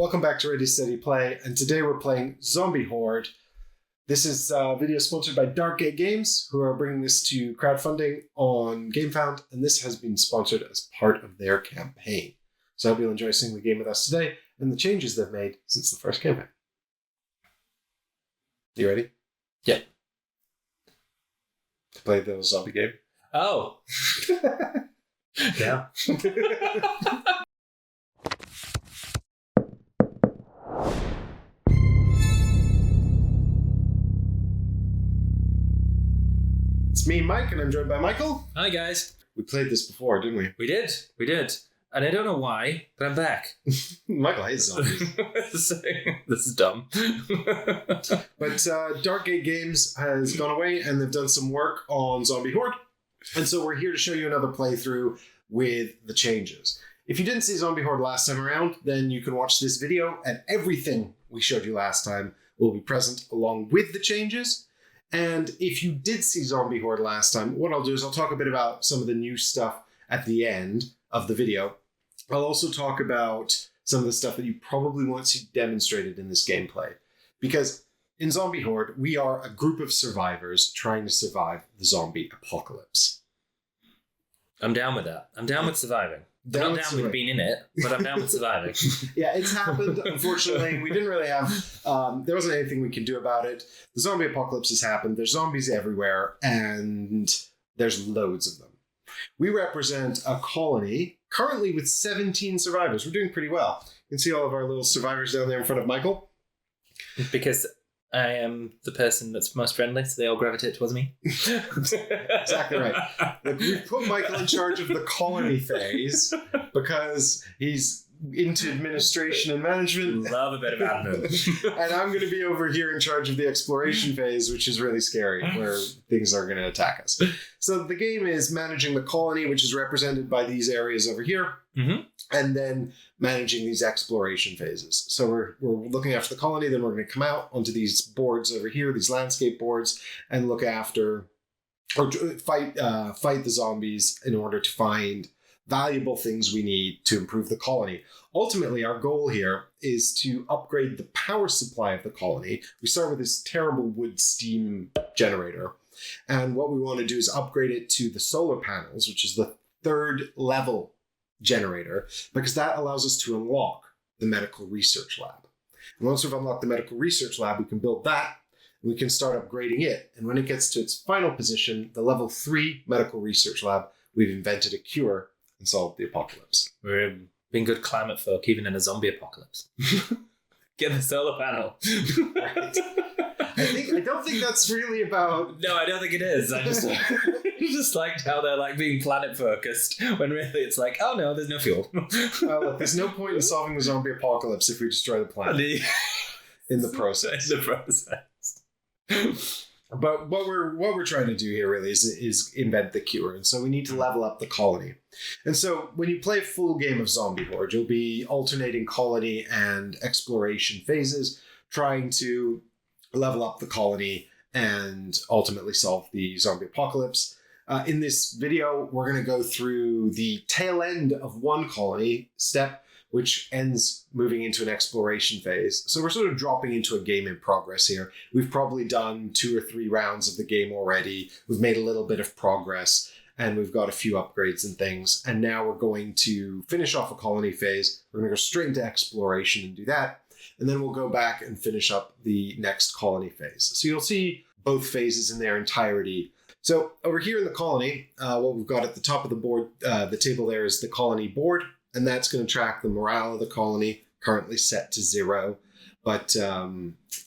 welcome back to Ready Steady Play, and today we're playing Zombie Horde. This is a video sponsored by Darkgate Games, who are bringing this to crowdfunding on GameFound, and this has been sponsored as part of their campaign. So I hope you'll enjoy seeing the game with us today, and the changes they've made since the first campaign. You ready? Yeah. To play the zombie game? Oh. Yeah. It's me, Mike, and I'm joined by Michael. Hi, guys. We played this before, didn't we? We did. And I don't know why, but I'm back. Michael hates zombies. This is dumb. But Darkgate Games has gone away and they've done some work on Zombie Horde. And so we're here to show you another playthrough with the changes. If you didn't see Zombie Horde last time around, then you can watch this video and everything we showed you last time will be present along with the changes. And if you did see Zombie Horde last time, what I'll do is I'll talk a bit about some of the new stuff at the end of the video. I'll also talk about some of the stuff that you probably won't see demonstrated in this gameplay. Because in Zombie Horde, we are a group of survivors trying to survive the zombie apocalypse. I'm down with that. I'm down with surviving. I'm not down with being in it, but I'm down with surviving. Yeah, it's happened. Unfortunately, we didn't really have... there wasn't anything we can do about it. The zombie apocalypse has happened. There's zombies everywhere, and there's loads of them. We represent a colony, currently with 17 survivors. We're doing pretty well. You can see all of our little survivors down there in front of Michael. Because I am the person that's most friendly, so they all gravitate towards me. Exactly right. We've put Michael in charge of the colony phase because he's into administration and management. Love a bit of admin. And I'm going to be over here in charge of the exploration phase, which is really scary, where things are going to attack us. So the game is managing the colony, which is represented by these areas over here, and then managing these exploration phases. So we're looking after the colony, then we're going to come out onto these boards over here, these landscape boards, and look after, or fight the zombies in order to find valuable things we need to improve the colony. Ultimately, our goal here is to upgrade the power supply of the colony. We start with this terrible wood steam generator. And what we want to do is upgrade it to the solar panels, which is the third level generator, because that allows us to unlock the medical research lab. And once we've unlocked the medical research lab, we can build that and we can start upgrading it. And when it gets to its final position, the level 3 medical research lab, we've invented a cure and solved the apocalypse. We're being good climate folk, even in a zombie apocalypse. Get the solar panel. Right. I don't think that's really about... No, I don't think it is. I just liked how they're like being planet focused when really it's like, oh no, there's no fuel. Look, there's no point in solving the zombie apocalypse if we destroy the planet in the process. But what we're trying to do here really is invent the cure, and so we need to level up the colony. And so when you play a full game of Zombie Horde, you'll be alternating colony and exploration phases, trying to level up the colony and ultimately solve the zombie apocalypse. In this video, we're going to go through the tail end of one colony step, which ends moving into an exploration phase. So we're sort of dropping into a game in progress here. We've probably done 2 or 3 rounds of the game already. We've made a little bit of progress, and we've got a few upgrades and things. And now we're going to finish off a colony phase. We're going to go straight into exploration and do that. And then we'll go back and finish up the next colony phase. So you'll see both phases in their entirety. So over here in the colony, what we've got at the top of the board, the table there is the colony board. And that's going to track the morale of the colony, currently set to 0, but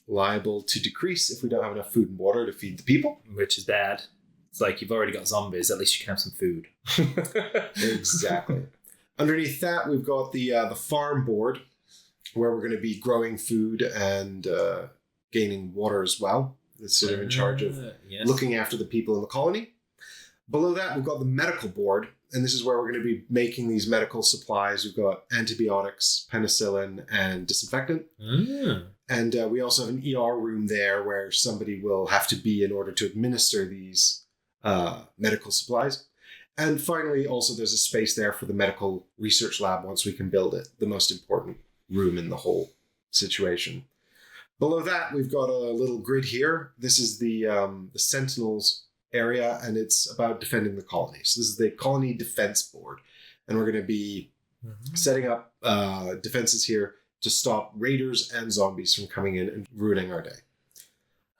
liable to decrease if we don't have enough food and water to feed the people. Which is bad. It's like you've already got zombies, at least you can have some food. Exactly. Underneath that, we've got the farm board, where we're going to be growing food and gaining water as well. It's sort of in charge of looking after the people in the colony. Below that, we've got the medical board, and this is where we're going to be making these medical supplies. We've got antibiotics, penicillin, and disinfectant. And we also have an ER room there where somebody will have to be in order to administer these medical supplies. And finally, also there's a space there for the medical research lab once we can build it, the most important room in the whole situation. Below that, we've got a little grid here. This is the Sentinels area, and it's about defending the colony. So this is the colony defense board, and we're going to be setting up defenses here to stop raiders and zombies from coming in and ruining our day.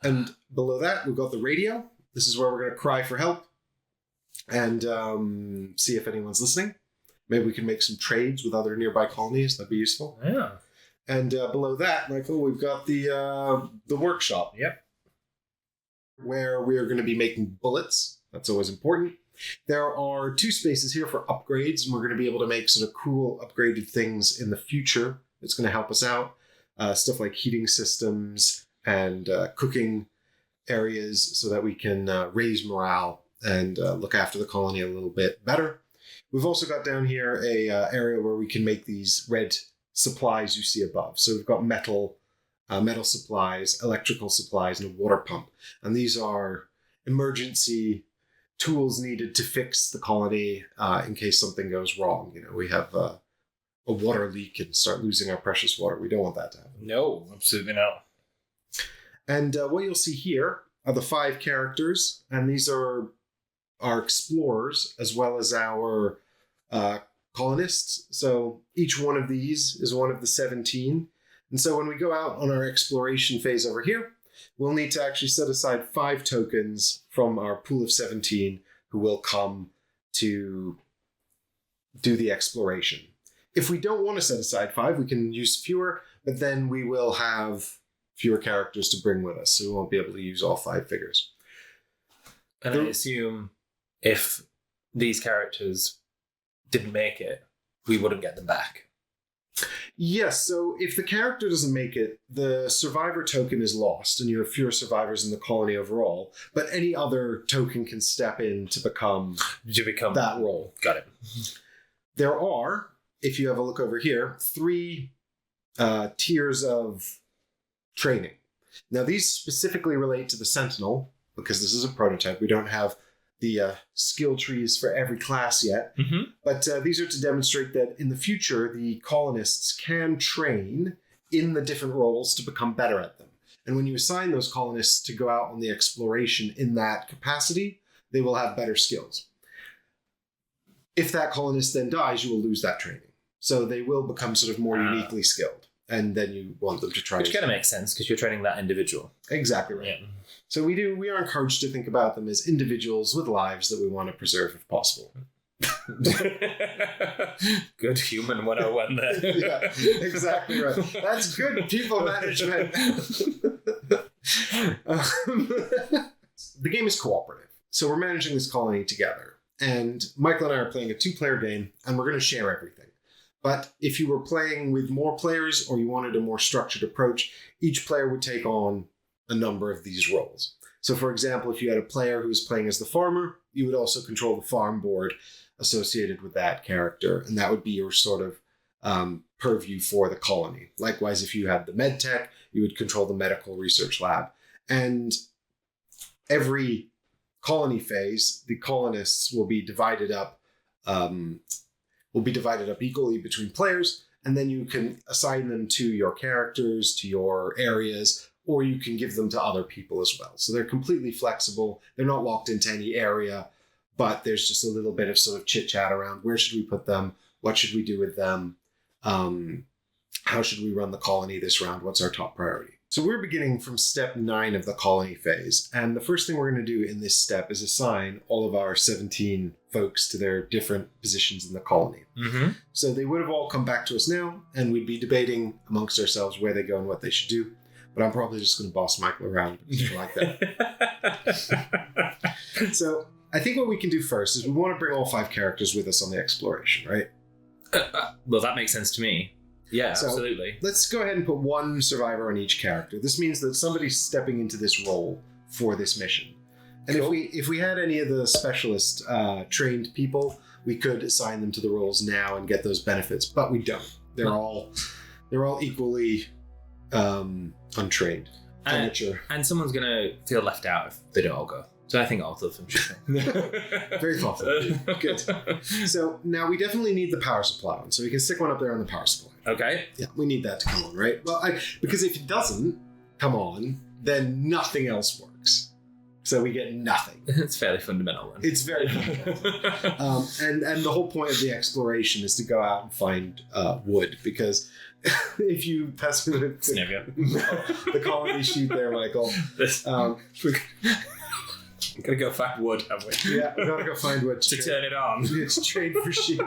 And below that, we've got the radio. This is where we're going to cry for help and see if anyone's listening. Maybe we can make some trades with other nearby colonies. That'd be useful. Yeah. And below that, Michael, we've got the workshop. Yep. Where we are going to be making bullets. That's always important. There are 2 spaces here for upgrades, and we're going to be able to make sort of cool upgraded things in the future. It's going to help us out. Stuff like heating systems and cooking areas so that we can raise morale and look after the colony a little bit better. We've also got down here a area where we can make these red supplies you see above. So we've got metal supplies, electrical supplies, and a water pump. And these are emergency tools needed to fix the colony in case something goes wrong. You know, we have a water leak and start losing our precious water. We don't want that to happen. No, absolutely not. And what you'll see here are the 5 characters, and these are our explorers as well as our colonists. So each one of these is one of the 17. And so when we go out on our exploration phase over here, we'll need to actually set aside 5 tokens from our pool of 17 who will come to do the exploration. If we don't want to set aside 5, we can use fewer, but then we will have fewer characters to bring with us, so we won't be able to use all 5 figures. And I assume if these characters didn't make it, we wouldn't get them back. Yes, so if the character doesn't make it, the survivor token is lost, and you have fewer survivors in the colony overall, but any other token can step in to become that role. Got it. There are, if you have a look over here, 3 tiers of training. Now, these specifically relate to the Sentinel, because this is a prototype. We don't have the skill trees for every class yet. Mm-hmm. But these are to demonstrate that in the future, the colonists can train in the different roles to become better at them. And when you assign those colonists to go out on the exploration in that capacity, they will have better skills. If that colonist then dies, you will lose that training. So they will become sort of more uniquely skilled. And then you want them to try. Which kind of makes sense because you're training that individual. Exactly right. Yeah. So we are encouraged to think about them as individuals with lives that we want to preserve if possible. Good human 101 there. Yeah, exactly right. That's good people management. The game is cooperative. So we're managing this colony together. And Michael and I are playing a 2-player game, and we're going to share everything. But if you were playing with more players or you wanted a more structured approach, each player would take on a number of these roles. So for example, if you had a player who was playing as the farmer, you would also control the farm board associated with that character. And that would be your sort of purview for the colony. Likewise, if you had the med tech, you would control the medical research lab. And every colony phase, the colonists will be divided up equally between players, and then you can assign them to your characters, to your areas, or you can give them to other people as well. So they're completely flexible. They're not locked into any area, but there's just a little bit of sort of chit-chat around where should we put them? What should we do with them? How should we run the colony this round? What's our top priority? So we're beginning from step 9 of the colony phase. And the first thing we're going to do in this step is assign all of our 17 folks to their different positions in the colony. Mm-hmm. So they would have all come back to us now, and we'd be debating amongst ourselves where they go and what they should do. But I'm probably just going to boss Michael around like that. So I think what we can do first is we want to bring all 5 characters with us on the exploration, right? Well, that makes sense to me. Yeah, so absolutely. Let's go ahead and put 1 survivor on each character. This means that somebody's stepping into this role for this mission. And cool. if we had any of the specialist trained people, we could assign them to the roles now and get those benefits, but we don't. They're all equally untrained, amateur. And someone's going to feel left out if they don't all go. So I think all of them should. Very thoughtful. Good. So now we definitely need the power supply on, so we can stick one up there on the power supply. Okay. Yeah, we need that to come on, right? Well, because if it doesn't come on, then nothing else works. So we get nothing. It's fairly fundamental then. It's very fundamental. And the whole point of the exploration is to go out and find wood, because if you pass me the colony sheet there, Michael. We're going to go find wood, have we? Yeah, we've got to go find wood to turn it on. It's trade for sheep.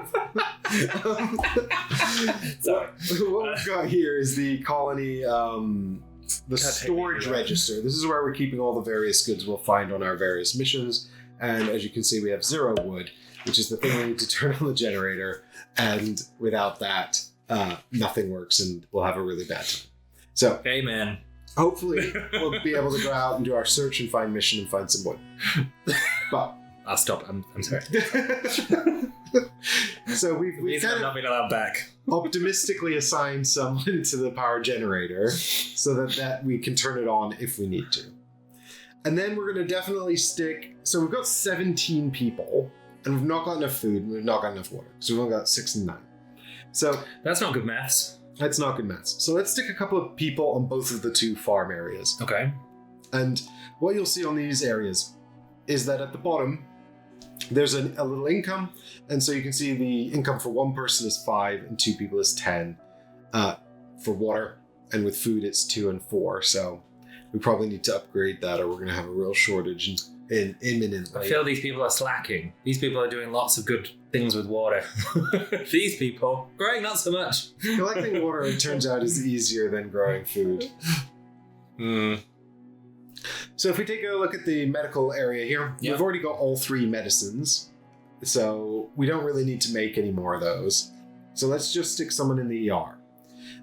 Sorry. What we've got here is the colony, the storage register. This is where we're keeping all the various goods we'll find on our various missions. And as you can see, we have 0 wood, which is the thing we need to turn on the generator. And without that, nothing works, and we'll have a really bad time. So, amen. Hopefully, we'll be able to go out and do our search and find mission and find some wood. But I'll stop. I'm sorry. So we've kind not of been allowed back. optimistically assigned someone to the power generator so that we can turn it on if we need to. And then we're going to definitely stick. So we've got 17 people, and we've not got enough food, and we've not got enough water. So we've only got 6 and 9. So that's not good maths. That's not good maths. So let's stick a couple of people on both of the 2 farm areas. Okay. And what you'll see on these areas is that at the bottom, there's a little income. And so you can see the income for 1 person is 5 and 2 people is 10 for water. And with food, it's 2 and 4. So we probably need to upgrade that, or we're going to have a real shortage imminently. I feel these people are slacking. These people are doing lots of good things with water. These people, growing not so much. Collecting water, it turns out, is easier than growing food. So if we take a look at the medical area here, We've already got all 3 medicines. So we don't really need to make any more of those. So let's just stick someone in the ER.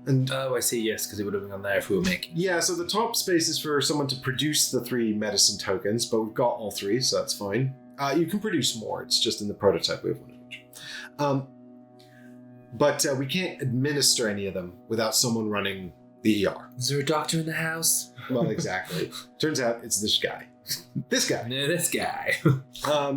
And I see, yes, because it would have been on there if we were making. Yeah, so the top space is for someone to produce the 3 medicine tokens, but we've got all 3, so that's fine. You can produce more, it's just in the prototype we have 1 of each. But we can't administer any of them without someone running the ER. Is there a doctor in the house? Well, exactly. Turns out it's this guy. This guy. No, this guy.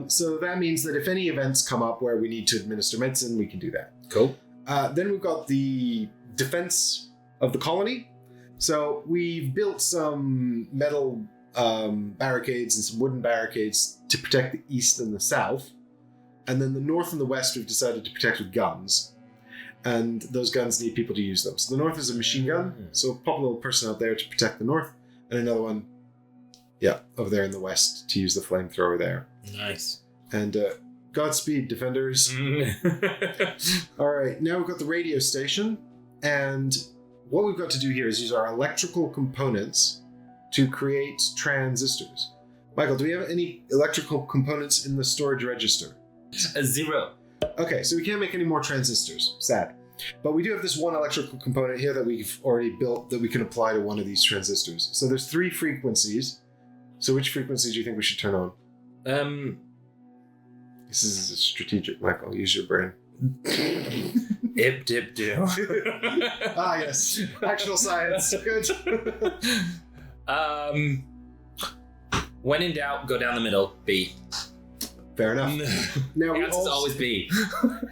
So that means that if any events come up where we need to administer medicine, we can do that. Cool. Then we've got the defense of the colony. So we've built some metal barricades and some wooden barricades to protect the east and the south. And then the north and the west we've decided to protect with guns. And those guns need people to use them. So the north is a machine gun. So we'll pop a little person out there to protect the north. And another one, over there in the west to use the flamethrower there. Nice. And Godspeed, defenders. All right, now we've got the radio station. And what we've got to do here is use our electrical components to create transistors. Michael, do we have any electrical components in the storage register? 0. Okay, so we can't make any more transistors. Sad. But we do have this one electrical component here that we've already built that we can apply to one of these transistors. So there's 3 frequencies. So which frequencies do you think we should turn on? This is strategic, Michael. Use your brain. Ip, dip, do. Yes. Actual science. Good. When in doubt, go down the middle. B. Fair enough. Now the answer's always B.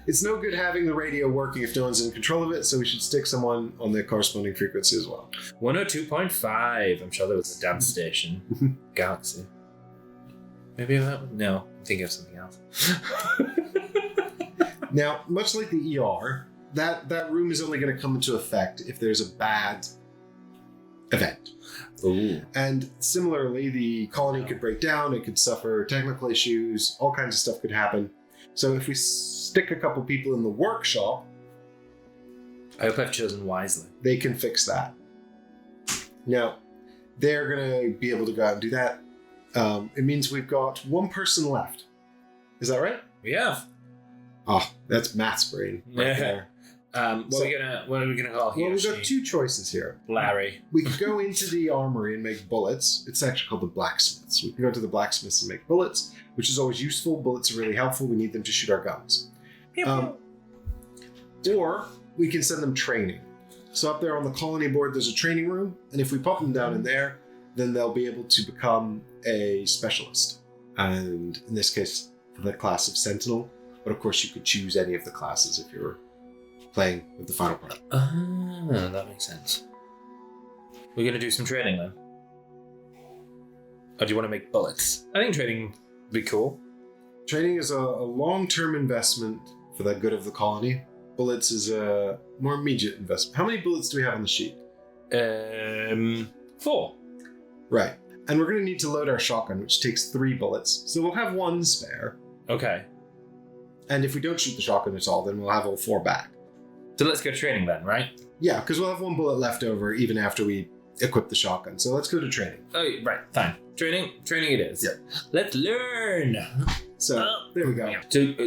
It's no good having the radio working if no one's in control of it, so we should stick someone on the corresponding frequency as well. 102.5. I'm sure there was a dance station. Galaxy. Maybe that one? No, I'm thinking of something else. Now, much like the ER, that room is only going to come into effect if there's a bad event. Ooh. And similarly, the colony could break down, it could suffer technical issues, all kinds of stuff could happen. So if we stick a couple people in the workshop, I hope I've chosen wisely. they can fix that. Now, they're going to be able to go out and do that. It means we've got 1 person left. Is that right? We have. Oh, that's math's brain right there. What are we gonna call here? Well, we've got 2 choices here. Larry. We could go into the armory and make bullets. It's actually called the blacksmiths. We can go to the blacksmiths and make bullets, which is always useful. Bullets are really helpful. We need them to shoot our guns. Or we can send them training. So up there on the colony board, there's a training room. And if we pop them down in there, then they'll be able to become a specialist. and in this case, for the class of Sentinel. But of course, you could choose any of the classes if you were playing with the final party. Ah, that makes sense. We're going to do some training then? Or do you want to make bullets? I think training would be cool. Training is a long-term investment for the good of the colony. Bullets is a more immediate investment. How many bullets do we have on the sheet? 4. Right. And we're going to need to load our shotgun, which takes 3 bullets. So we'll have 1 spare. Okay. And if we don't shoot the shotgun at all, then we'll have all 4 back. So let's go training then, right? Yeah, because we'll have 1 bullet left over even after we equip the shotgun. So let's go to training. Oh, right. Fine. Training it is. Yeah. Let's learn. So there we go.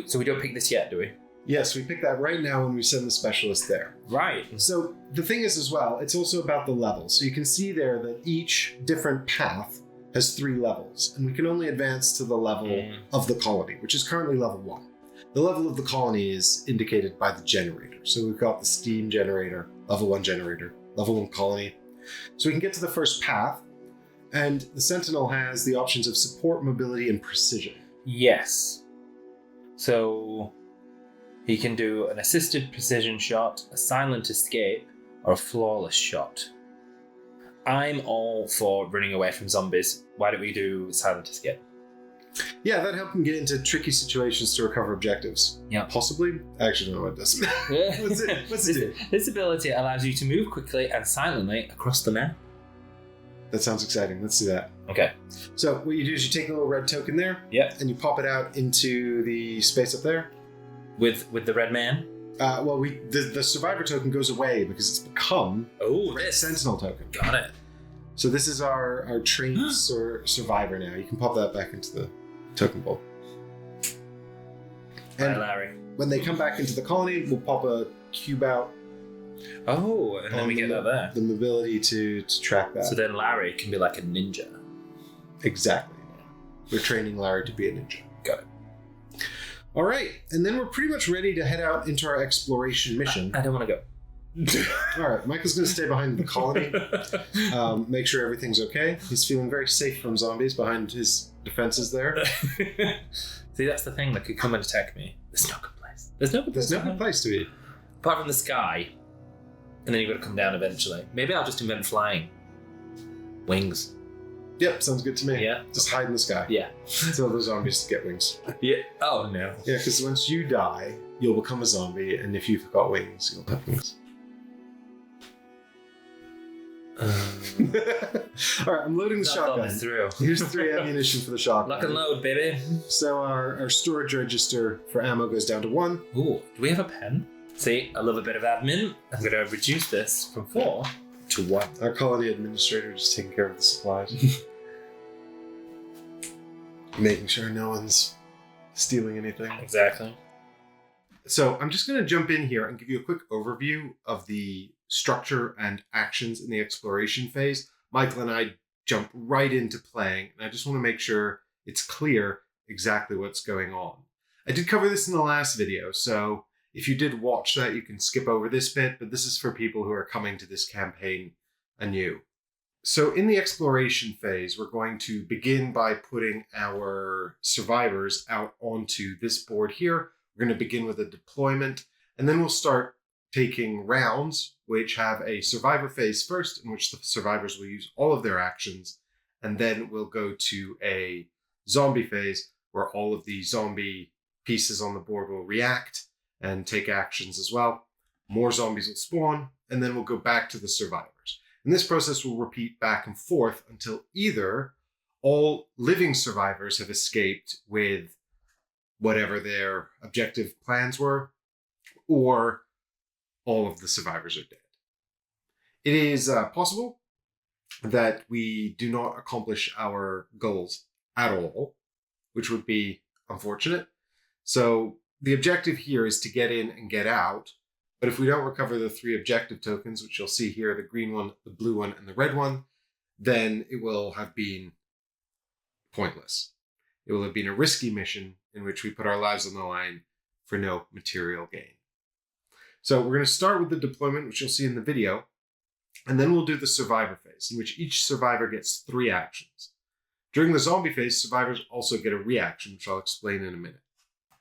So we don't pick this yet, do we? Yes, we pick that right now when we send the specialist there. Right. So the thing is as well, it's also about the levels. So you can see there that each different path has 3 levels, and we can only advance to the level of the colony, which is currently level 1. The level of the colony is indicated by the generator. So we've got the steam generator, level 1 generator, level 1 colony. So we can get to the first path, and the Sentinel has the options of support, mobility, and precision. Yes. So he can do an assisted precision shot, a silent escape, or a flawless shot. I'm all for running away from zombies. Why don't we do silent escape? Yeah, that helped him get into tricky situations to recover objectives. Yeah. Possibly? I actually don't know what it does. What's it do? This ability allows you to move quickly and silently across the map. That sounds exciting. Let's do that. Okay. So what you do is you take the little red token there, and you pop it out into the space up there. With the red man? The survivor token goes away because it's become red Sentinel token. Got it. So this is our trained survivor now. You can pop that back into the token bowl. And Hi, Larry. when they come back into the colony, we'll pop a cube out. Oh, and then we get that there. The mobility to track that. So then Larry can be like a ninja. Exactly. We're training Larry to be a ninja. Got it. All right, and then we're pretty much ready to head out into our exploration mission. I don't want to go. All right, Michael's going to stay behind the colony, make sure everything's okay. He's feeling very safe from zombies behind his defenses there. See, that's the thing. They could come and attack me. There's no good place. There's no good place to be. Apart from the sky. And then you've got to come down eventually. Maybe I'll just invent flying. Wings. Yep, sounds good to me. Yeah. Just hide in the sky. Yeah. Until the zombies get wings. Yeah. Oh, no. Yeah, because once you die, you'll become a zombie, and if you've got wings, you'll have wings. All right, I'm loading the shotgun. Through. Here's 3 ammunition for the shotgun. Lock and load, baby. So our storage register for ammo goes down to 1. Ooh, do we have a pen? See, I love a bit of admin. I'm going to reduce this from 4 to 1. Our colony administrator is taking care of the supplies. Making sure no one's stealing anything. Exactly. So I'm just going to jump in here and give you a quick overview of the structure and actions in the exploration phase. Michael and I jump right into playing, and I just want to make sure it's clear exactly what's going on. I did cover this in the last video, so if you did watch that, you can skip over this bit, but this is for people who are coming to this campaign anew. So in the exploration phase, we're going to begin by putting our survivors out onto this board here. We're going to begin with a deployment, and then we'll start taking rounds, which have a survivor phase first, in which the survivors will use all of their actions, and then we'll go to a zombie phase, where all of the zombie pieces on the board will react and take actions as well. More zombies will spawn, and then we'll go back to the survivors. And this process will repeat back and forth until either all living survivors have escaped with whatever their objective plans were, or all of the survivors are dead. It is possible that we do not accomplish our goals at all, which would be unfortunate. So the objective here is to get in and get out, but if we don't recover the 3 objective tokens, which you'll see here, the green one, the blue one, and the red one, then it will have been pointless. It will have been a risky mission in which we put our lives on the line for no material gain. So we're going to start with the deployment, which you'll see in the video, and then we'll do the survivor phase, in which each survivor gets 3 actions. During the zombie phase, survivors also get a reaction, which I'll explain in a minute.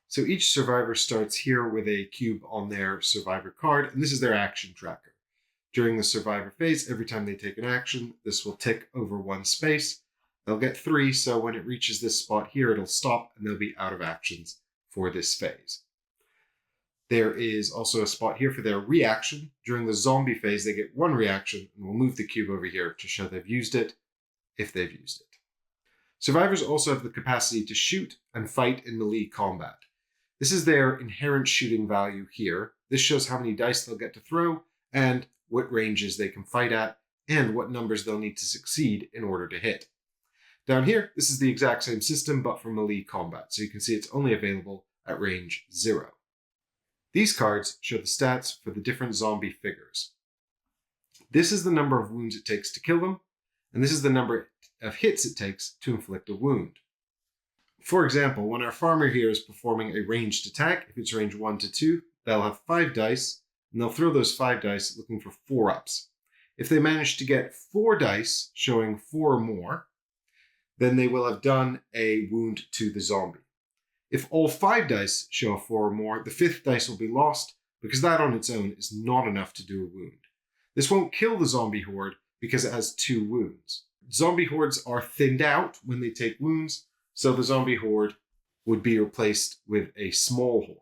So each survivor starts here with a cube on their survivor card, and this is their action tracker. During the survivor phase, every time they take an action, this will tick over one space. They'll get 3, so when it reaches this spot here, it'll stop and they'll be out of actions for this phase. There is also a spot here for their reaction. During the zombie phase, they get 1 reaction, and we'll move the cube over here to show they've used it, if they've used it. Survivors also have the capacity to shoot and fight in melee combat. This is their inherent shooting value here. This shows how many dice they'll get to throw, and what ranges they can fight at, and what numbers they'll need to succeed in order to hit. Down here, this is the exact same system, but for melee combat, so you can see it's only available at range 0. These cards show the stats for the different zombie figures. This is the number of wounds it takes to kill them, and this is the number of hits it takes to inflict a wound. For example, when our farmer here is performing a ranged attack, if it's range 1 to 2, they'll have 5 dice, and they'll throw those 5 dice looking for 4-ups. If they manage to get 4 dice, showing 4 or more, then they will have done a wound to the zombie. If all 5 dice show a 4 or more, the 5th dice will be lost, because that on its own is not enough to do a wound. This won't kill the zombie horde because it has 2 wounds. Zombie hordes are thinned out when they take wounds, so the zombie horde would be replaced with a small horde.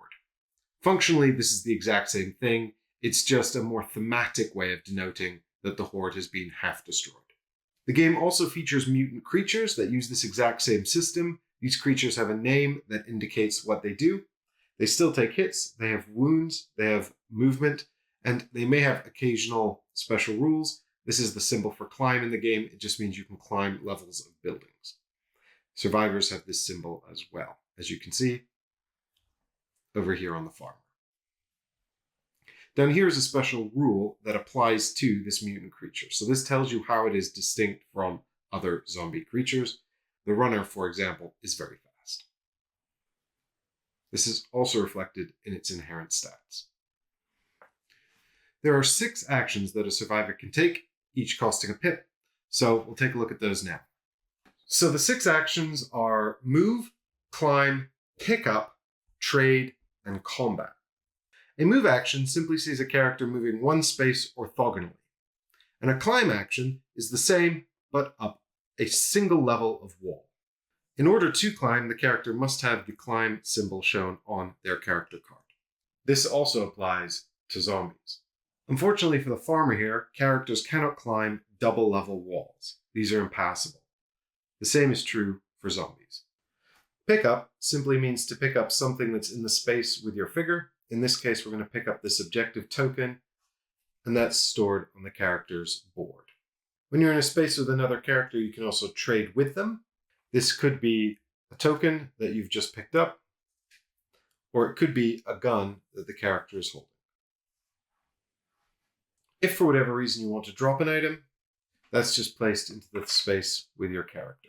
Functionally, this is the exact same thing. It's just a more thematic way of denoting that the horde has been half destroyed. The game also features mutant creatures that use this exact same system. These creatures have a name that indicates what they do. They still take hits, they have wounds, they have movement, and they may have occasional special rules. This is the symbol for climb in the game. It just means you can climb levels of buildings. Survivors have this symbol as well, as you can see over here on the farmer. Down here is a special rule that applies to this mutant creature. So this tells you how it is distinct from other zombie creatures. The runner, for example, is very fast. This is also reflected in its inherent stats. There are 6 actions that a survivor can take, each costing a pip. So we'll take a look at those now. So the 6 actions are move, climb, pick up, trade, and combat. A move action simply sees a character moving 1 space orthogonally. And a climb action is the same, but up a single level of wall. In order to climb, the character must have the climb symbol shown on their character card. This also applies to zombies. Unfortunately for the farmer here, characters cannot climb double level walls. These are impassable. The same is true for zombies. Pick up simply means to pick up something that's in the space with your figure. In this case, we're going to pick up this objective token, and that's stored on the character's board. When you're in a space with another character, you can also trade with them. This could be a token that you've just picked up, or it could be a gun that the character is holding. If for whatever reason you want to drop an item, that's just placed into the space with your character.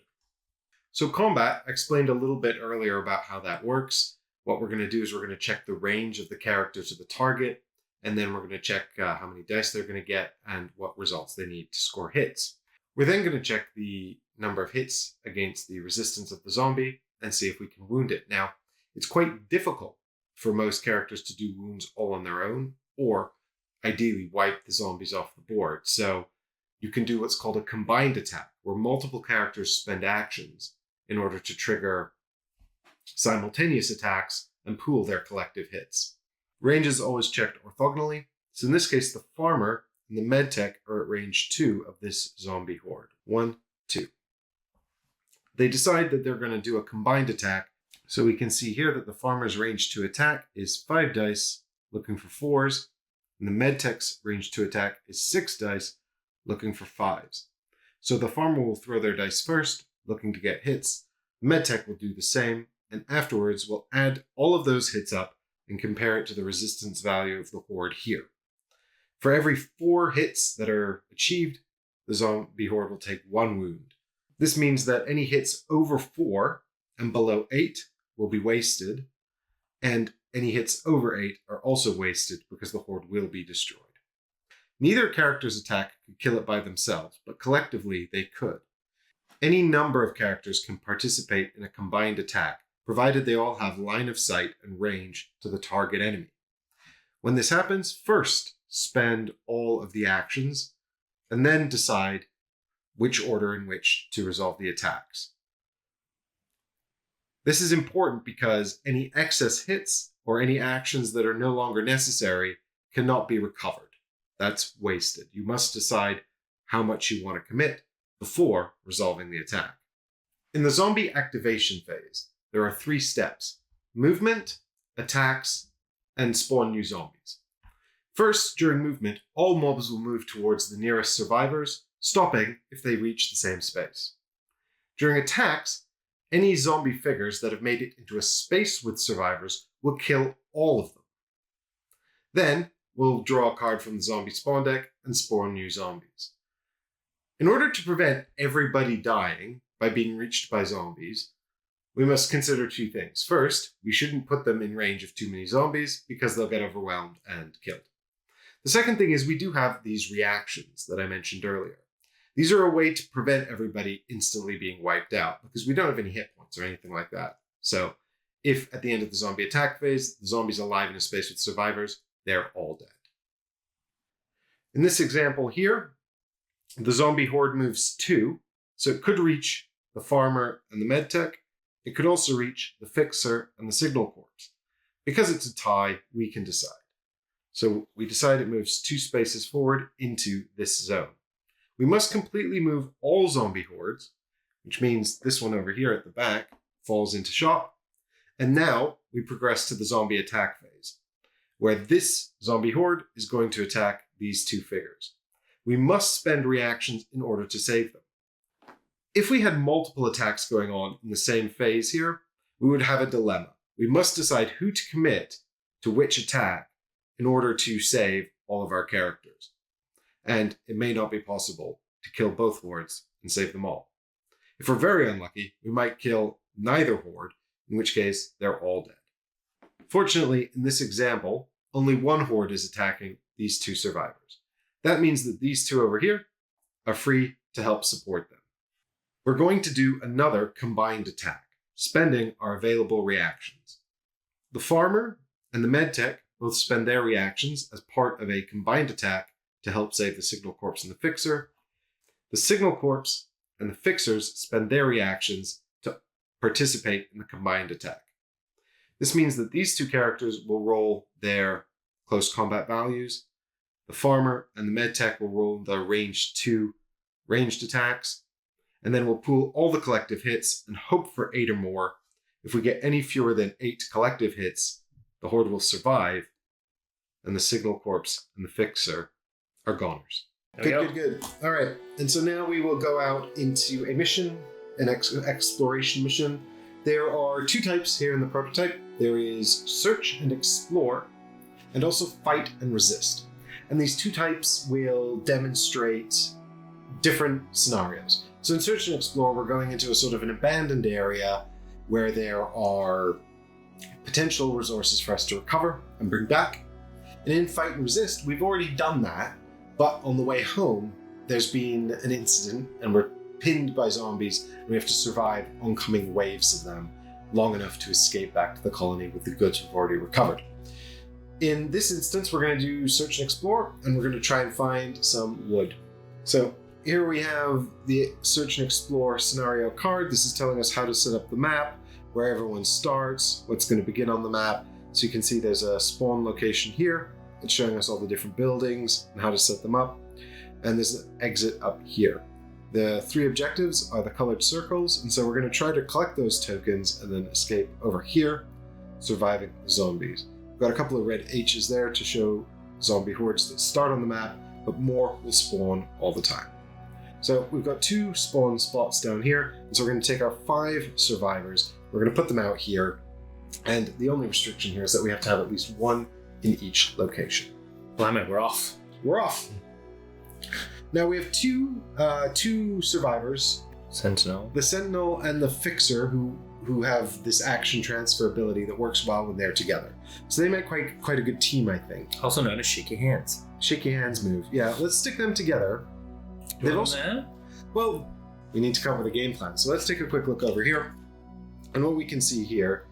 So combat, I explained a little bit earlier about how that works. What we're going to do is we're going to check the range of the character to the target, and then we're going to check how many dice they're going to get and what results they need to score hits. We're then going to check the number of hits against the resistance of the zombie and see if we can wound it. Now, it's quite difficult for most characters to do wounds all on their own, or ideally wipe the zombies off the board. So you can do what's called a combined attack, where multiple characters spend actions in order to trigger simultaneous attacks and pool their collective hits. Range is always checked orthogonally. So in this case, the farmer and the medtech are at range 2 of this zombie horde. 1, 2. They decide that they're going to do a combined attack. So we can see here that the farmer's range to attack is 5 dice, looking for 4s. And the medtech's range to attack is 6 dice, looking for 5s. So the farmer will throw their dice first, looking to get hits. The medtech will do the same, and afterwards we'll add all of those hits up and compare it to the resistance value of the horde here. For every 4 hits that are achieved, the zombie horde will take 1 wound. This means that any hits over 4 and below 8 will be wasted, and any hits over 8 are also wasted because the horde will be destroyed. Neither character's attack could kill it by themselves, but collectively they could. Any number of characters can participate in a combined attack, provided they all have line of sight and range to the target enemy. When this happens, first spend all of the actions, and then decide which order in which to resolve the attacks. This is important because any excess hits or any actions that are no longer necessary cannot be recovered. That's wasted. You must decide how much you want to commit before resolving the attack. In the zombie activation phase, there are 3 steps: movement, attacks, and spawn new zombies. First, during movement, all mobs will move towards the nearest survivors, stopping if they reach the same space. During attacks, any zombie figures that have made it into a space with survivors will kill all of them. Then, we'll draw a card from the zombie spawn deck and spawn new zombies. In order to prevent everybody dying by being reached by zombies, we must consider 2 things. First, we shouldn't put them in range of too many zombies because they'll get overwhelmed and killed. The second thing is we do have these reactions that I mentioned earlier. These are a way to prevent everybody instantly being wiped out because we don't have any hit points or anything like that. So if at the end of the zombie attack phase, the zombie's alive in a space with survivors, they're all dead. In this example here, the zombie horde moves 2, so it could reach the farmer and the medtech. It could also reach the fixer and the signal corps. Because it's a tie, we can decide. So we decide it moves 2 spaces forward into this zone. We must completely move all zombie hordes, which means this one over here at the back falls into shop. And now we progress to the zombie attack phase, where this zombie horde is going to attack these 2 figures. We must spend reactions in order to save them. If we had multiple attacks going on in the same phase here, we would have a dilemma. We must decide who to commit to which attack in order to save all of our characters. And it may not be possible to kill both hordes and save them all. If we're very unlucky, we might kill neither horde, in which case they're all dead. Fortunately, in this example, only one horde is attacking these 2 survivors. That means that these 2 over here are free to help support them. We're going to do another combined attack, spending our available reactions. The farmer and the medtech both spend their reactions as part of a combined attack to help save the signal corps and the fixer. The signal corps and the fixers spend their reactions to participate in the combined attack. This means that these 2 characters will roll their close combat values. The farmer and the medtech will roll the range 2 ranged attacks. And then we'll pool all the collective hits and hope for 8 or more. If we get any fewer than 8 collective hits, the horde will survive, and the signal corps and the fixer are goners. Good. All right. And so now we will go out into a mission, an exploration mission. There are 2 types here in the prototype. There is search and explore, and also fight and resist. And these 2 types will demonstrate different scenarios. So in search and explore, we're going into a sort of an abandoned area where there are potential resources for us to recover and bring back. And in fight and resist, we've already done that, but on the way home, there's been an incident and we're pinned by zombies and we have to survive oncoming waves of them long enough to escape back to the colony with the goods we've already recovered. In this instance, we're going to do search and explore, and we're going to try and find some wood. So here we have the search and explore scenario card. This is telling us how to set up the map, where everyone starts, what's going to begin on the map. So you can see there's a spawn location here. It's showing us all the different buildings and how to set them up. And there's an exit up here. The 3 objectives are the colored circles, and so we're going to try to collect those tokens and then escape over here, surviving the zombies. We've got a couple of red H's there to show zombie hordes that start on the map, but more will spawn all the time. So we've got 2 spawn spots down here, and so we're going to take our 5 survivors, we're going to put them out here, and the only restriction here is that we have to have at least 1 in each location. Blimey, we're off. We're off. Now we have two survivors. Sentinel. The Sentinel and the Fixer who have this action transfer ability that works well when they're together. So they make quite a good team, I think. Also known as Shake Your Hands. Shake Your Hands move. Yeah, let's stick them together. They've also, well, we need to come up with a game plan. So let's take a quick look over here. And what we can see here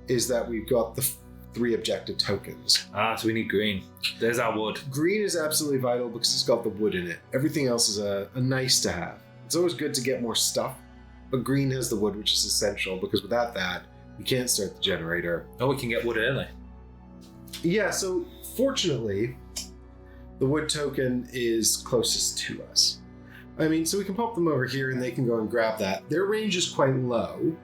is that we've got the 3 objective tokens. So we need green. There's our wood. Green is absolutely vital because it's got the wood in it. Everything else is a nice to have. It's always good to get more stuff, but green has the wood, which is essential because without that, we can't start the generator. Oh, we can get wood early. Yeah, so fortunately, the wood token is closest to us. I mean, so we can pop them over here and they can go and grab that. Their range is quite low,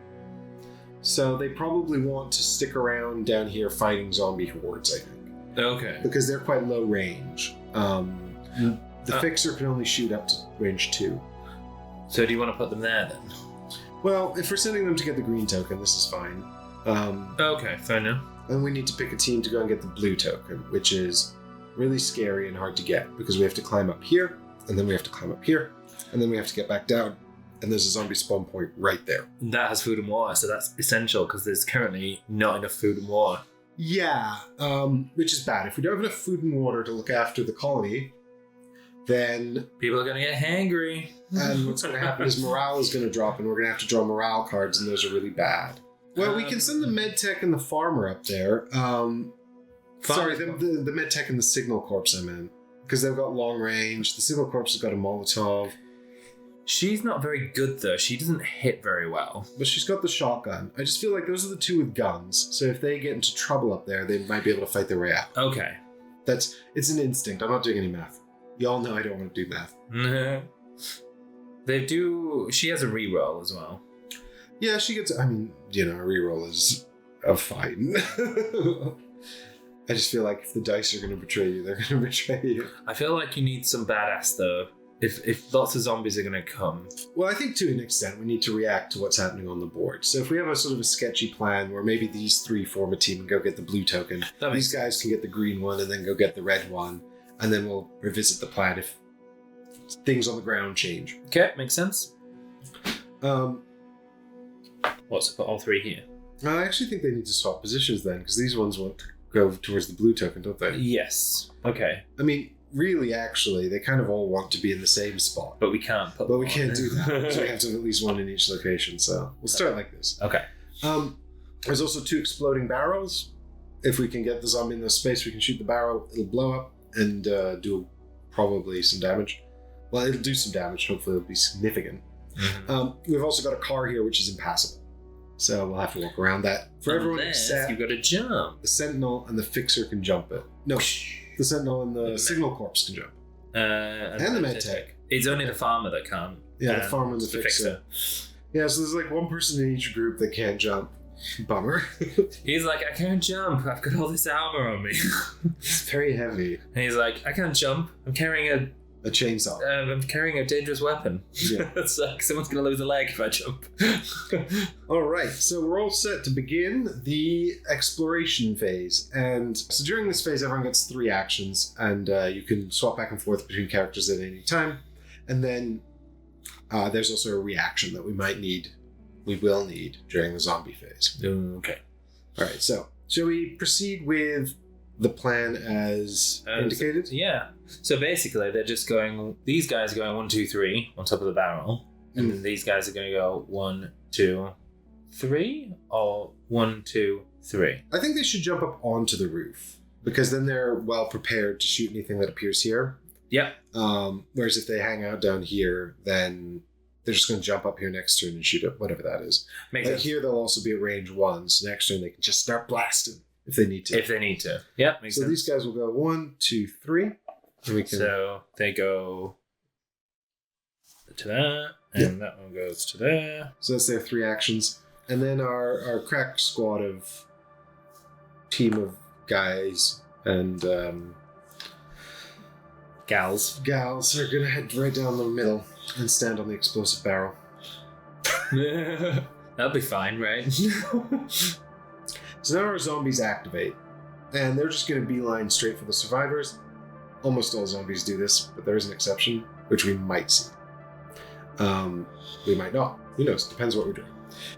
so they probably want to stick around down here fighting zombie hordes, I think. Okay. Because they're quite low range. The fixer can only shoot up to range 2. So do you want to put them there then? Well, if we're sending them to get the green token, this is fine. Okay, fair enough. And we need to pick a team to go and get the blue token, which is really scary and hard to get because we have to climb up here, and then we have to climb up here, and then we have to get back down. And there's a zombie spawn point right there. That has food and water, so that's essential because there's currently not enough food and water. Yeah, which is bad. If we don't have enough food and water to look after the colony, then people are going to get hangry. And what's going to happen is morale is going to drop, and we're going to have to draw morale cards, and those are really bad. Well, we can send the medtech and the farmer up there. Sorry, the medtech and the signal corps I'm in, because they've got long range. The signal corps has got a Molotov. She's not very good though. She doesn't hit very well. But she's got the shotgun. I just feel like those are the 2 with guns. So if they get into trouble up there, they might be able to fight their way out. Okay. It's an instinct. I'm not doing any math. Y'all know I don't want to do math. She has a reroll as well. Yeah, she gets, a reroll is fine. I just feel like if the dice are going to betray you, they're going to betray you. I feel like you need some badass though. If lots of zombies are going to come. Well, I think to an extent we need to react to what's happening on the board. So if we have a sort of a sketchy plan where maybe these 3 form a team and go get the blue token, these guys can get the green one and then go get the red one, and then we'll revisit the plan if things on the ground change. Okay, makes sense. So put all 3 here? I actually think they need to swap positions then, because these ones want to go towards the blue token, don't they? Yes. Okay. I mean, really, actually, they kind of all want to be in the same spot. But we can't put But we can't do that. So we have to have at least 1 in each location. So we'll start like this. Okay. There's also 2 exploding barrels. If we can get the zombie in the space, we can shoot the barrel. It'll blow up and do probably some damage. Well, it'll do some damage. Hopefully it'll be significant. Mm-hmm. We've also got a car here, which is impassable. So we'll have to walk around that. For everyone except you've got to jump. The Sentinel and the Fixer can jump it. No, the Sentinel and the Signal Corps can jump. And the Medtech. It's only the Farmer that can't. Yeah, the Farmer and the Fixer. Yeah, so there's like 1 person in each group that can't jump. Bummer. He's like, I can't jump. I've got all this armor on me. It's very heavy. And he's like, I can't jump. I'm carrying a chainsaw. I'm carrying a dangerous weapon. Yeah. It's like someone's going to lose a leg if I jump. All right, so we're all set to begin the exploration phase. And so during this phase, everyone gets 3 actions, and you can swap back and forth between characters at any time. And then there's also a reaction that we will need during the zombie phase. Okay. All right, so shall we proceed with the plan as indicated? Yeah. So basically, they're just going. These guys are going 1, 2, 3 on top of the barrel, and then these guys are going to go 1, 2, 3, or 1, 2, 3. I think they should jump up onto the roof because then they're well prepared to shoot anything that appears here. Yeah. Whereas if they hang out down here, then they're just going to jump up here next turn and shoot at whatever that is. Makes sense. Here they'll also be at range 1, so next turn they can just start blasting if they need to. Yeah, makes sense. So these guys will go 1, 2, 3. And we can... So they go to that, and that one goes to there. So that's their 3 actions. And then our crack squad of team of guys and gals are going to head right down the middle and stand on the explosive barrel. That'll be fine, right? So now our zombies activate, and they're just going to beeline straight for the survivors. Almost all zombies do this, but there is an exception, which we might see. We might not. Who knows? Depends what we're doing.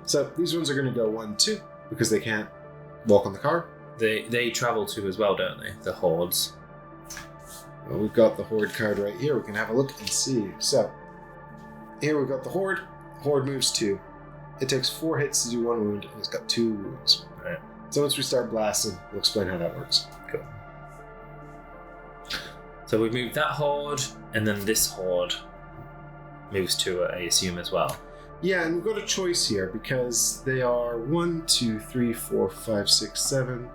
So these ones are going to go 1, 2, because they can't walk on the car. They travel 2 as well, don't they? The hordes. Well, we've got the Horde card right here. We can have a look and see. So, here we've got the Horde. Horde moves 2. It takes 4 hits to do 1 wound, and it's got 2 wounds. Right. So once we start blasting, we'll explain how that works. Cool. So we've moved that Horde, and then this Horde moves 2, I assume, as well. Yeah, and we've got a choice here because they are 1, 2, 3, 4, 5, 6, 7.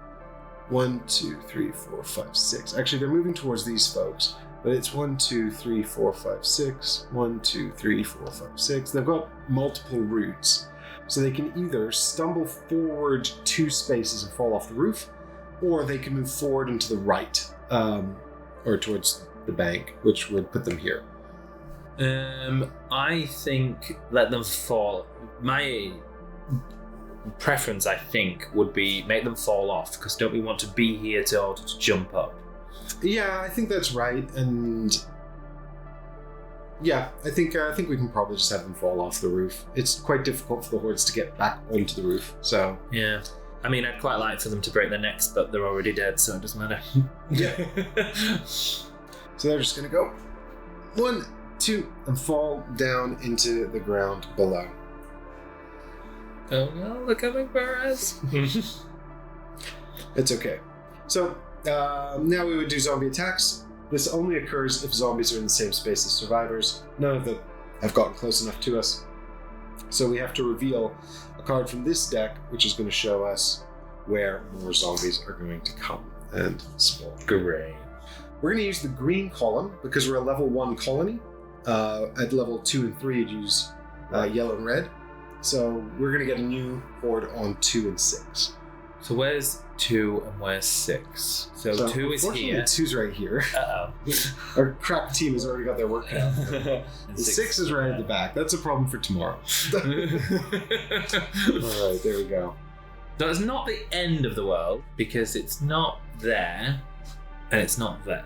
1, 2, 3, 4, 5, 6. Actually, they're moving towards these folks, but it's 1, 2, 3, 4, 5, 6. 1, 2, 3, 4, 5, 6. They've got multiple routes, so they can either stumble forward 2 spaces and fall off the roof, or they can move forward and to the right, or towards the bank, which would put them here. I think let them fall. My preference, I think, would be make them fall off, because don't we want to be here to order to jump up? Yeah, I think that's right, and yeah, I think we can probably just have them fall off the roof. It's quite difficult for the Hordes to get back onto the roof, so yeah. I mean, I'd quite like for them to break their necks, but they're already dead, so it doesn't matter. Yeah. So they're just gonna go 1, 2, and fall down into the ground below. Oh no, they're coming for us. It's okay. So now we would do zombie attacks. This only occurs if zombies are in the same space as survivors. None of them have gotten close enough to us. So we have to reveal a card from this deck, which is going to show us where more zombies are going to come and spawn. Great. We're going to use the green column because we're a level 1 colony. At level 2 and 3, you'd use yellow and red. So we're going to get a new Horde on 2 and 6. So where's 2 and where's 6? So 2 is here. 2's right here. Uh-oh. Our crack team has already got their work cut out. The 6 is right at the back. That's a problem for tomorrow. Alright, there we go. That's not the end of the world, because it's not there, and it's not there.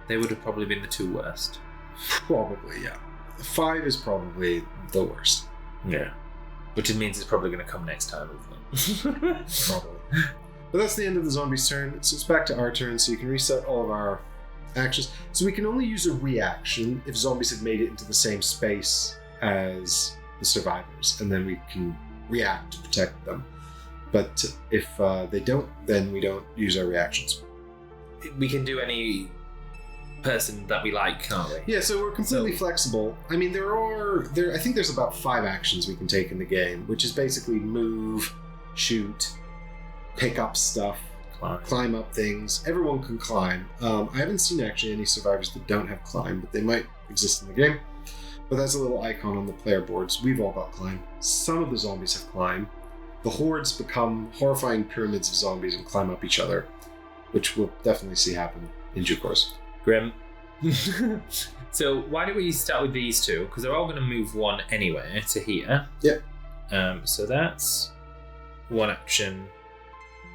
They would have probably been the 2 worst. Probably, yeah. 5 is probably the worst. Yeah. Which means it's probably going to come next time, isn't it? Probably. But that's the end of the zombies' turn, so it's back to our turn, so you can reset all of our actions. So we can only use a reaction if zombies have made it into the same space as the survivors, and then we can react to protect them. But if they don't, then we don't use our reactions. We can do any person that we like, can't we? Yeah, so we're completely flexible. I mean, I think there's about 5 actions we can take in the game, which is basically move, shoot, pick up stuff, climb up things. Everyone can climb. I haven't seen actually any survivors that don't have climb, but they might exist in the game. But that's a little icon on the player boards. We've all got climb. Some of the zombies have climb. The Hordes become horrifying pyramids of zombies and climb up each other, which we'll definitely see happen in due course. Grim. So why don't we start with these 2? Because they're all going to move 1 anyway to here. Yep. So that's 1 action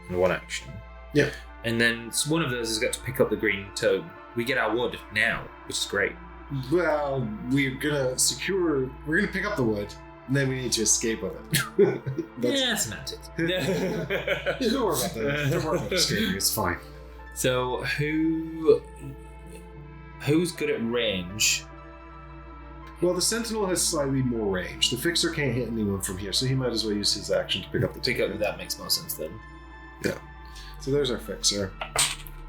and 1 action. Yep. And then one of those has got to pick up the green totem. We get our wood now, which is great. Well, we're gonna pick up the wood, and then we need to escape with it. Yeah, semantics. Don't worry about that. Don't worry about escaping. It's fine. So who's good at range? Well, the Sentinel has slightly more range. The Fixer can't hit anyone from here, so he might as well use his action to pick up the token. That makes more sense then. Yeah. So there's our Fixer.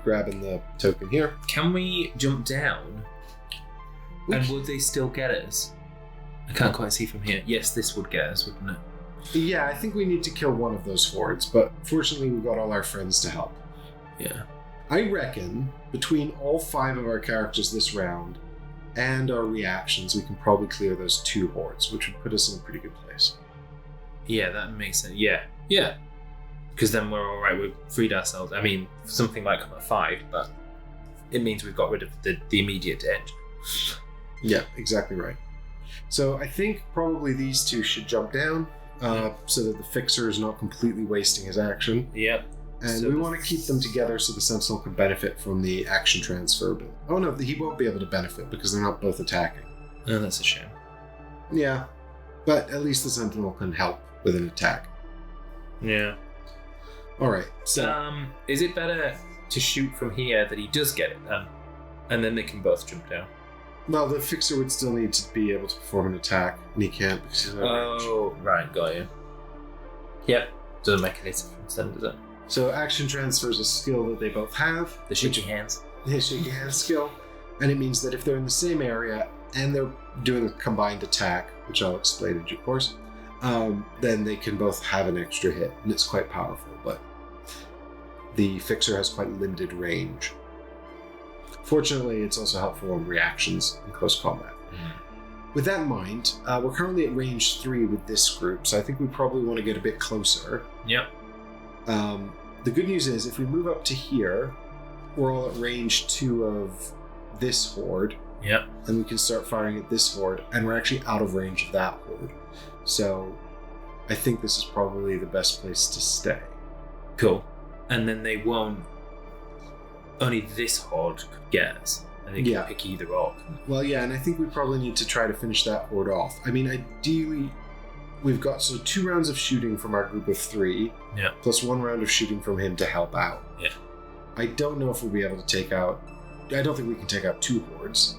Grabbing the token here. Can we jump down? And would they still get us? I can't quite see from here. Yes, this would get us, wouldn't it? Yeah, I think we need to kill one of those Hordes, but fortunately we've got all our friends to help. Yeah. I reckon between all 5 of our characters this round and our reactions, we can probably clear those 2 Hordes, which would put us in a pretty good place. Yeah, that makes sense. Yeah. Yeah. Because then we're all right. We've freed ourselves. I mean, something might come at 5, but it means we've got rid of the immediate danger. Yeah, exactly right. So I think probably these 2 should jump down so that the Fixer is not completely wasting his action. Yep. And so we want to keep them together so the Sentinel can benefit from the action transfer ability. Oh no, he won't be able to benefit because they're not both attacking. Oh, that's a shame. Yeah, but at least the Sentinel can help with an attack. Yeah. Alright, so... is it better to shoot from here that he does get it then? And then they can both jump down? Well, the fixer would still need to be able to perform an attack, and he can't because he's out of range. Oh, right, got you. Yep, doesn't make any difference then, does it? So action transfer is a skill that they both have. The shaky hands. The shaky hand skill. And it means that if they're in the same area and they're doing a combined attack, which I'll explain in due course, then they can both have an extra hit, and it's quite powerful, but the fixer has quite limited range. Fortunately, it's also helpful on reactions in close combat. With that in mind, we're currently at range 3 with this group, so I think we probably want to get a bit closer. Yep. The good news is, if we move up to here, we're all at range 2 of this horde. Yep. And we can start firing at this horde, and we're actually out of range of that horde. So I think this is probably the best place to stay. Cool. And then they won't... Only this horde could get us. I think you can pick either or. Well, yeah, and I think we probably need to try to finish that horde off. I mean, ideally, we've got 2 rounds of shooting from our group of 3, plus 1 round of shooting from him to help out. Yeah. I don't know if we'll be able to take out... I don't think we can take out 2 hordes.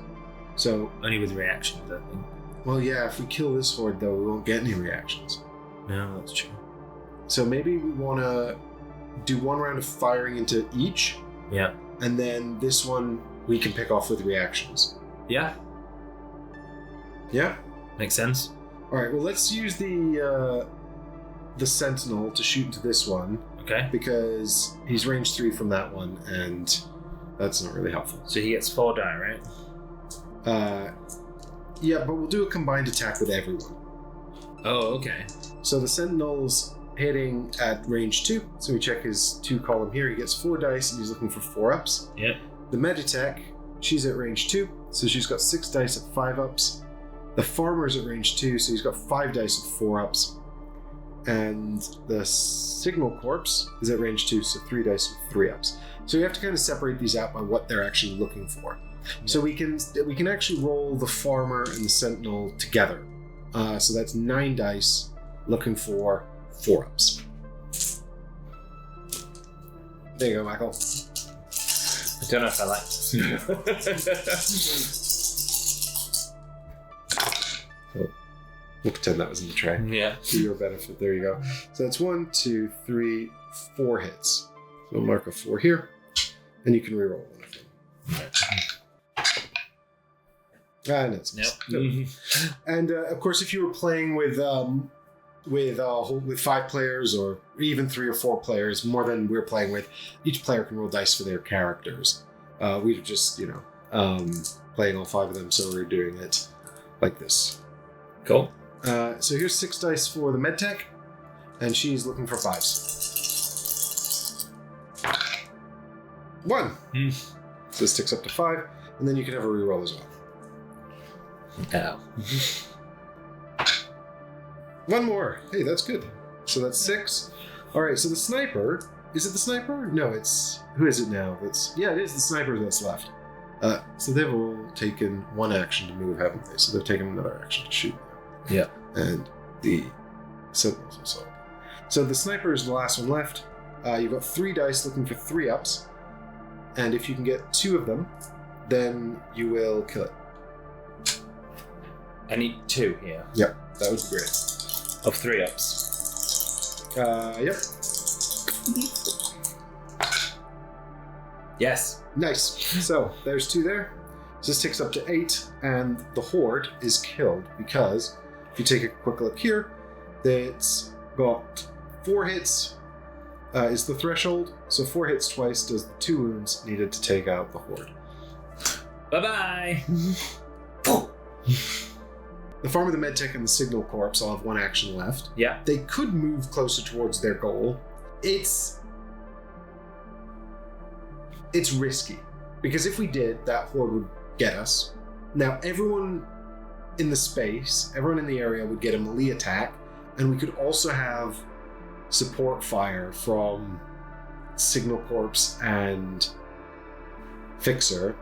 So... Only with reactions, I think. Well, yeah, if we kill this horde, though, we won't get any reactions. No, that's true. So maybe we want to do 1 round of firing into each. Yeah. And then this one we can pick off with reactions. Yeah. Yeah? Makes sense. Alright, well, let's use the Sentinel to shoot into this one. Okay. Because he's range 3 from that one, and that's not really helpful. So he gets 4 die, right? Yeah, but we'll do a combined attack with everyone. Oh, okay. So the Sentinel's hitting at range 2, so we check his 2 column here. He gets 4 dice, and he's looking for 4 ups. Yep. The Meditech, she's at range 2, so she's got 6 dice at 5 ups. The Farmer's at range 2, so he's got 5 dice at 4 ups. And the Signal Corpse is at range 2, so 3 dice with 3 ups. So you have to kind of separate these out by what they're actually looking for. Yeah. So we can actually roll the Farmer and the Sentinel together. So that's 9 dice looking for 4 ups. There you go, Michael. I don't know if I like this. We'll pretend that was in the tray. Yeah. For your benefit. There you go. So that's 1, 2, 3, 4 hits. So we'll mark a 4 here, and you can reroll one of them. No, it's Nope. And of course, if you were playing with 5 players, or even 3 or 4 players, more than we're playing with, each player can roll dice for their characters. We were just, playing all 5 of them, so we're doing it like this. Cool. So here's 6 dice for the Medtech, and she's looking for 5s. 1. So this ticks up to 5, and then you can have a reroll as well. Ow. 1 more. Hey, that's good. So that's 6. All right. So the sniper. Is it the sniper? No, it's who is it now? It is the sniper that's left. So they've all taken 1 action to move, haven't they? So they've taken another action to shoot now. Yeah. And the Sentinels also. So the sniper is the last one left. You've got 3 dice looking for 3 ups, and if you can get 2 of them, then you will kill it. I need 2 here. Yep, that would be great. Of 3 ups. Yep. Yes. Nice. So there's 2 there. So this takes up to 8, and the Horde is killed because if you take a quick look here, it's got 4 hits is the threshold. So 4 hits twice does the 2 wounds needed to take out the Horde. Bye-bye. The Farmer, the Medtech, and the Signal Corps all have 1 action left. Yeah. They could move closer towards their goal. It's risky, because if we did, that Horde would get us. Now, everyone in the space, everyone in the area would get a melee attack, and we could also have support fire from Signal Corps and Fixer.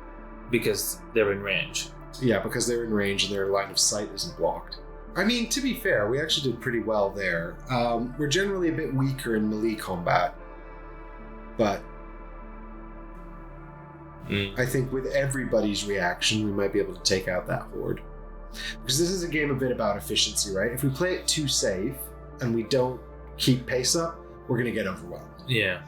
Because they're in range. Yeah, because they're in range and their line of sight isn't blocked. I mean, to be fair, we actually did pretty well there. We're generally a bit weaker in melee combat, but I think with everybody's reaction, we might be able to take out that horde. Because this is a game a bit about efficiency, right? If we play it too safe and we don't keep pace up, we're going to get overwhelmed. Yeah.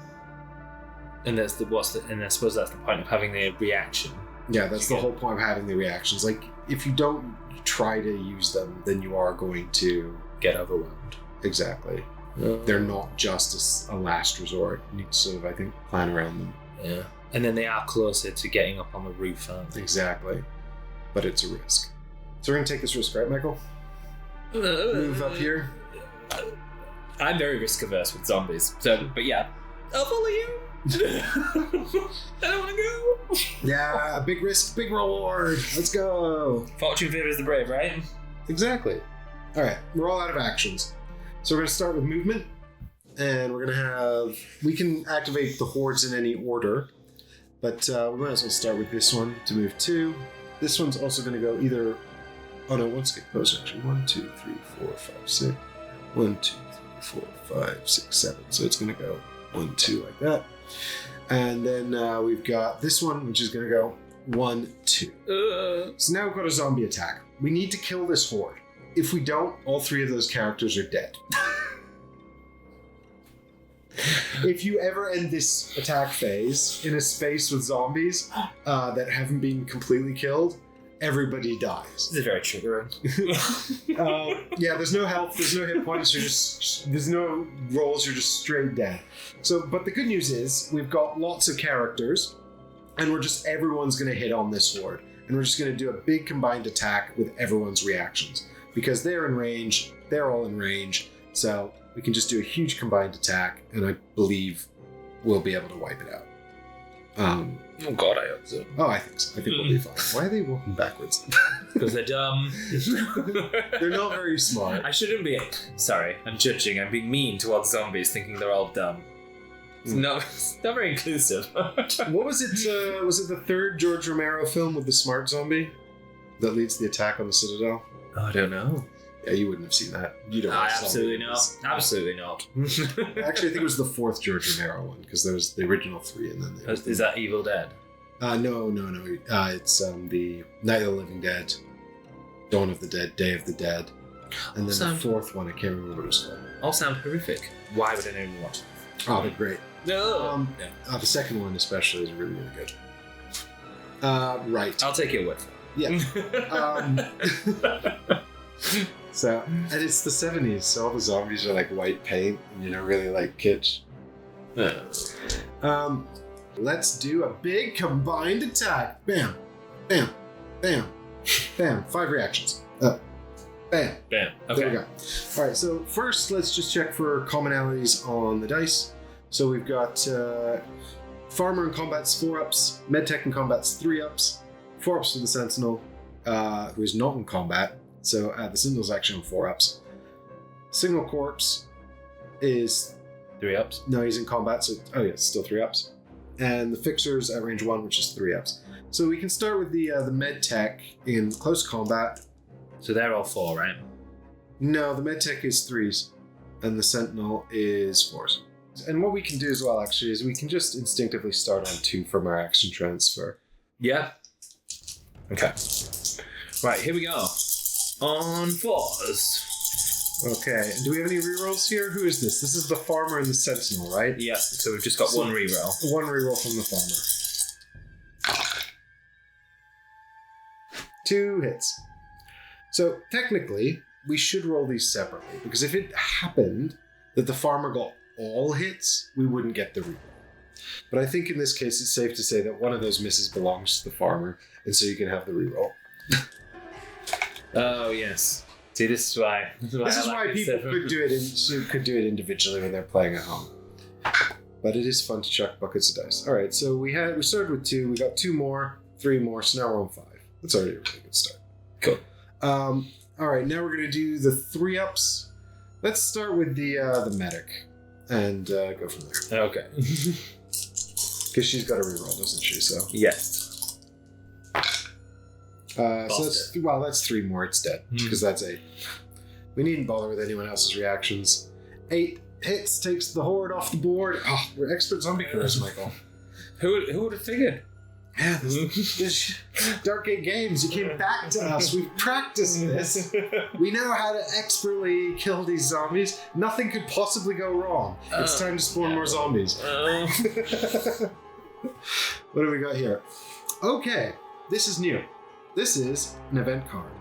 And I suppose that's the point of having the reaction. Yeah, that's the whole point of having the reactions. Like, if you don't try to use them, then you are going to get overwhelmed. Exactly. They're not just a last resort. You need to sort of, I think, plan around them. Yeah. And then they are closer to getting up on the roof, aren't they? Exactly. But it's a risk. So we're going to take this risk, right, Michael? Move up here. I'm very risk averse with zombies. So, but yeah. I'll follow you. I don't want to go. Yeah, big risk, big reward. Let's go. Fortune favors the brave, right? Exactly. All right, we're all out of actions. So we're going to start with movement. And we're going to have... We can activate the hordes in any order. But we might as well start with this one to move 2. This one's also going to go either... Oh no, one skip closer actually. 1, 2, 3, 4, 5, 6. 1, 2, 3, 4, 5, 6, 7. So it's going to go 1, 2 like that. And then we've got this one, which is going to go 1, 2. So now we've got a zombie attack. We need to kill this horde. If we don't, all 3 of those characters are dead. If you ever end this attack phase in a space with zombies that haven't been completely killed, everybody dies. This is very triggering. Yeah, there's no health, there's no hit points, there's no rolls, you're just straight dead. So, but the good news is we've got lots of characters, and everyone's going to hit on this horde, and we're just going to do a big combined attack with everyone's reactions because they're in range, they're all in range, so we can just do a huge combined attack, and I believe we'll be able to wipe it out. Oh god, I hope so. Oh, I think so. I think we'll be fine. Why are they walking backwards? Because they're dumb. They're not very smart. I shouldn't be... Sorry, I'm judging. I'm being mean towards zombies, thinking they're all dumb. It's not very inclusive. What was it? Was it the third George Romero film with the smart zombie that leads the attack on the Citadel? Oh, I don't know. Yeah, you wouldn't have seen that. You don't. Absolutely not. Absolutely not. Actually, I think it was the fourth George Romero one because there was the original 3, and then is that Evil Dead? No. It's the Night of the Living Dead, Dawn of the Dead, Day of the Dead, and then the fourth one. I can't remember what it was called. All sound horrific. Why would anyone watch? Oh, they're great. No. The second one especially is really, really good. Right. I'll take your word for Yeah. it. So, and it's the 70s, so all the zombies are like white paint, and really like kitsch. Let's do a big combined attack. Bam, bam, bam, bam. 5 reactions. Bam. Bam. Okay. There we go. All right, so first let's just check for commonalities on the dice. So we've got Farmer in combat's 4 ups, Medtech in combat's 3 ups, 4 ups for the Sentinel, who is not in combat. So the Sentinel's actually on 4 ups. Signal Corpse is 3 ups. No, he's in combat, so still 3 ups. And the Fixer's at range 1, which is 3 ups. So we can start with the Medtech in close combat. So they're all 4, right? No, the Medtech is 3s, and the Sentinel is 4s. And what we can do as well, actually, is we can just instinctively start on 2 from our action transfer. Yeah. Okay. Right, here we go. On 4s. Okay, and do we have any rerolls here? Who is this? This is the Farmer and the Sentinel, right? Yeah, so we've just got 1 reroll. 1 reroll from the Farmer. 2 hits. So, technically, we should roll these separately, because if it happened that the Farmer got all hits, we wouldn't get the reroll. But I think in this case, it's safe to say that one of those misses belongs to the Farmer, and so you can have the reroll. Oh, yes. See, this is why people could do it individually when they're playing at home. But it is fun to chuck buckets of dice. All right, so we started with 2. We got 2 more, 3 more, so now we're on 5. That's already a really good start. Cool. All right, now we're going to do the 3 ups. Let's start with the medic and go from there. Okay. Because she's got a reroll, doesn't she? So yes. So that's 3 more. It's dead because that's 8. We needn't bother with anyone else's reactions. 8 hits, takes the horde off the board. Oh, we're expert zombie killers, Michael. Who would have figured? Yeah, this Dark Gate Games, you came back to us. We've practiced this. We know how to expertly kill these zombies. Nothing could possibly go wrong. It's time to spawn more zombies. What do we got here? Okay, this is new. This is an event card.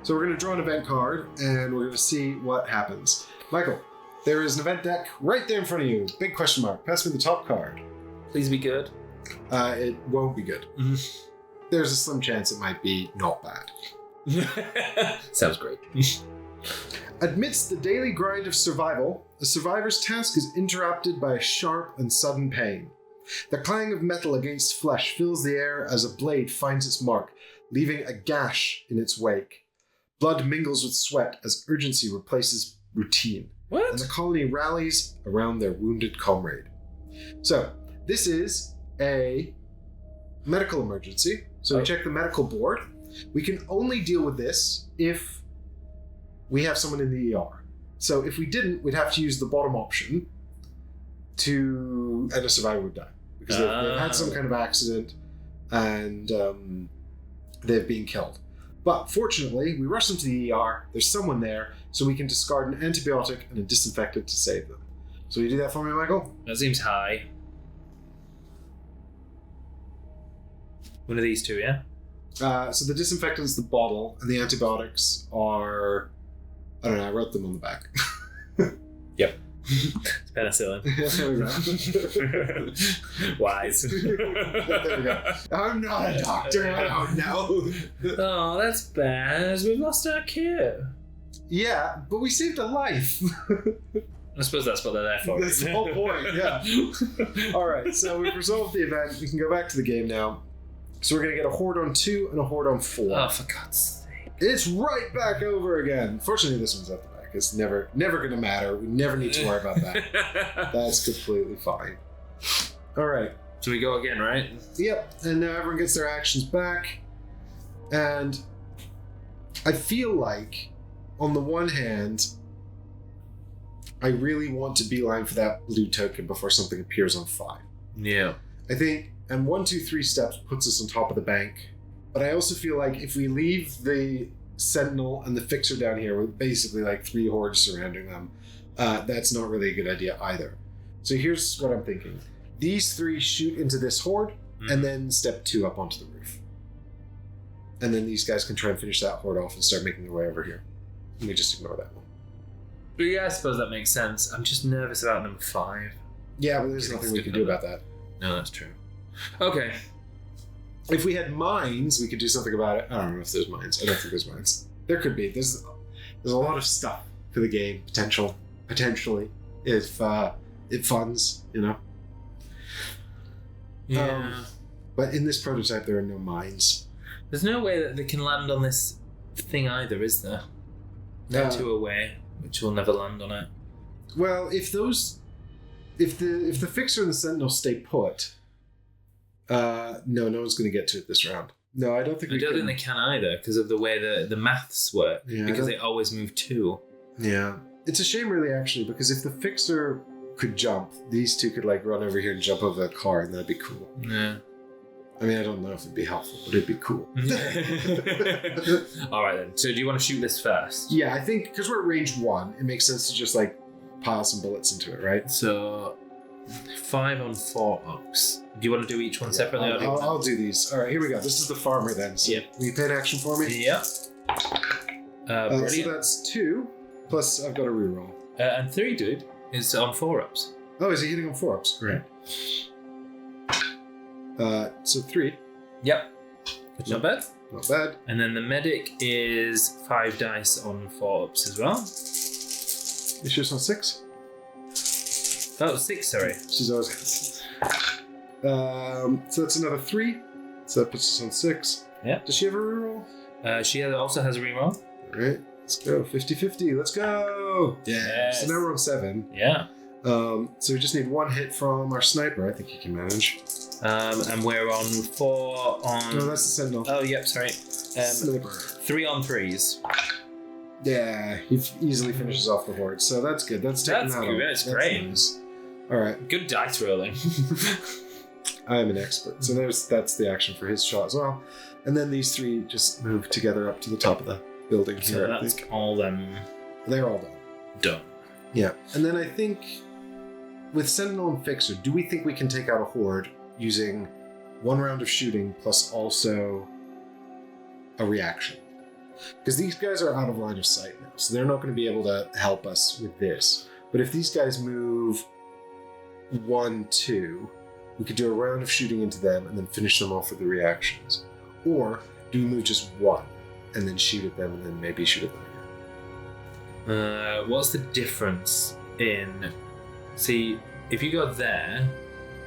So we're going to draw an event card, and we're going to see what happens. Michael, there is an event deck right there in front of you. Big question mark. Pass me the top card. Please be good. It won't be good. There's a slim chance it might be not bad. Sounds great. Amidst the daily grind of survival, a survivor's task is interrupted by a sharp and sudden pain. The clang of metal against flesh fills the air as a blade finds its mark, leaving a gash in its wake. Blood mingles with sweat as urgency replaces routine. What? And the colony rallies around their wounded comrade. So, this is a medical emergency. So we check the medical board. We can only deal with this if we have someone in the ER. So if we didn't, we'd have to use the bottom option and a survivor would die. Because they've had some kind of accident and they've been killed. But fortunately, we rush them to the ER. There's someone there, so we can discard an antibiotic and a disinfectant to save them. So you do that for me, Michael? That seems high. One of these two, yeah? So the disinfectant's the bottle, and the antibiotics are... I don't know, I wrote them on the back. Yep. It's penicillin. There we go. Wise. There we go. I'm not a doctor, I don't know. Oh, that's bad. We've lost our kid. Yeah, but we saved a life. I suppose that's what they're there for. That's the whole point, yeah. Alright, so we've resolved the event. We can go back to the game now. So we're going to get a Horde on 2 and a Horde on 4. Oh, for God's sake. It's right back over again. Fortunately, this one's at the back. It's never going to matter. We never need to worry about that. That's completely fine. All right. So we go again, right? Yep. And now everyone gets their actions back. And I feel like, on the one hand, I really want to beeline for that blue token before something appears on 5. Yeah. I think... And 1, 2, 3 steps puts us on top of the bank. But I also feel like if we leave the Sentinel and the Fixer down here with basically like 3 hordes surrounding them, that's not really a good idea either. So here's what I'm thinking. These 3 shoot into this horde, and then step 2 up onto the roof. And then these guys can try and finish that horde off and start making their way over here. And we just ignore that one. But yeah, I suppose that makes sense. I'm just nervous about number 5. Yeah, but there's nothing we can do about that. No, that's true. Okay. If we had mines, we could do something about it. I don't know if there's mines. I don't think there's mines. There could be. There's a lot of stuff for the game potentially, if it funds, you know. Yeah. But in this prototype, there are no mines. There's no way that they can land on this thing either, is there? They're 2 away, which will never land on it. Well, if the Fixer and the Sentinel stay put, no one's going to get to it this round. No, I don't think. I don't think they can either because of the way the maths work. Yeah, because they always move 2. Yeah, it's a shame, really, actually, because if the Fixer could jump, these 2 could like run over here and jump over the car, and that'd be cool. Yeah. I mean, I don't know if it'd be helpful, but it'd be cool. All right then. So, do you want to shoot this first? Yeah, I think because we're at range 1, it makes sense to just like pile some bullets into it, right? So, 5 on 4 ops. Do you want to do each one separately? I'll do these. All right, here we go. This is the farmer then. So Yep. Will you pay an action for me? Yep. So that's 2, plus I've got a reroll. And 3, dude, is on 4 ups. Oh, is he hitting on 4 ups? Great. So 3. Yep. Which not bad. Not bad. And then the medic is 5 dice on 4 ups as well. Is she just on 6? Oh, 6, sorry. She's always so that's another 3. So that puts us on 6. Yeah. Does she have a reroll? She also has a reroll. Alright, let's go. 50-50. Let's go! Yes. So now we're on 7. Yeah. So we just need 1 hit from our sniper. I think he can manage. And we're on 4 on... No, that's the Sentinel. Oh, yep, sorry. Sniper. 3 on 3s. Yeah, he easily finishes off the horde. So that's good. That's taking that off. That's great. Nice. All right. Good dice rolling. I'm an expert. So that's the action for his shot as well. And then these three just move together up to the top of the building So here. that's all them They're all done. done. Yeah. And then I think with Sentinel and Fixer, do we think we can take out a Horde using 1 round of shooting plus also a reaction? Because these guys are out of line of sight now, so they're not going to be able to help us with this. But if these guys move 1, 2, we could do a round of shooting into them and then finish them off with the reactions. Or do we move just 1 and then shoot at them and then maybe shoot at them again? What's the difference in... See, if you go there,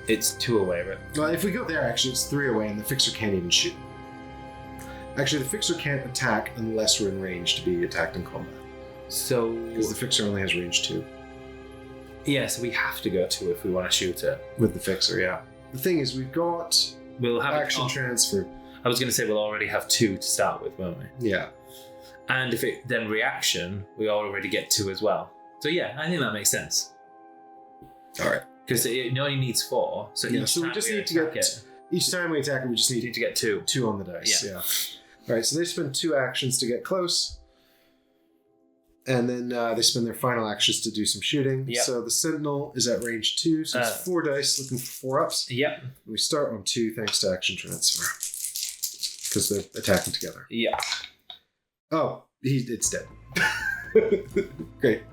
it's 2 away, right? Well, if we go there, actually, it's 3 away and the Fixer can't even shoot. Actually, the Fixer can't attack unless we're in range to be attacked in combat. So... Because the Fixer only has range 2. Yeah, so we have to go 2 if we want to shoot it. With the Fixer, yeah. The thing is, we've got We'll have action transfer. I was going to say we'll already have 2 to start with, won't we? Yeah. And if it then reaction, we already get 2 as well. So yeah, I think that makes sense. All right. Because it only needs 4. So Yeah, each so we time just we need to attack get... it, Each time we attack it, we just we need need to get 2. 2 on the dice. Yeah. Yeah. All right, so they spend 2 actions to get close. And then they spend their final actions to do some shooting. Yep. So the Sentinel is at range 2, so it's 4 dice looking for 4 ups. Yep. We start on 2 thanks to action transfer. Because they're attacking together. Yeah. Oh, it's dead. Great.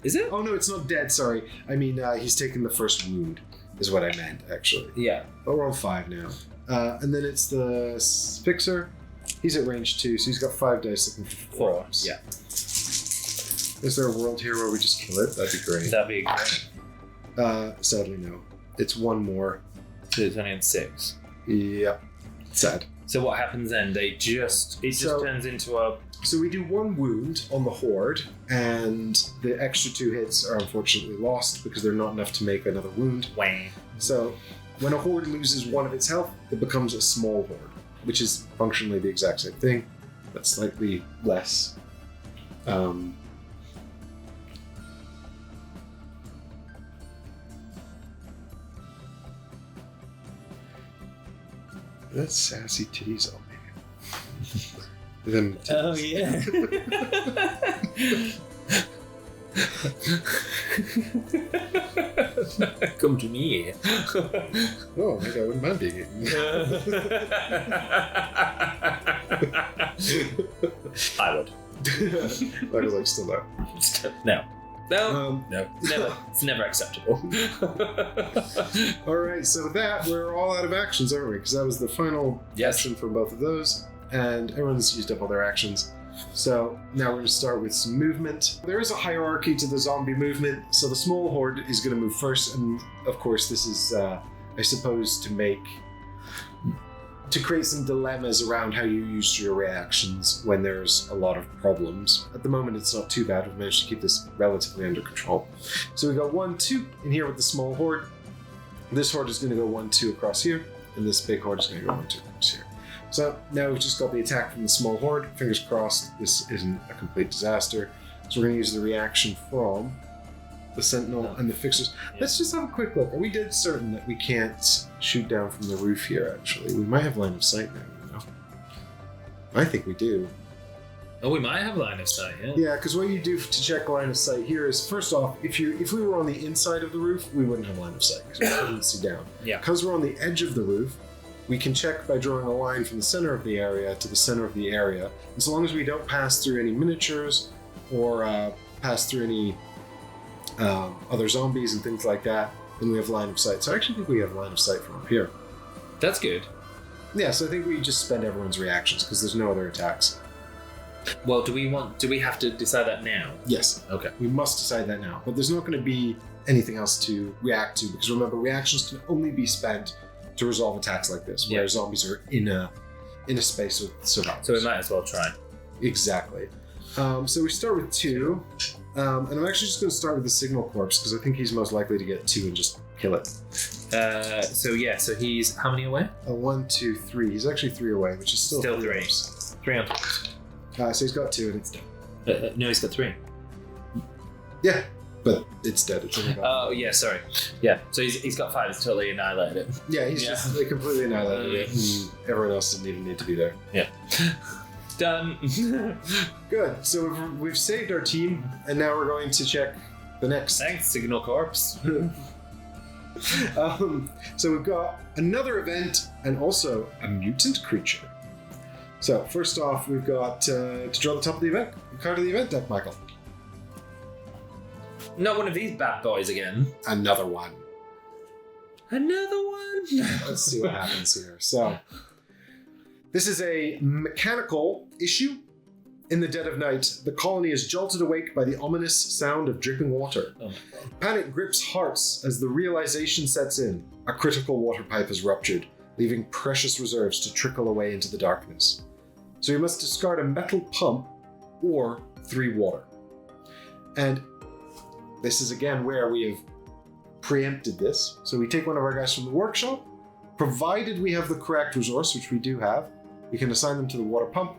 Is it? Oh no, it's not dead, sorry. I mean, he's taken the first wound, is what I meant, actually. Yeah. But we're on 5 now. And then it's the Fixer. He's at range 2, so he's got 5 dice looking for 4 ups. Yeah. Is there a world here where we just kill it? That'd be great. That'd be great. Sadly, no. It's 1 more. So it's only at 6. Yep. Sad. So what happens then? It just turns into a... So we do 1 wound on the Horde, and the extra 2 hits are unfortunately lost because they're not enough to make another wound. Wang. So when a Horde loses 1 of its health, it becomes a small Horde, which is functionally the exact same thing, but slightly less. That's sassy titties on me. Them titties. Oh, yeah. Come to me. Oh, maybe I wouldn't mind being eaten. I would. That was like still there. No. No. Never. It's never acceptable. All right, so with that, we're all out of actions, aren't we? Because that was the final action for both of those, and everyone's used up all their actions. So now we're going to start with some movement. There is a hierarchy to the zombie movement, so the small horde is going to move first, and of course this is, I suppose, to create some dilemmas around how you use your reactions when there's a lot of problems. At the moment, it's not too bad. We've managed to keep this relatively under control. So we go 1, 2 in here with the small horde. This horde is going to go 1, 2 across here, and this big horde is going to go 1, 2 across here. So now we've just got the attack from the small horde. Fingers crossed this isn't a complete disaster. So we're going to use the reaction from the Sentinel and the Fixers. Yeah. Let's just have a quick look. Are we dead certain that we can't shoot down from the roof here, actually? We might have line of sight now, you know? I think we do. Oh, we might have line of sight, yeah. Yeah, because what you do to check line of sight here is, first off, if we were on the inside of the roof, we wouldn't have line of sight because we couldn't see down. Yeah. Because we're on the edge of the roof, we can check by drawing a line from the center of the area to the center of the area. And so long as we don't pass through any miniatures or pass through any other zombies and things like that, then we have line of sight. So I actually think we have line of sight from up here. That's good. Yeah, so I think we just spend everyone's reactions because there's no other attacks. Well, do we have to decide that now? Yes. Okay. We must decide that now. But there's not going to be anything else to react to because remember, reactions can only be spent to resolve attacks like this, where zombies are in a space with survivors. So we might as well try. Exactly. So we start with 2. And I'm actually just going to start with the Signal Corps because I think he's most likely to get 2 and just kill it. So he's how many away? 1, 2, 3. He's actually 3 away, which is still 3. close. 3 on 3. So he's got 2 and it's done. No, he's got 3. Yeah. but it's dead. It's only got Oh, yeah, sorry. Yeah, so he's got 5. It's totally annihilated it. Yeah, he's just like, completely annihilated it. And everyone else didn't even need to be there. Yeah. Done. Good. So we've saved our team, and now we're going to check the next. Thanks, Signal Corps. So we've got another event and also a mutant creature. So first off, we've got to draw the top of the event card of the event deck, Michael. Not one of these bad boys again. Another one. Another one? Let's see what happens here. So this is a mechanical issue. In the dead of night, the colony is jolted awake by the ominous sound of dripping water. Oh my god. Panic grips hearts as the realization sets in. A critical water pipe has ruptured, leaving precious reserves to trickle away into the darkness. So you must discard a metal pump or 3 water. And this is again where we have preempted this. So we take one of our guys from the workshop, provided we have the correct resource, which we do have, we can assign them to the water pump,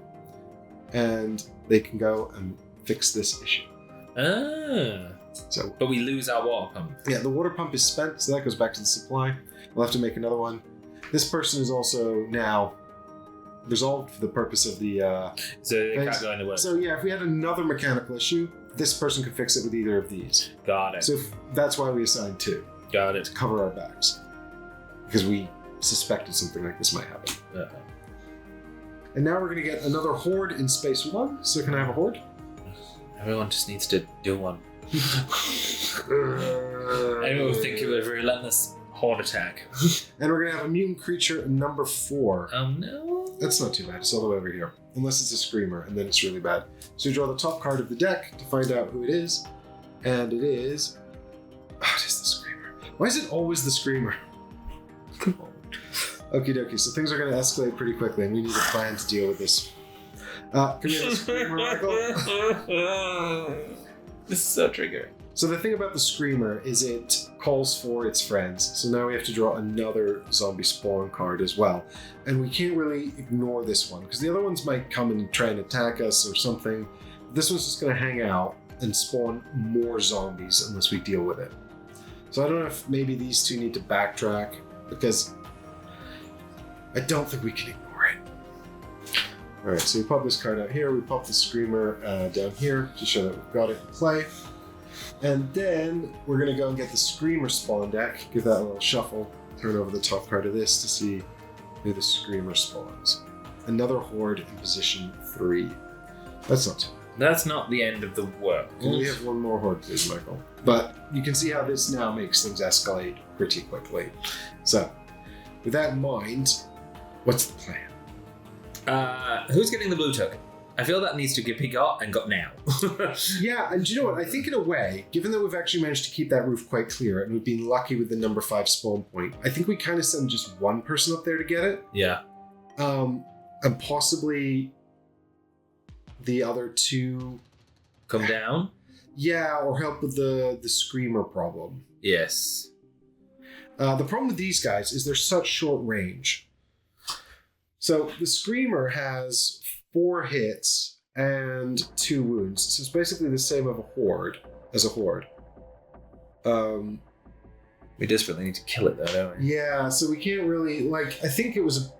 and they can go and fix this issue. So, but we lose our water pump. Yeah, the water pump is spent, so that goes back to the supply. We'll have to make another one. This person is also now resolved for the purpose of the... So they can't go into work. So yeah, if we had another mechanical issue, this person could fix it with either of these. Got it. So that's why we assigned 2. Got it. To cover our backs. Because we suspected something like this might happen. Uh-huh. And now we're going to get another Horde in Space 1. So can I have a Horde? Everyone just needs to do one. Anyone would think it was a relentless Horde attack. And we're going to have a mutant creature number 4. Oh no. That's not too bad. It's all the way over here. Unless it's a Screamer, and then it's really bad. So you draw the top card of the deck to find out who it is. And it is... Oh, it is the Screamer. Why is it always the Screamer? Come on. Okie dokie, so things are going to escalate pretty quickly, and we need a plan to deal with this. Can we have a Screamer, Michael? This is so triggering. So the thing about the Screamer is it calls for its friends. So now we have to draw another zombie spawn card as well. And we can't really ignore this one, because the other ones might come and try and attack us or something. This one's just going to hang out and spawn more zombies unless we deal with it. So I don't know if maybe these two need to backtrack, because I don't think we can ignore it. Alright, so we pop this card out here, we pop the Screamer down here to show that we've got it in play. And then we're going to go and get the Screamer spawn deck, give that a little shuffle, turn over the top card of this to see who the Screamer spawns. Another Horde in position 3. That's not too bad. That's not the end of the work. Can we have one more Horde, please, Michael? But you can see how this now makes things escalate pretty quickly. So, with that in mind, what's the plan? Who's getting the blue token? I feel that needs to be got and got now. Yeah, and do you know what? I think in a way, given that we've actually managed to keep that roof quite clear and we've been lucky with the number 5 spawn point, I think we kind of send just one person up there to get it. Yeah. And possibly the other 2 come down. Yeah, or help with the Screamer problem. Yes. The problem with these guys is they're such short range. So the Screamer has 4 hits and 2 wounds. So it's basically the same of a Horde as a Horde. We desperately need to kill it though, don't we? Yeah, so we can't really, like, I think it was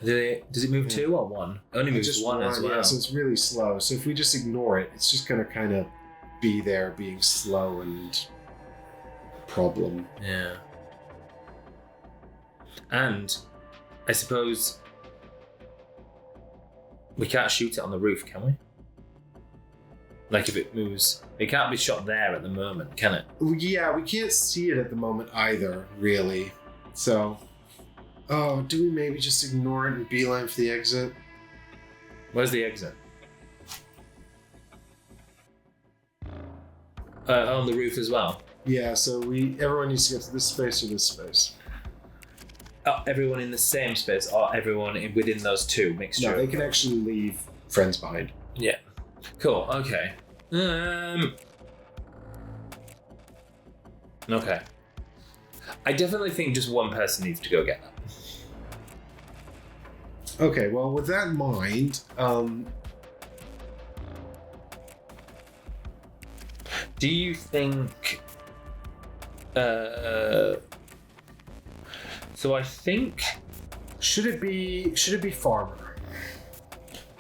does it move 2 or 1? Only moves just 1 as well. Yeah, so it's really slow. So if we just ignore it, it's just going to kind of be there being slow and problem. Yeah. And I suppose we can't shoot it on the roof, can we? Like if it moves, it can't be shot there at the moment, can it? Yeah, we can't see it at the moment either, really. So, oh, do we maybe just ignore it and beeline for the exit? Where's the exit? On the roof as well. Yeah, so everyone needs to get to this space or this space. Oh, everyone in the same space, or everyone within those 2 mixture? No, they can actually leave friends behind. Yeah. Cool. Okay. Okay. I definitely think just one person needs to go get that. Okay. Well, with that in mind, Do you think... So I think... Should it be farmer?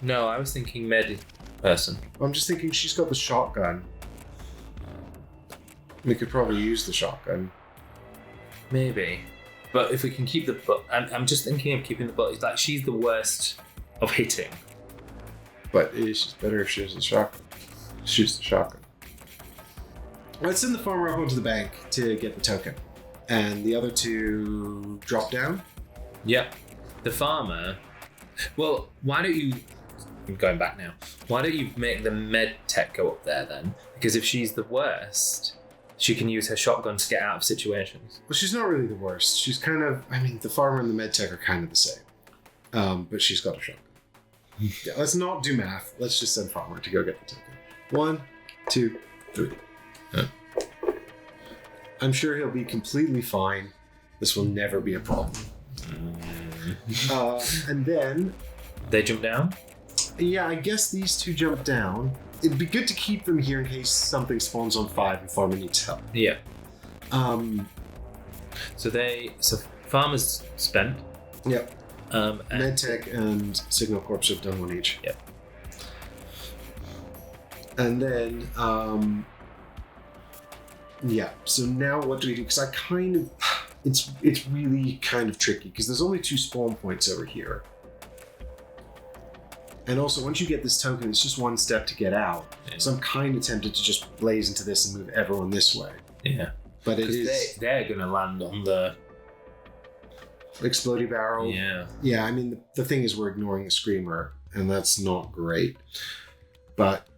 No, I was thinking med person. I'm just thinking she's got the shotgun. We could probably use the shotgun. Maybe. But if we can keep the... I'm just thinking of keeping the bullet. Like, she's the worst of hitting. But it's better if she has the shotgun. Shoots the shotgun. Let's send the farmer up onto the bank to get the token. And the other two drop down? Yep. The farmer... Well, why don't you... I'm going back now. Why don't you make the med tech go up there then? Because if she's the worst, she can use her shotgun to get out of situations. Well, she's not really the worst. She's kind of... I mean, the farmer and the med tech are kind of the same. But she's got a shotgun. Yeah, let's not do math. Let's just send farmer to go get the token. 1, 2, 3. Huh. I'm sure he'll be completely fine. This will never be a problem. And then... They jump down? Yeah, I guess these two jump down. It'd be good to keep them here in case something spawns on 5 and farmer needs help. Yeah. So farmer's spent. Yep. And Medtech and Signal Corps have done one each. Yep. And then, yeah. So now what do we do? Because I kind of, it's really kind of tricky because there's only 2 spawn points over here. And also, once you get this token, it's just 1 step to get out. Yeah. So I'm kind of tempted to just blaze into this and move everyone this way. Yeah. But it is... They're going to land on the... Explodey barrel. Yeah. Yeah, I mean, the thing is we're ignoring the screamer, and that's not great. But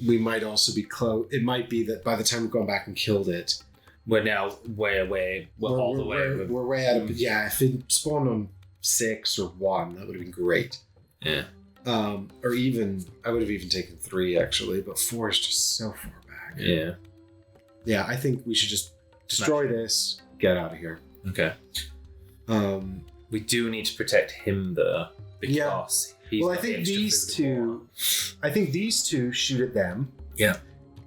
we might also be close. It might be that by the time we've gone back and killed it... We're now way away. We're way out of it. Yeah, if it spawned on 6 or 1, that would have been great. Yeah. Or even, I would have even taken 3 actually, but 4 is just so far back. Yeah. Yeah, I think we should just destroy this, get out of here. Okay. We do need to protect him though, because he's I think these two shoot at them. Yeah.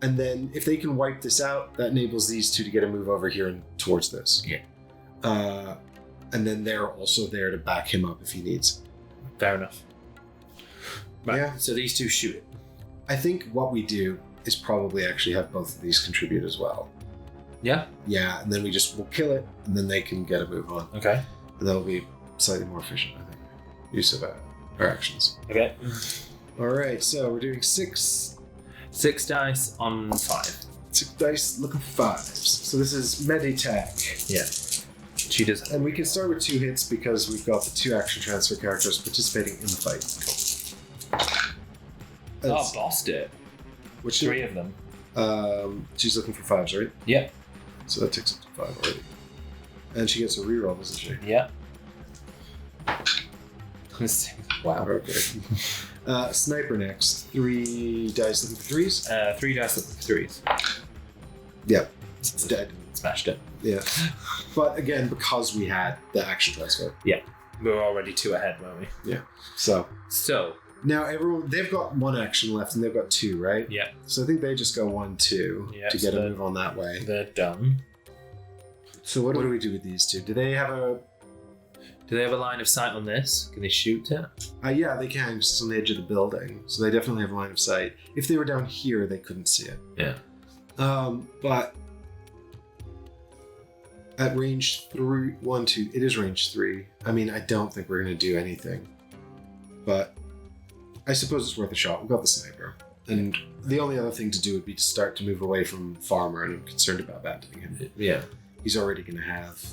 And then if they can wipe this out, that enables these two to get a move over here and towards this. Yeah. And then they're also there to back him up if he needs. Fair enough. Right. Yeah. So these two shoot it. I think what we do is probably actually have both of these contribute as well. Yeah. Yeah, and then we'll kill it, and then they can get a move on. Okay. And that'll be slightly more efficient, I think. Use of our actions. Okay. All right, so we're doing 6 dice on 5. 6 dice, looking for 5s. So this is Meditech. Yeah. She does. And we can start with 2 hits because we've got the 2 action transfer characters participating in the fight. Bossed it. Which 3 of them. She's looking for 5s, right? Yeah. So that takes up to 5 already. And she gets a reroll, doesn't she? Yeah. Wow. Okay. Sniper next. 3 dice looking for 3s? 3 dice looking for 3s. Yep. It's dead. Smashed it. Yeah. But again, because we had the action transfer. Yeah. We were already 2 ahead, weren't we? Yeah. So now everyone, they've got 1 action left and they've got 2, right? Yeah. So I think they just go 1, 2 to get a move on that way. They're done. So what do we do with these 2? Do they have a line of sight on this? Can they shoot it? Yeah, they can, because it's on the edge of the building. So they definitely have a line of sight. If they were down here, they couldn't see it. Yeah. But at range 3, 1, 2, it is range 3. I mean, I don't think we're going to do anything. But I suppose it's worth a shot. We've got the sniper. And the only other thing to do would be to start to move away from Farmer, and I'm concerned about abandoning him. Yeah. He's already going to have...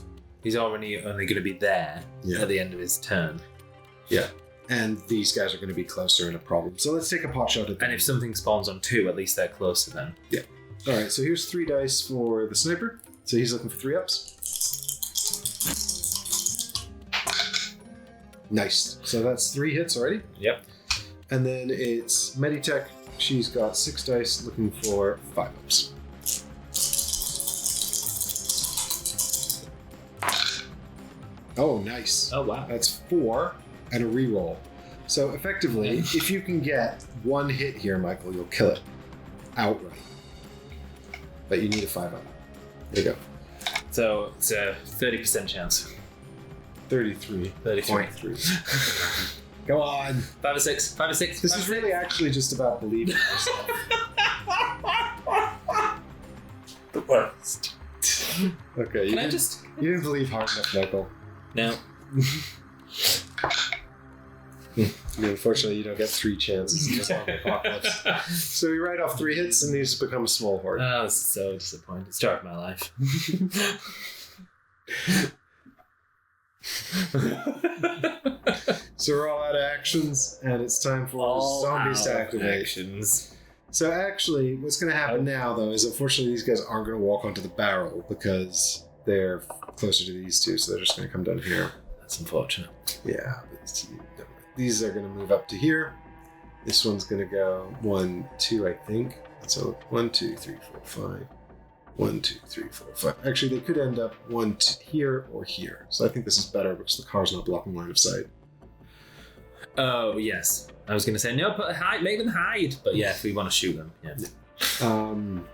He's already only going to be there at the end of his turn. Yeah. And these guys are going to be closer and a problem. So let's take a pot shot at them. And if something spawns on 2, at least they're closer then. Yeah. All right, so here's 3 dice for the sniper. So he's looking for 3 ups. Nice. So that's 3 hits already. Yep. And then it's Meditech. She's got 6 dice looking for 5 ups. Oh, nice. Oh, wow. That's 4 and a reroll. So effectively, if you can get 1 hit here, Michael, you'll kill it outright. but you need a 5 up. There you go. So it's a 30% chance. 33.3. Go on. 5 or 6. 5 or 6. This is really actually just about believing in yourself. The worst. Okay, you didn't believe hard enough, Michael. No. Unfortunately, you don't get 3 chances in the zombie apocalypse. So we write off 3 hits and these become a small horde. Oh, this is so disappointing. Start of my life. So we're all out of actions, and it's time for All zombies to out activate. actions. So actually, what's going to happen now, though, is unfortunately these guys aren't going to walk onto the barrel because they're closer to these two, so they're just going to come down here. That's unfortunate. Yeah, but these are going to move up to here. This one's going to go 1, 2, I think. So 1, 2, 3, 4, 5. 1, 2, 3, 4, 5. Actually, they could end up 1 here or here. So I think this is better because the car's not blocking line of sight. Oh, yes. I was going to say, no, make them hide. But yeah, if we want to shoot them, yeah. And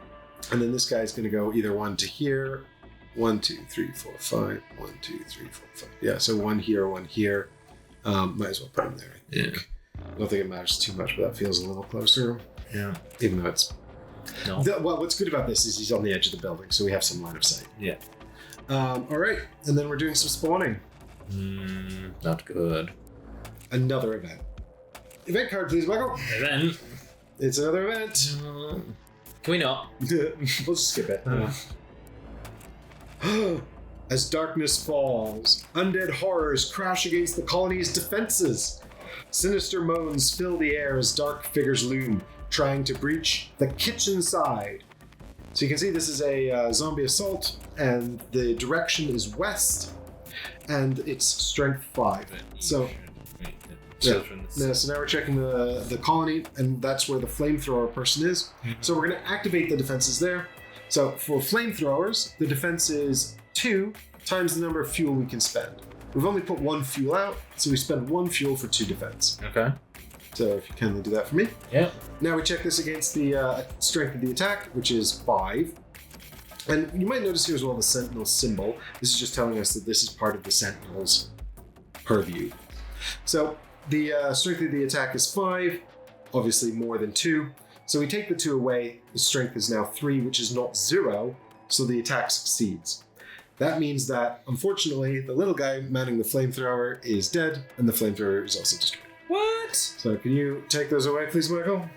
then this guy's going to go either 1 to here, 1, 2, 3, 4, 5, 1, 2, 3, 4, 5. Yeah, so 1 here, 1 here. Might as well put him there, I think. Yeah. I don't think it matters too much, but that feels a little closer. Yeah. Even though it's... No. Well, what's good about this is he's on the edge of the building, so we have some line of sight. Yeah. All right, and then we're doing some spawning. Not good. Another event. Event card, please, Michael. Event. It's another event. Can we not? We'll just skip it. As darkness falls, undead horrors crash against the colony's defenses. Sinister moans fill the air as dark figures loom, trying to breach the kitchen side. So you can see this is a zombie assault, and the direction is west, and it's strength 5. So yeah. So now we're checking the colony, and that's where the flamethrower person is. So we're going to activate the defenses there. So for flamethrowers, the defense is 2 times the number of fuel we can spend. We've only put 1 fuel out, so we spend 1 fuel for 2 defense. Okay. So if you kindly do that for me. Yeah. Now we check this against the strength of the attack, which is 5. And you might notice here as well the Sentinel symbol. This is just telling us that this is part of the Sentinel's purview. So the strength of the attack is 5, obviously more than 2. So we take the 2 away, the strength is now 3, which is not 0, so the attack succeeds. That means that, unfortunately, the little guy manning the flamethrower is dead, and the flamethrower is also destroyed. What? So can you take those away, please, Michael?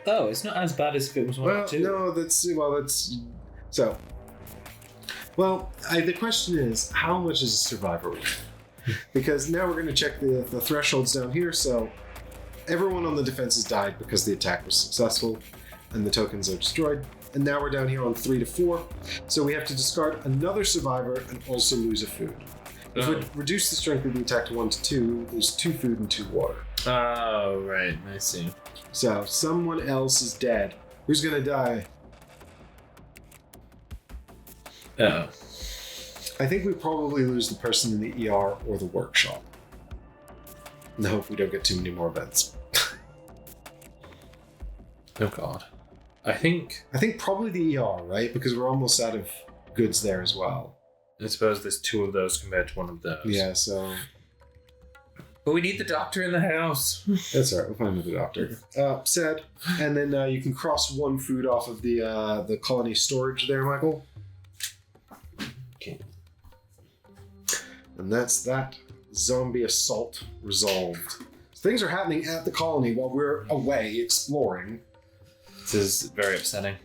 Oh, it's not as bad as if it was 1 or 2. No, that's so. Well, the question is, how much is a survivor worth? Because now we're going to check the thresholds down here. So everyone on the defenses died because the attack was successful, and the tokens are destroyed. And now we're down here on 3 to 4. So we have to discard another survivor and also lose a food. If we reduce the strength of the attack to 1 to 2, there's 2 food and 2 water. Oh, right. I see. So someone else is dead. Who's going to die? Uh-oh. I think we probably lose the person in the ER or the workshop. And I hope we don't get too many more events. Oh, God. I think probably the ER, right? Because we're almost out of goods there as well. I suppose there's 2 of those compared to 1 of those. Yeah, so... But we need the doctor in the house. That's all right, we'll find another doctor. Sad. And then you can cross 1 food off of the colony storage there, Michael. Okay. And that's that. Zombie assault resolved. So things are happening at the colony while we're away exploring. This is very upsetting.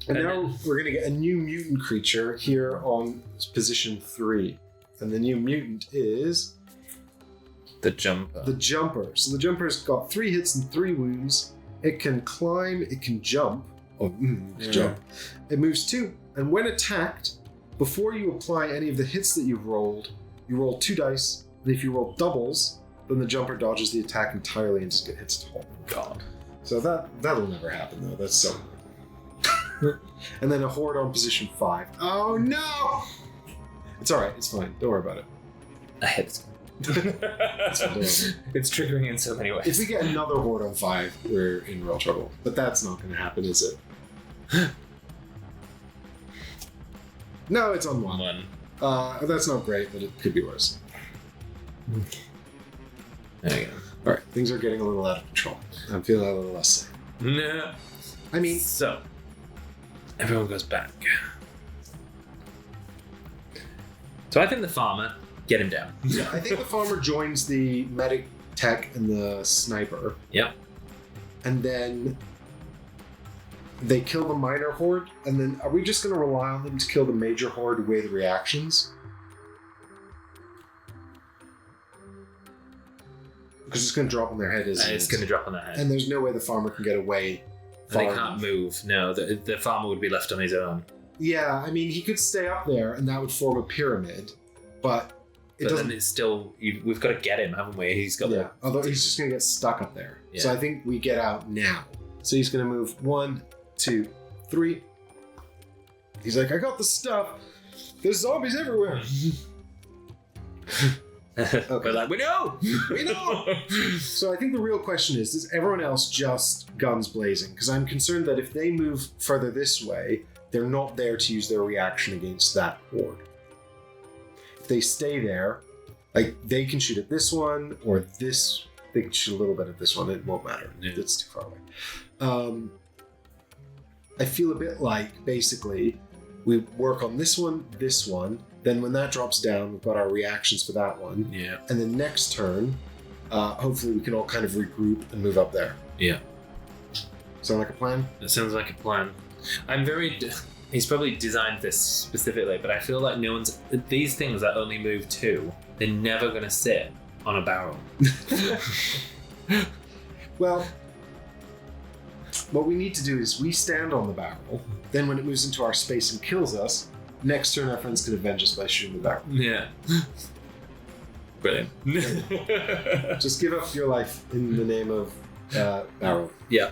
And now we're going to get a new mutant creature here on position 3. And the new mutant is... The jumper. The jumper. So the jumper's got 3 hits and 3 wounds. It can climb, it can jump. Jump. It moves 2. And when attacked, before you apply any of the hits that you've rolled, you roll 2 dice. And if you roll doubles, then the jumper dodges the attack entirely and just hits it home. God. So that'll never happen though. That's so... And then a horde on position 5. Oh no! It's alright, it's fine. Don't worry about it. I hate this one. It's triggering in so many ways. If we get another horde on 5, we're in real trouble. But that's not going to happen, is it? No, it's on 1. 1. That's not great, but it could be worse. There you go. All right, things are getting a little out of control. I'm feeling a little less safe. No. I mean, So, everyone goes back. So I think the farmer, get him down. yeah, I think the farmer joins the medic tech and the sniper. Yep. And then they kill the minor horde, and then are we just going to rely on them to kill the major horde with reactions? Because it's going to drop on their head, isn't it? It's going to drop on their head. And there's no way the farmer can get away. And they can't move. No, the farmer would be left on his own. Yeah, I mean, he could stay up there, and that would form a pyramid, but it doesn't. Then it's still, we've got to get him, haven't we? He's got. Yeah, although he's just going to get stuck up there. Yeah. So I think we get out now. So he's going to move 1, 2, 3. He's like, I got the stuff. There's zombies everywhere. Okay. We're like, we know! We know! So I think the real question is, does everyone else just guns blazing? Because I'm concerned that if they move further this way, they're not there to use their reaction against that horde. If they stay there, like, they can shoot at this one, or this, they can shoot a little bit at this one, it won't matter. Yeah. It's too far away. I feel a bit like, basically, we work on this one, then when that drops down, we've got our reactions for that one. Yeah. And then next turn, hopefully we can all kind of regroup and move up there. Yeah. Sound like a plan? That sounds like a plan. He's probably designed this specifically, but I feel like these things that only move 2, they're never going to sit on a barrel. Well, what we need to do is we stand on the barrel, then when it moves into our space and kills us, next turn our friends can avenge us by shooting the barrel. Yeah. Brilliant. Just give up your life in the name of barrel. Yeah.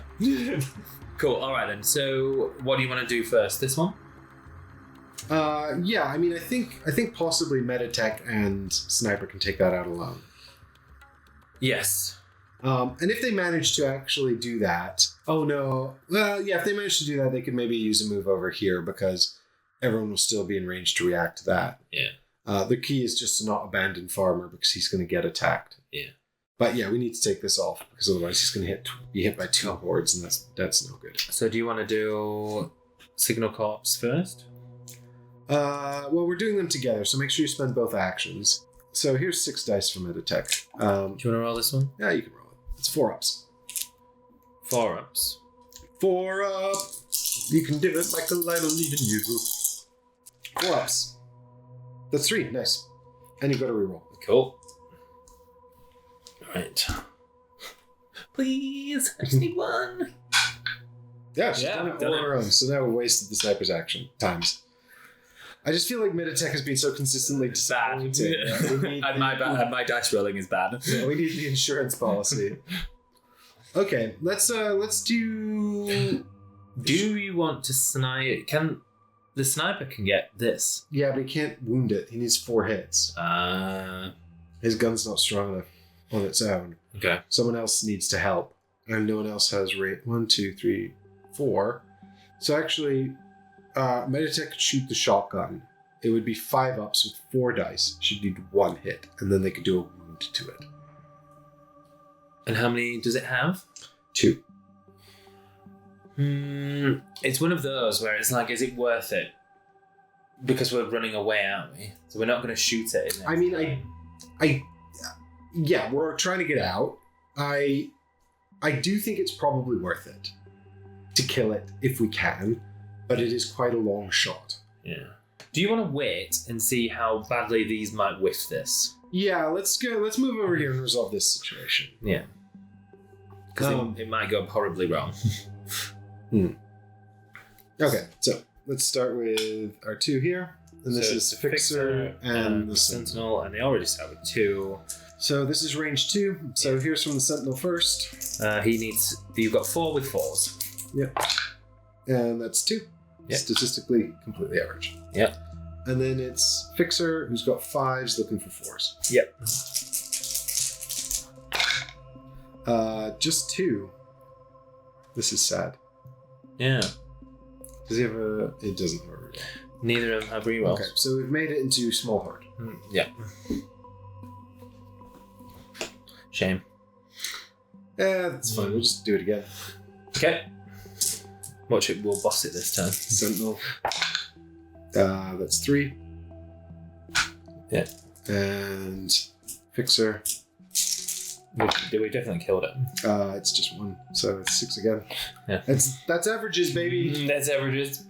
Cool. All right then. So, what do you want to do first? This one? Yeah. I mean, I think possibly Meditech and Sniper can take that out alone. Yes. And if they manage to actually do that, oh no. Well, yeah. If they manage to do that, they could maybe use a move over here because everyone will still be in range to react to that. Yeah. The key is just to not abandon Farmer because he's going to get attacked. Yeah. But yeah, we need to take this off because otherwise he's going to be hit by 2 hordes, and that's no good. So do you want to do Signal Corps first? Well, we're doing them together, so make sure you spend both actions. So here's 6 dice from Meditech. Do you want to roll this one? Yeah, you can roll it. It's 4 ups. 4 ups. 4 up. You can do it, Michael. I believe in you. 4 ups. That's 3. Nice. And you got to reroll. Cool. Right. Please, I just need 1. Yeah, she's done it all on her own. So now we wasted the sniper's action times. I just feel like Meditech has been so consistently disappointing. And my dice rolling is bad. Yeah, we need the insurance policy. Okay, let's do. Do you want to snipe? The sniper can get this? Yeah, but he can't wound it. He needs 4 hits. His gun's not strong enough on its own. Okay. Someone else needs to help, and no one else has rate. 1, 2, 3, 4. So actually, Meditech could shoot the shotgun. It would be 5 ups with 4 dice. She'd need 1 hit, and then they could do a wound to it. And how many does it have? 2. It's one of those where it's like, is it worth it? Because we're running away, aren't we? So we're not going to shoot it. I mean, yeah, we're trying to get out. I do think it's probably worth it to kill it if we can, but it is quite a long shot. Yeah. Do you want to wait and see how badly these might whiff this? Yeah, let's go. Let's move over here and resolve this situation. Yeah. Because it might go horribly wrong. Okay, so let's start with our 2 here. And this is Fixer and the Sentinel, and they already start with 2. So this is range 2. So here's from the Sentinel first. You've got 4 with 4s. Yep. And that's 2. Yep. Statistically completely average. Yep. And then it's Fixer, who's got 5s looking for 4s. Yep. Just 2. This is sad. Yeah. Does he have a... It doesn't have a reroll. Neither of them have rerolls. Okay, so we've made it into small horde. Yeah. Shame. Yeah, that's fine. We'll just do it again. Okay. Watch it. We'll boss it this time. Sentinel. That's 3. Yeah. And Fixer. We definitely killed it. It's just 1, so it's 6 again. Yeah. That's averages, baby. That's averages.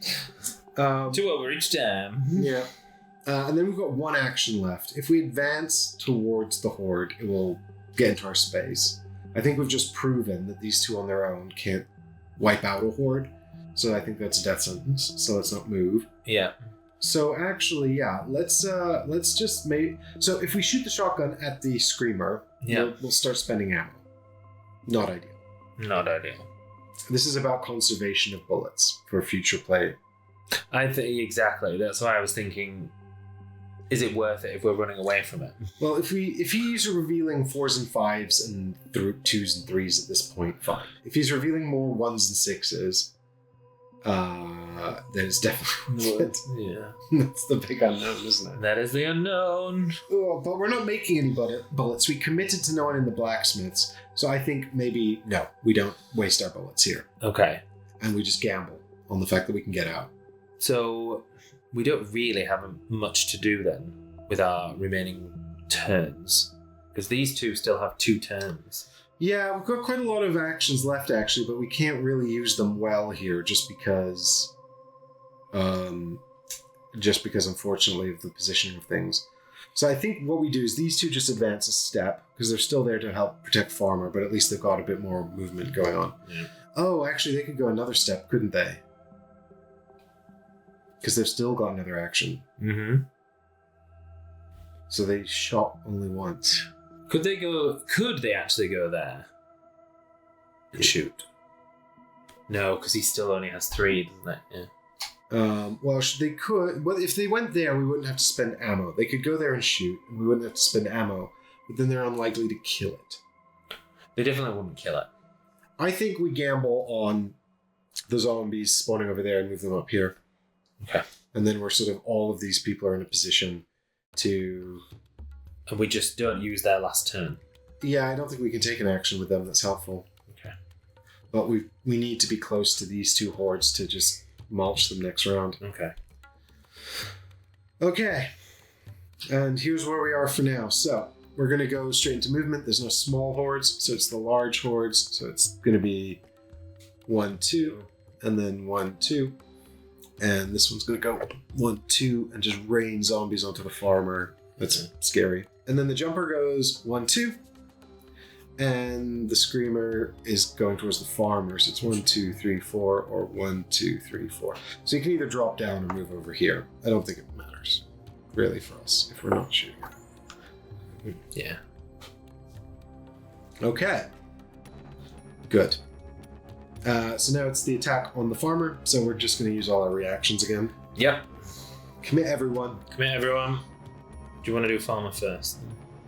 2 over each time. Yeah. And then we've got 1 action left. If we advance towards the horde, it will get into our space. I think we've just proven that these 2 on their own can't wipe out a horde. So I think that's a death sentence. So let's not move. Yeah. So actually, yeah, let's just make. So if we shoot the shotgun at the screamer, we'll start spending ammo. Not ideal. Not ideal. This is about conservation of bullets for future play. I think exactly. That's why I was thinking. Is it worth it if we're running away from it? Well, if he's revealing 4s and 5s and 2s and 3s at this point, fine. If he's revealing more 1s and 6s, then it's definitely worth it. Yeah. That's the big unknown, isn't it? That is the unknown. Oh, but we're not making any bullets. We committed to no one in the blacksmiths, so I think maybe, no, we don't waste our bullets here. Okay. And we just gamble on the fact that we can get out. So we don't really have much to do then with our remaining turns, because these 2 still have 2 turns. Yeah, we've got quite a lot of actions left, actually, but we can't really use them well here just because, unfortunately, of the positioning of things. So I think what we do is these 2 just advance a step, because they're still there to help protect Farmer, but at least they've got a bit more movement going on. Yeah. Oh, actually, they could go another step, couldn't they? Because they've still got another action. Mm-hmm. So they shot only once. Could they actually go there and shoot? No, because he still only has 3, doesn't it? Yeah. Well, they could. Well, if they went there, we wouldn't have to spend ammo. They could go there and shoot, and we wouldn't have to spend ammo. But then they're unlikely to kill it. They definitely wouldn't kill it. I think we gamble on the zombies spawning over there and move them up here. Okay. And then we're sort of, all of these people are in a position to... And we just don't use their last turn. Yeah, I don't think we can take an action with them that's helpful. Okay. But we need to be close to these 2 hordes to just mulch them next round. Okay. Okay. And here's where we are for now. So, we're going to go straight into movement. There's no small hordes, so it's the large hordes. So it's going to be 1, 2, and then 1, 2. And this one's going to go 1, 2, and just rain zombies onto the farmer. That's scary. And then the jumper goes 1, 2, and the screamer is going towards the farmer. So it's 1, 2, 3, 4, or 1, 2, 3, 4. So you can either drop down or move over here. I don't think it matters, really, for us if we're not shooting. Yeah. Okay. Good. So now it's the attack on the farmer. So we're just going to use all our reactions again. Yep. Commit everyone. Commit everyone. Do you want to do farmer first?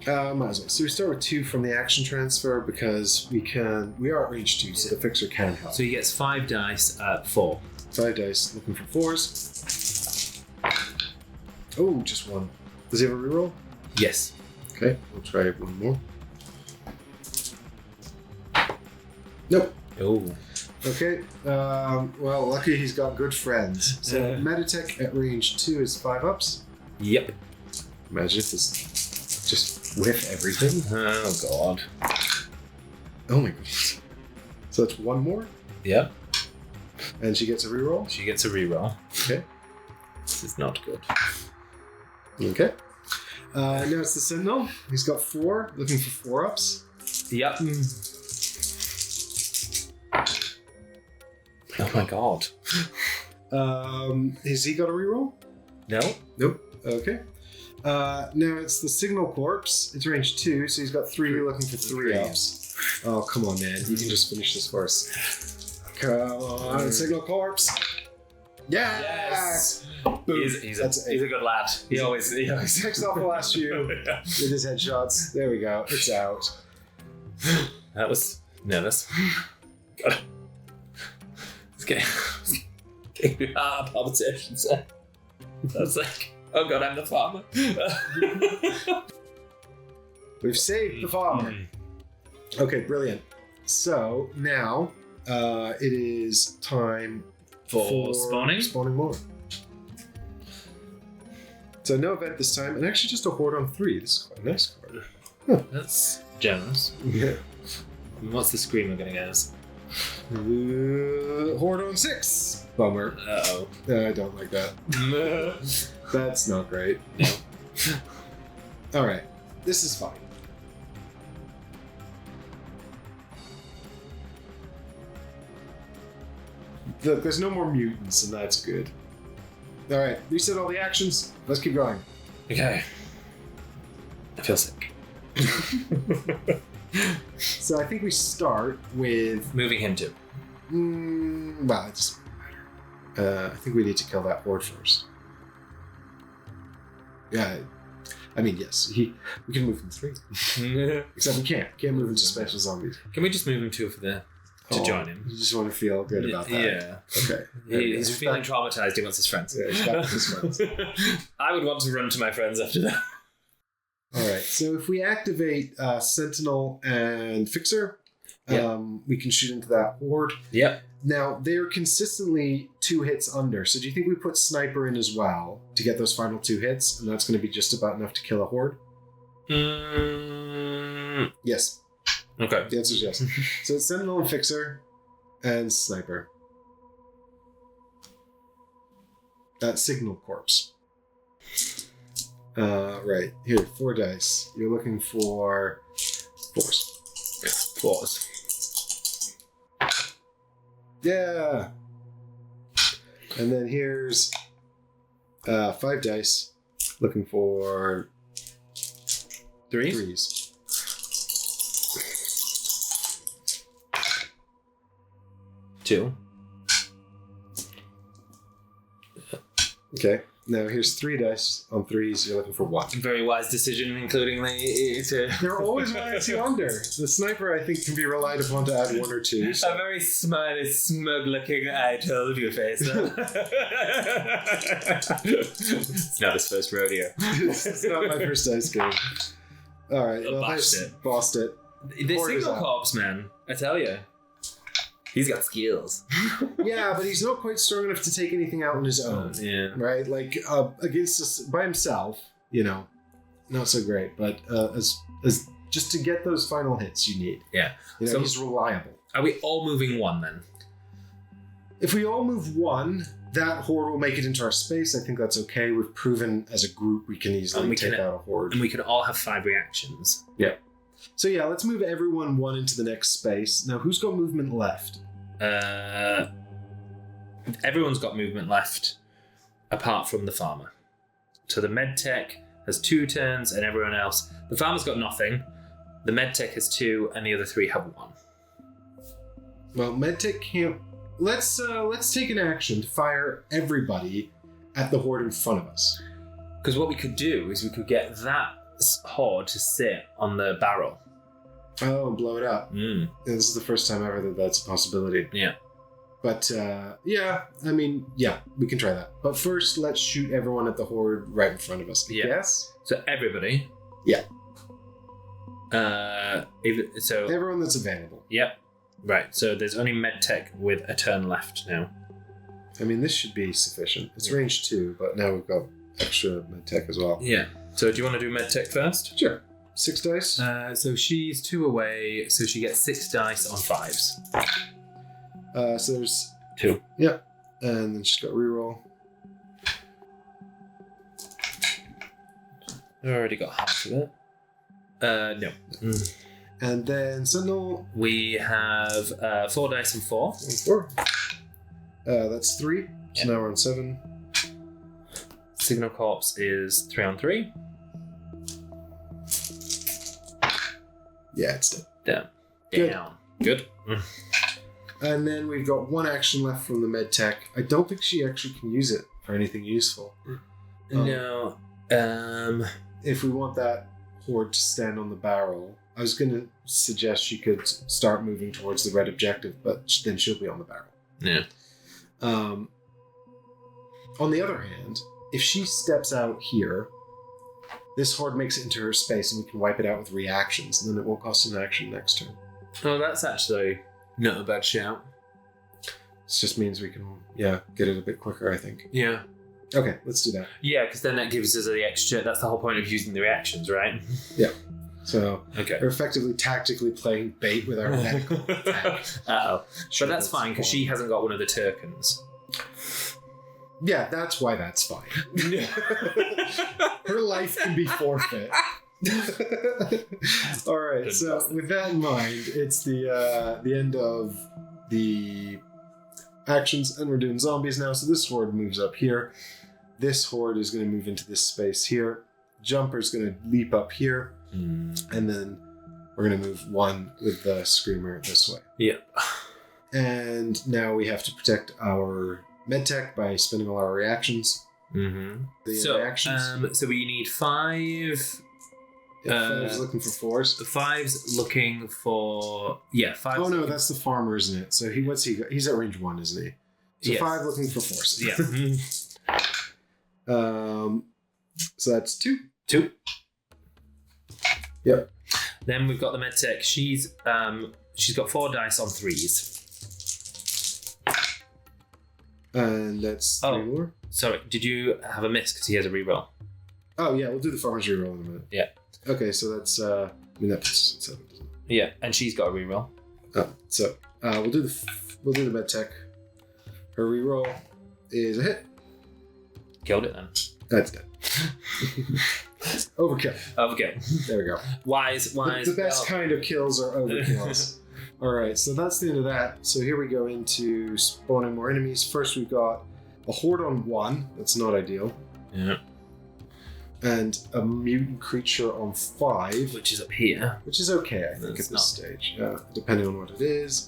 Might as well. So we start with 2 from the action transfer because we are at range 2, so the fixer can help. So he gets 5 dice at 4. 5 dice, looking for 4s. Oh, just 1. Does he have a reroll? Yes. Okay, we'll try 1 more. Nope. Oh. Okay, well, lucky he's got good friends. So Meditech at range 2 is 5 ups. Yep. Imagine if this just whiff everything. Oh, God. Oh my god. So it's 1 more, Yep. and she gets a reroll. She gets a reroll. Okay. This is not good. Okay. Now it's the Sentinel. He's got 4, looking for 4 ups. Yep. Oh my god. Has he got a reroll? No? Nope. Okay. Now it's the Signal Corpse. It's range 2, so he's got 3, looking for 3 ups. Oh, come on, man. You can just finish this for us. Come on, Signal Corpse. Yeah! Yes! Boom. He's a good lad. He always Takes off the last few with his headshots. There we go. It's out. That was nervous. God. It's getting heart palpitations. I was like, oh god, I'm the farmer. We've saved the farmer. Okay, brilliant. So now it is time For spawning? Spawning more. So no event this time, and actually just a horde on 3. This is quite a nice card. Huh. That's generous. Yeah. What's the screamer gonna get us? Horde on 6. Bummer. Uh-oh. I don't like that. That's not great. No. All right, this is fine. Look, there's no more mutants, and that's good. All right, reset all the actions. Let's keep going. Okay. I feel sick. So I think we start with... Moving him to. well, it doesn't matter. I think we need to kill that horde first. Yeah, I mean, yes, we can move him 3. Except we can't. Can't move into special zombies. Can we just move him 2 for the... to join him? You just want to feel good about that. Yeah. Okay. He's feeling traumatized. He wants his friends. Yeah, he's back with his friends. I would want to run to my friends after that. All right. So if we activate Sentinel and Fixer, we can shoot into that horde. Yep. Now, they're consistently 2 hits under. So do you think we put Sniper in as well to get those final 2 hits? And that's going to be just about enough to kill a horde? Yes. Okay. The answer is yes. So it's Sentinel and Fixer and Sniper. Signal Corpse. Right. Here, 4 dice. You're looking for 4s. 4s. Yeah. And then here's 5 dice. Looking for 3s. 2. Okay. Now here's 3 dice on 3s. You're looking for 1. Very wise decision, including the... They're always 1 or 2 under. The Sniper, I think, can be relied upon to add 1 or 2. So. A very smiley, smug-looking I told you face. It's not his first rodeo. It's not my first dice game. All right. Well, bossed it. The Signal Corps, man. I tell you. He's got skills. Yeah, but he's not quite strong enough to take anything out on his own. Yeah. Right? Like, against us by himself, not so great. But as just to get those final hits you need. Yeah. So he's reliable. Are we all moving 1 then? If we all move 1, that horde will make it into our space. I think that's okay. We've proven as a group we can easily take out a horde. And we can all have 5 reactions. Yeah. So yeah, let's move everyone 1 into the next space. Now, who's got movement left? Everyone's got movement left, apart from the farmer. So the medtech has 2 turns, and everyone else. The farmer's got nothing. The medtech has 2, and the other 3 have 1. Well, medtech can't. Let's take an action to fire everybody at the horde in front of us. Because what we could do is we could get that horde to sit on the barrel. Oh, and blow it up. And this is the first time ever that's a possibility. Yeah. But, we can try that. But first, let's shoot everyone at the horde right in front of us. Yeah. Yes? So everybody. Yeah. Everyone that's available. Yep. Right, so there's only medtech with a turn left now. I mean, this should be sufficient. It's range 2, but now we've got extra medtech as well. Yeah. So do you want to do medtech first? Sure. 6 dice? So she's 2 away, so she gets 6 dice on 5s. So there's 2. Yeah. And then she's got reroll. I already got half of it. No. And then Sentinel. We have 4 dice and 4. 4. That's 3. So now we're on 7. Signal Corps is 3 on 3. Yeah, it's dead. Down. Good. And then we've got 1 action left from the medtech. I don't think she actually can use it for anything useful. No. If we want that horde to stand on the barrel, I was going to suggest she could start moving towards the red objective, but then she'll be on the barrel. Yeah. On the other hand, if she steps out here, this horde makes it into her space and we can wipe it out with reactions, and then it won't cost an action next turn. Oh, that's actually not a bad shout. It just means we can, get it a bit quicker, I think. Yeah. Okay, let's do that. Yeah, because then that gives us the extra. That's the whole point of using the reactions, right? Yeah. So Okay. we're effectively tactically playing bait with our medical attack. Uh-oh. But that's fine, because she hasn't got one of the Turkins. Yeah, that's why that's fine. Her life can be forfeit. All right, so with that in mind, it's the end of the actions, and we're doing zombies now. So this horde moves up here. This horde is going to move into this space here. Jumper's going to leap up here, and then we're going to move one with the screamer this way. Yeah. And now we have to protect our medtech by spending all our reactions. Mm-hmm. The reactions. So we need 5. Five's looking for 4s. The 5's looking for 5. Oh no, that's the farmer, isn't it? So what's he got? He's at range 1, isn't he? So Yes. 5 looking for 4s. Yeah. So that's 2. 2. Yep. Then we've got the medtech. She's got 4 dice on 3s. And that's 3 more. Sorry, did you have a miss because he has a reroll? Oh yeah, we'll do the farmer's reroll in a minute. Yeah. Okay, so that's that puts us at 7, doesn't it? Yeah, and she's got a reroll. Oh, so we'll do the medtech. Her reroll is a hit. Killed it then. That's dead. Overkill. Okay. There we go. Wise. The best kind of kills are overkills. All right, so that's the end of that. So here we go into spawning more enemies. First, we've got a horde on 1. That's not ideal. Yeah. And a mutant creature on 5. Which is up here. Which is okay, I think, at this stage. Depending on what it is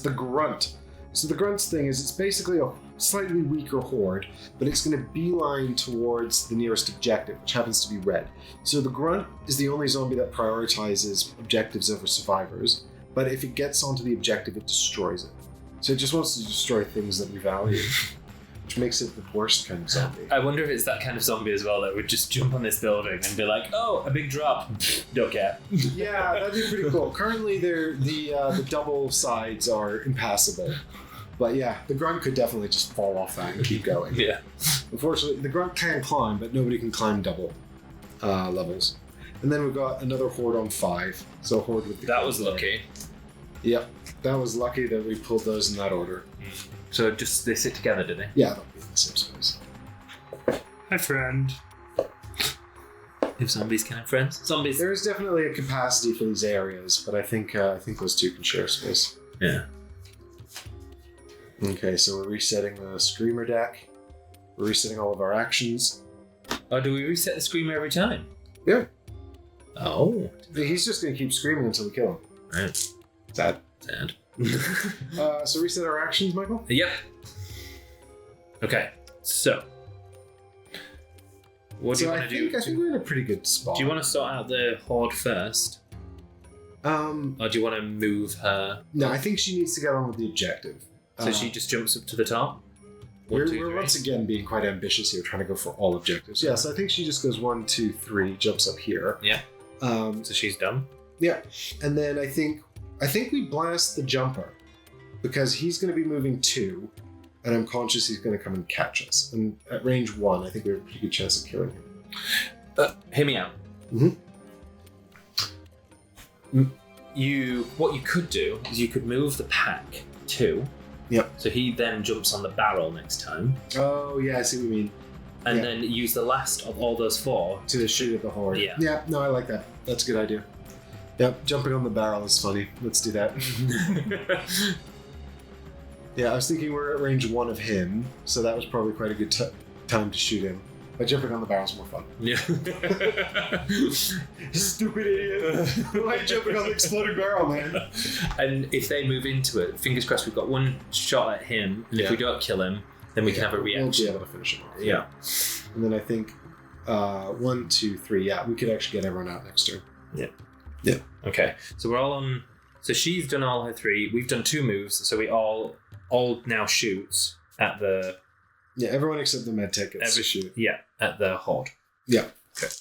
the grunt. So the grunt's thing is it's basically a slightly weaker horde, but it's going to beeline towards the nearest objective, which happens to be red. So the grunt is the only zombie that prioritizes objectives over survivors, but if it gets onto the objective, it destroys it. So it just wants to destroy things that we value, which makes it the worst kind of zombie. I wonder if it's that kind of zombie as well that would just jump on this building and be like, oh, a big drop. Don't care. Yeah, that'd be pretty cool. Currently, the double sides are impassable. But yeah, the grunt could definitely just fall off that and keep going. Yeah. Unfortunately, the grunt can climb, but nobody can climb double levels. And then we've got another horde on 5. So a horde with the... That was lucky. Yep. That was lucky that we pulled those in that order. So just they sit together, did they? Yeah, they'll be in the same space. Hi, friend. If zombies can have friends. Zombies. There is definitely a capacity for these areas, but I think those two can share space. Yeah. Okay, so we're resetting the Screamer deck. We're resetting all of our actions. Oh, do we reset the screamer every time? Yeah. Oh. He's just going to keep screaming until we kill him. Right. Sad. So reset our actions, Michael? Yep. Okay, so what do you want to do? I think we're in a pretty good spot. Do you want to sort out the horde first? Or do you want to move her? No, I think she needs to get on with the objective. So she just jumps up to the top? We're once again being quite ambitious here, trying to go for all objectives. Yeah, so I think she just goes 1, 2, 3, jumps up here. Yeah. So she's done. Yeah, and then I think we blast the jumper because he's going to be moving 2, and I'm conscious he's going to come and catch us. And at range 1, I think we have a pretty good chance of killing him. Hear me out. Mm-hmm. What you could do is you could move the pack 2. Yep. So he then jumps on the barrel next time. Oh, yeah, I see what you mean. And then use the last of all those 4 to shoot at the horde. Yeah. Yeah, no, I like that. That's a good idea. Yep, jumping on the barrel is funny. Let's do that. Yeah, I was thinking we're at range 1 of him, so that was probably quite a good time to shoot him. But jumping on the barrel is more fun. Yeah. Stupid idiot. Why are you jumping on the exploding barrel, man? And if they move into it, fingers crossed, we've got one shot at him, and if we don't kill him, then we can have a reaction. We'll be able to finish him off. Yeah. And then I think 1, 2, 3, yeah, we could actually get everyone out next turn. Yeah. Yeah. Okay, so we're all on... So she's done all her 3, we've done 2 moves, so we all now shoots at the Yeah, everyone except the med tech gets to shoot. Yeah, at the Horde. Yeah. Okay.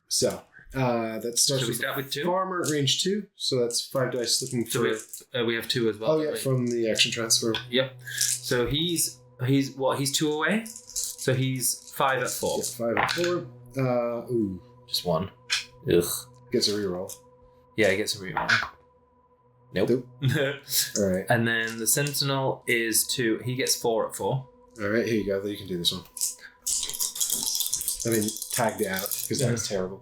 So that starts. Should we start with 2? Farmer range 2. So that's 5 dice looking for. So we have 2 as well. Oh yeah, from the action transfer. Yep. So he's 2 away. So he's 5 at 4. Yeah, 5 at 4. Ooh. Just 1. Ugh. Gets a reroll. Yeah, he gets a reroll. Nope. All right. And then the Sentinel is 2. He gets 4 at 4. All right, here you go. You can do this one. I mean, tagged it out because that was terrible.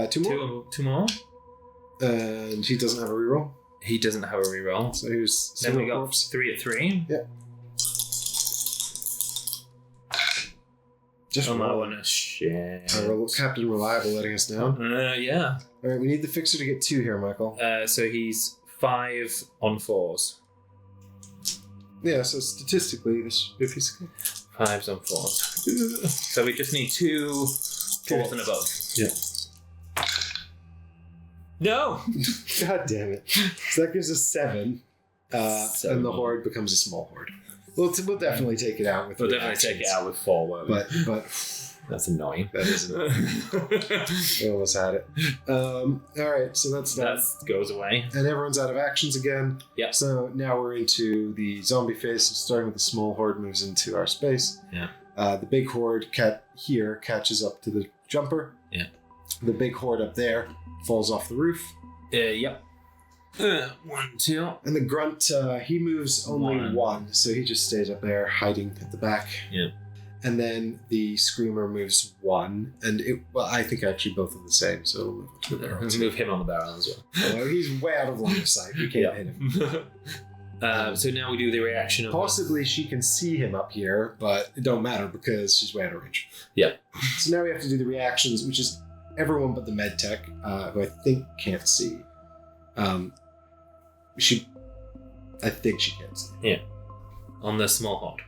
2 more. 2 more. And he doesn't have a reroll. He doesn't have a reroll. So here's Then we got corpse. 3 at 3. Yeah. Just roll on a shit. Captain Reliable letting us down. Yeah. All right, we need the fixer to get 2 here, Michael. So he's 5 on 4s. Yeah, so statistically, this should be a piece of cake. 5s on 4s. So we just need 2 4s and above. Yeah. No! God damn it. So that gives us 7. And the Horde becomes a small Horde. We'll definitely take it out with We'll definitely take it out with 4, won't we? But that's annoying. that is annoying. We almost had it. All right, so that's that. That goes away. And everyone's out of actions again. Yeah. So now we're into the zombie phase. Starting with the small Horde moves into our space. Yeah. The big Horde catches up to the jumper. Yeah. The big Horde up there falls off the roof. Yep. 1, 2. And the grunt, he moves only 1, so he just stays up there hiding at the back. Yeah. And then the screamer moves 1, and I think actually both are the same, so it'll move to the barrel. Let's move him on the barrel as well. Although he's way out of line of sight. We can't hit him. So now we do the reaction of Possibly she can see him up here, but it don't matter because she's way out of range. Yeah. So now we have to do the reactions, which is everyone but the med tech, who I think can't see. I think she can see. Yeah. On the small Horde.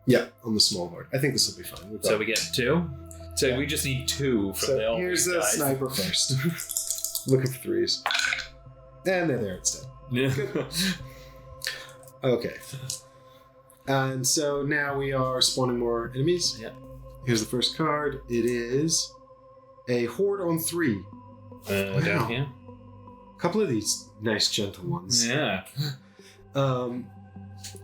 Yeah, on the small Horde. I think this will be fine. So we get 2. So we just need 2 from the here's the guys. sniper first. Looking for 3s. And they're there instead. Yeah. Okay. And so now we are spawning more enemies. Yeah. Here's the first card. It is a Horde on 3. Down here. A couple of these nice gentle ones. Yeah.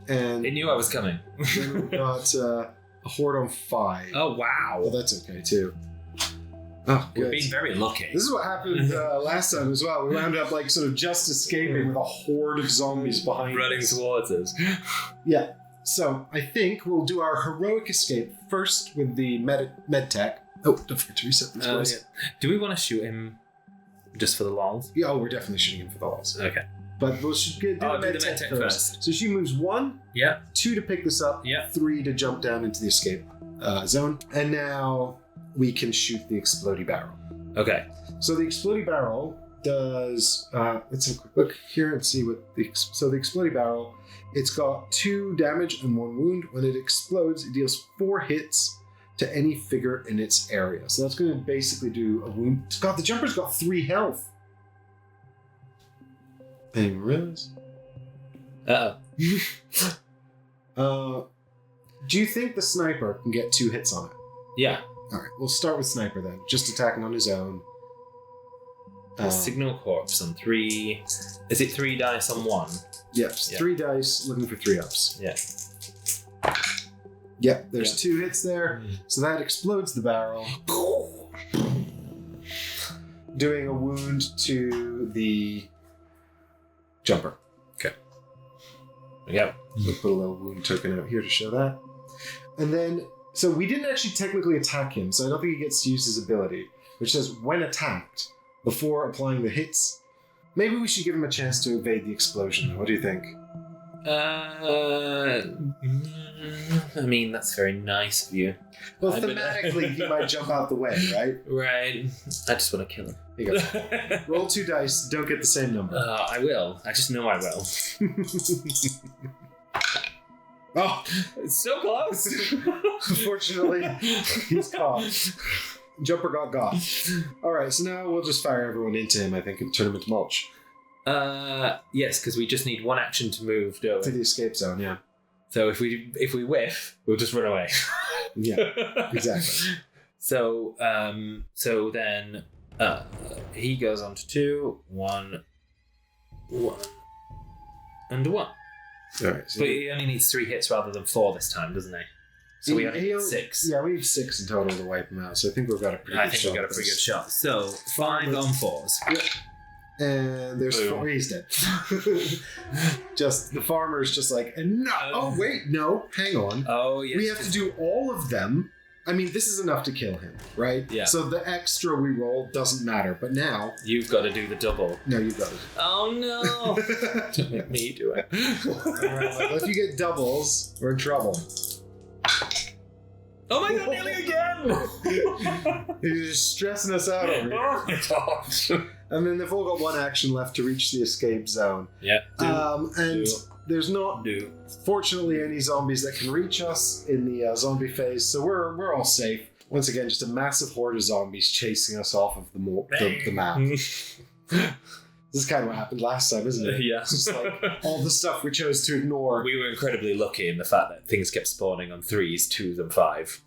And They knew I was coming. then we got a Horde on 5. Oh, wow. Well, that's okay too. Oh, We've good. been very lucky. This is what happened last time as well. We wound up like sort of just escaping with a horde of zombies behind Running us. towards us. Yeah. So I think we'll do our heroic escape first with the med tech. Oh, don't forget to reset this place. Yeah. Do we want to shoot him just for the lols? Yeah, we're definitely shooting him for the loss. Okay. But we'll do the med tech first. So she moves 1, Yeah. 2 to pick this up, Yeah. 3 to jump down into the escape zone. And now we can shoot the explodey barrel. Okay. So the explodey barrel does. Let's have a quick look here and see what the explodey barrel. It's got 2 damage and 1 wound. When it explodes, it deals 4 hits to any figure in its area. So that's going to basically do a wound. God, the jumper's got 3 health. I didn't even realize. Do you think the sniper can get 2 hits on it? Yeah. All right, we'll start with sniper then. Just attacking on his own. Signal corpse on 3. Is it 3 dice on 1? Yep, Yeah. 3 dice, looking for 3 ups. Yeah. Yep, there's 2 hits there, so that explodes the barrel, doing a wound to the jumper. Yeah. We'll put a little wound token out here to show that. And then, so we didn't actually technically attack him, so I don't think he gets to use his ability, which says when attacked, before applying the hits. Maybe we should give him a chance to evade the explosion. What do you think? I mean, that's very nice of you. Well, I don't thematically, he might jump out the way, right? Right. I just want to kill him. Here you go. Roll 2 dice, don't get the same number. I will. I just know I will. Oh, It's so close. unfortunately, he's caught. Jumper got. Alright, so now we'll just fire everyone into him, I think, and turn him into mulch. Yes, because we just need 1 action to move, don't To we? the escape zone, yeah. So if we whiff, we'll just run away. Yeah, exactly. So then he goes on to 2, 1, 1, and 1. All right. So But he only needs 3 hits rather than 4 this time, doesn't he? So we only need 6. Yeah, we need 6 in total to wipe him out. So I think we've got a pretty good shot. I think we've got a pretty good shot. So 5 on 4s. Yep. And there's 4. He's dead. Just the farmer's just like, no. Oh wait, no. Hang on. Oh yes. We have to do all of them. I mean, this is enough to kill him, right? Yeah. So the extra we roll doesn't matter. But now You've got to do the double. No, you've got it. Oh no! Don't make me do it. Well, if you get doubles, we're in trouble. Oh my god, nearly again! You're just stressing us out over here. Oh my god. And then they've all got 1 action left to reach the escape zone. Yeah. There's not, Do. fortunately, any zombies that can reach us in the zombie phase, so we're all safe. Once again, just a massive horde of zombies chasing us off of the map. This is kind of what happened last time, isn't it? Yeah. It's just like all the stuff we chose to ignore. We were incredibly lucky in the fact that things kept spawning on 3s, 2s, and 5.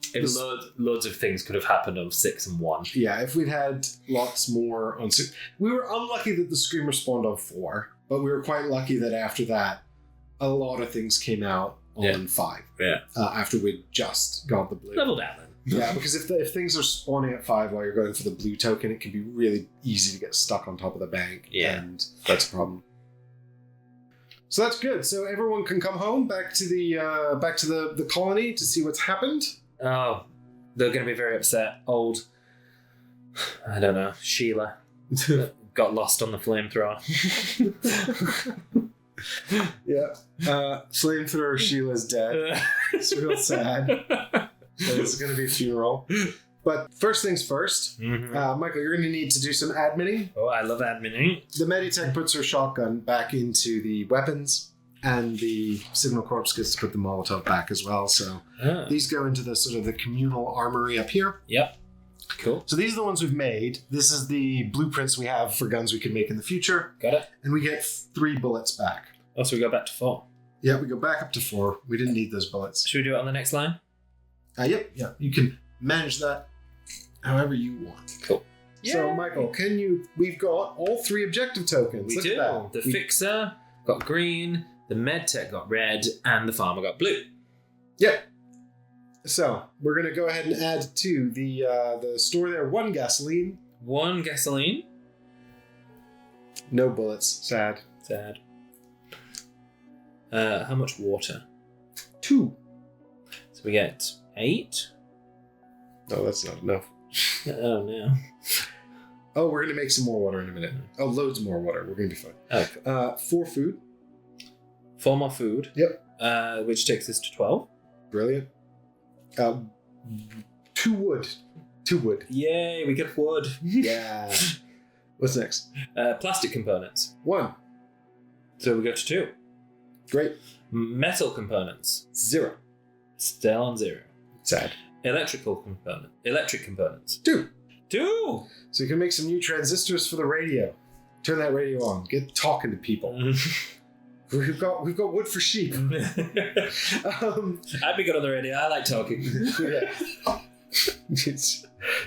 Loads of things could have happened on 6 and 1. Yeah, if we'd had lots more on 6. We were unlucky that the Screamer spawned on 4, but we were quite lucky that after that, a lot of things came out on 5. Yeah. After we'd just got the blue. Level down then. Yeah, because if things are spawning at 5 while you're going for the blue token, it can be really easy to get stuck on top of the bank. Yeah. And that's a problem. So that's good. So everyone can come home back to the colony to see what's happened. Oh, they're going to be very upset. Old, I don't know, Sheila got lost on the flamethrower. Yeah. Flamethrower Sheila's dead. It's real sad. It's going to be a funeral. But first things first, Michael, you're going to need to do some adminning. Oh, I love adminning. The Meditech puts her shotgun back into the weapons, and the Signal Corps gets to put the Molotov back as well. So these go into the sort of the communal armory up here. Yep. Cool. So these are the ones we've made. This is the blueprints we have for guns we can make in the future. Got it. And we get 3 bullets back. Oh, so we go back to 4. Yeah, we go back up to 4. We didn't need those bullets. Should we do it on the next line? Yep. You can manage that however you want. Cool. So, Michael, we've got all 3 objective tokens. We Look do. at that. The Fixer got green, the Medtech got red, and the Farmer got blue. Yep. So, we're going to go ahead and add to the store there 1 gasoline. 1 gasoline. No bullets. Sad. How much water? 2. So we get 8. No, that's not enough. Oh no. Oh, we're going to make some more water in a minute. Oh, loads more water. We're going to be fine. Okay. 4 food. 4 more food. Yep. Which takes us to 12. Brilliant. 2 wood. 2 wood. Yay, we get wood. Yeah. What's next? Plastic components. 1. So we go to 2. Great. Metal components. 0. Still on 0. Sad. Electric components. 2. 2! So you can make some new transistors for the radio. Turn that radio on. Get talking to people. We've got wood for sheep. I'd be good on the radio. I like talking. Yeah.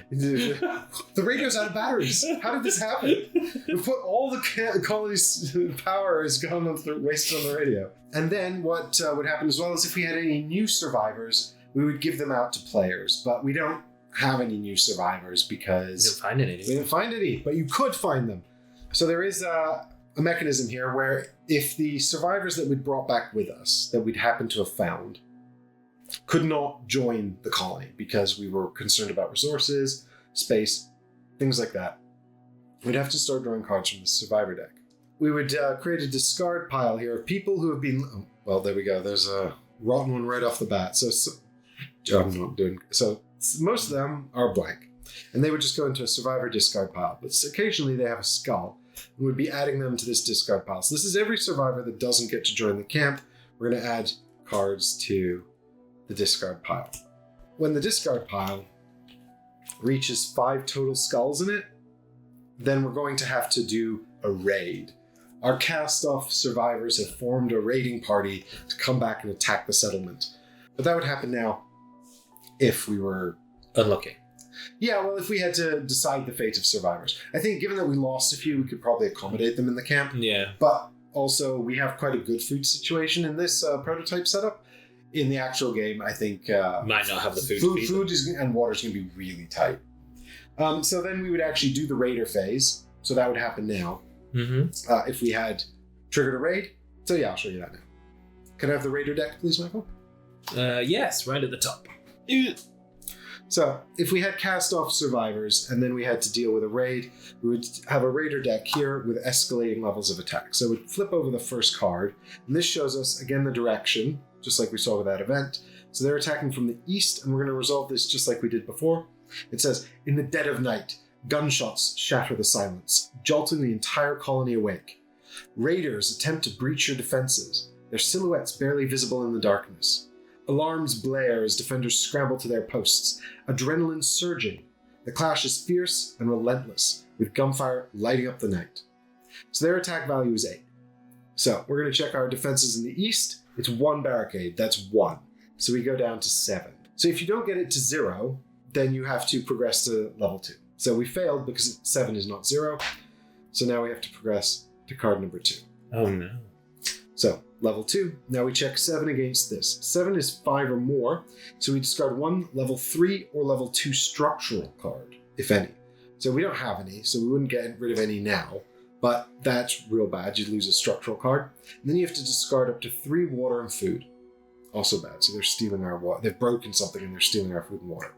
The radio's out of batteries. How did this happen? We put all the colony's power is gone wasted on the radio. And then what would happen as well is if we had any new survivors, we would give them out to players. But we don't have any new survivors because We didn't find any. but you could find them. So there is a mechanism here where if the survivors that we'd brought back with us, that we'd happen to have found, could not join the colony because we were concerned about resources, space, things like that, we'd have to start drawing cards from the survivor deck. We would create a discard pile here of people who have been... Oh, well, there we go. There's a rotten one right off the bat. So most of them are blank. And they would just go into a survivor discard pile. But occasionally they have a skull. And we'd be adding them to this discard pile. So this is every survivor that doesn't get to join the camp. We're going to add cards to the discard pile. When the discard pile reaches 5 total skulls in it, then we're going to have to do a raid Our cast-off survivors have formed a raiding party to come back and attack the settlement. But that would happen now if we were... Unlucky. Yeah, well, if we had to decide the fate of survivors. I think given that we lost a few, we could probably accommodate them in the camp. Yeah. But also, we have quite a good food situation in this prototype setup. In the actual game, I think... Might not have the food. Food and water is going to be really tight. So then we would actually do the raider phase. So that would happen now. Mm-hmm. If we had triggered a raid. So yeah, I'll show you that now. Can I have the raider deck, please, Michael? Yes, right at the top. So if we had cast off survivors and then we had to deal with a raid, we would have a raider deck here with escalating levels of attack. So we'd flip over the first card, and this shows us again the direction, just like we saw with that event. So they're attacking from the east, and we're going to resolve this just like we did before. It says, in the dead of night, gunshots shatter the silence, jolting the entire colony awake. Raiders attempt to breach your defenses, their silhouettes barely visible in the darkness. Alarms blare as defenders scramble to their posts, adrenaline surging. The clash is fierce and relentless, with gunfire lighting up the night. So their attack value is 8. So we're going to check our defenses in the east. It's 1 barricade, that's 1. So we go down to 7. So if you don't get it to 0, then you have to progress to level 2. So we failed because 7 is not 0. So now we have to progress to card number 2. Oh no. So level 2, now we check 7 against this. 7 is 5 or more, so we discard 1 level 3 or level 2 structural card, if any. So we don't have any, so we wouldn't get rid of any now, but that's real bad. You'd lose a structural card. And then you have to discard up to 3 water and food. Also bad, so they're stealing our water. They've broken something and they're stealing our food and water.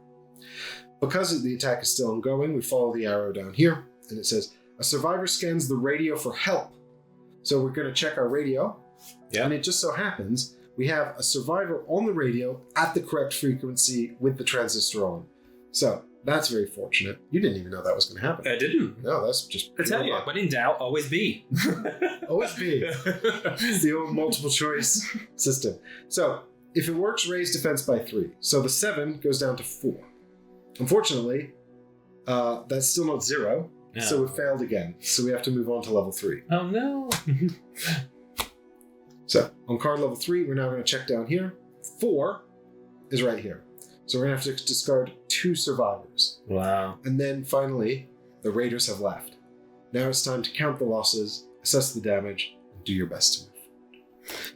Because the attack is still ongoing, we follow the arrow down here, and it says, a survivor scans the radio for help. So we're going to check our radio, and it just so happens we have a survivor on the radio at the correct frequency with the transistor on. So that's very fortunate. You didn't even know that was going to happen. I didn't. No, that's just... I tell you, when in doubt, always B. Always B. It's the old multiple choice system. So if it works, raise defense by 3. So the 7 goes down to 4. Unfortunately, that's still not 0, so it failed again. So we have to move on to level 3. Oh no! So on card level 3, we're now going to check down here. 4 is right here. So we're going to have to discard 2 survivors. Wow. And then finally, the raiders have left. Now it's time to count the losses, assess the damage, and do your best to move.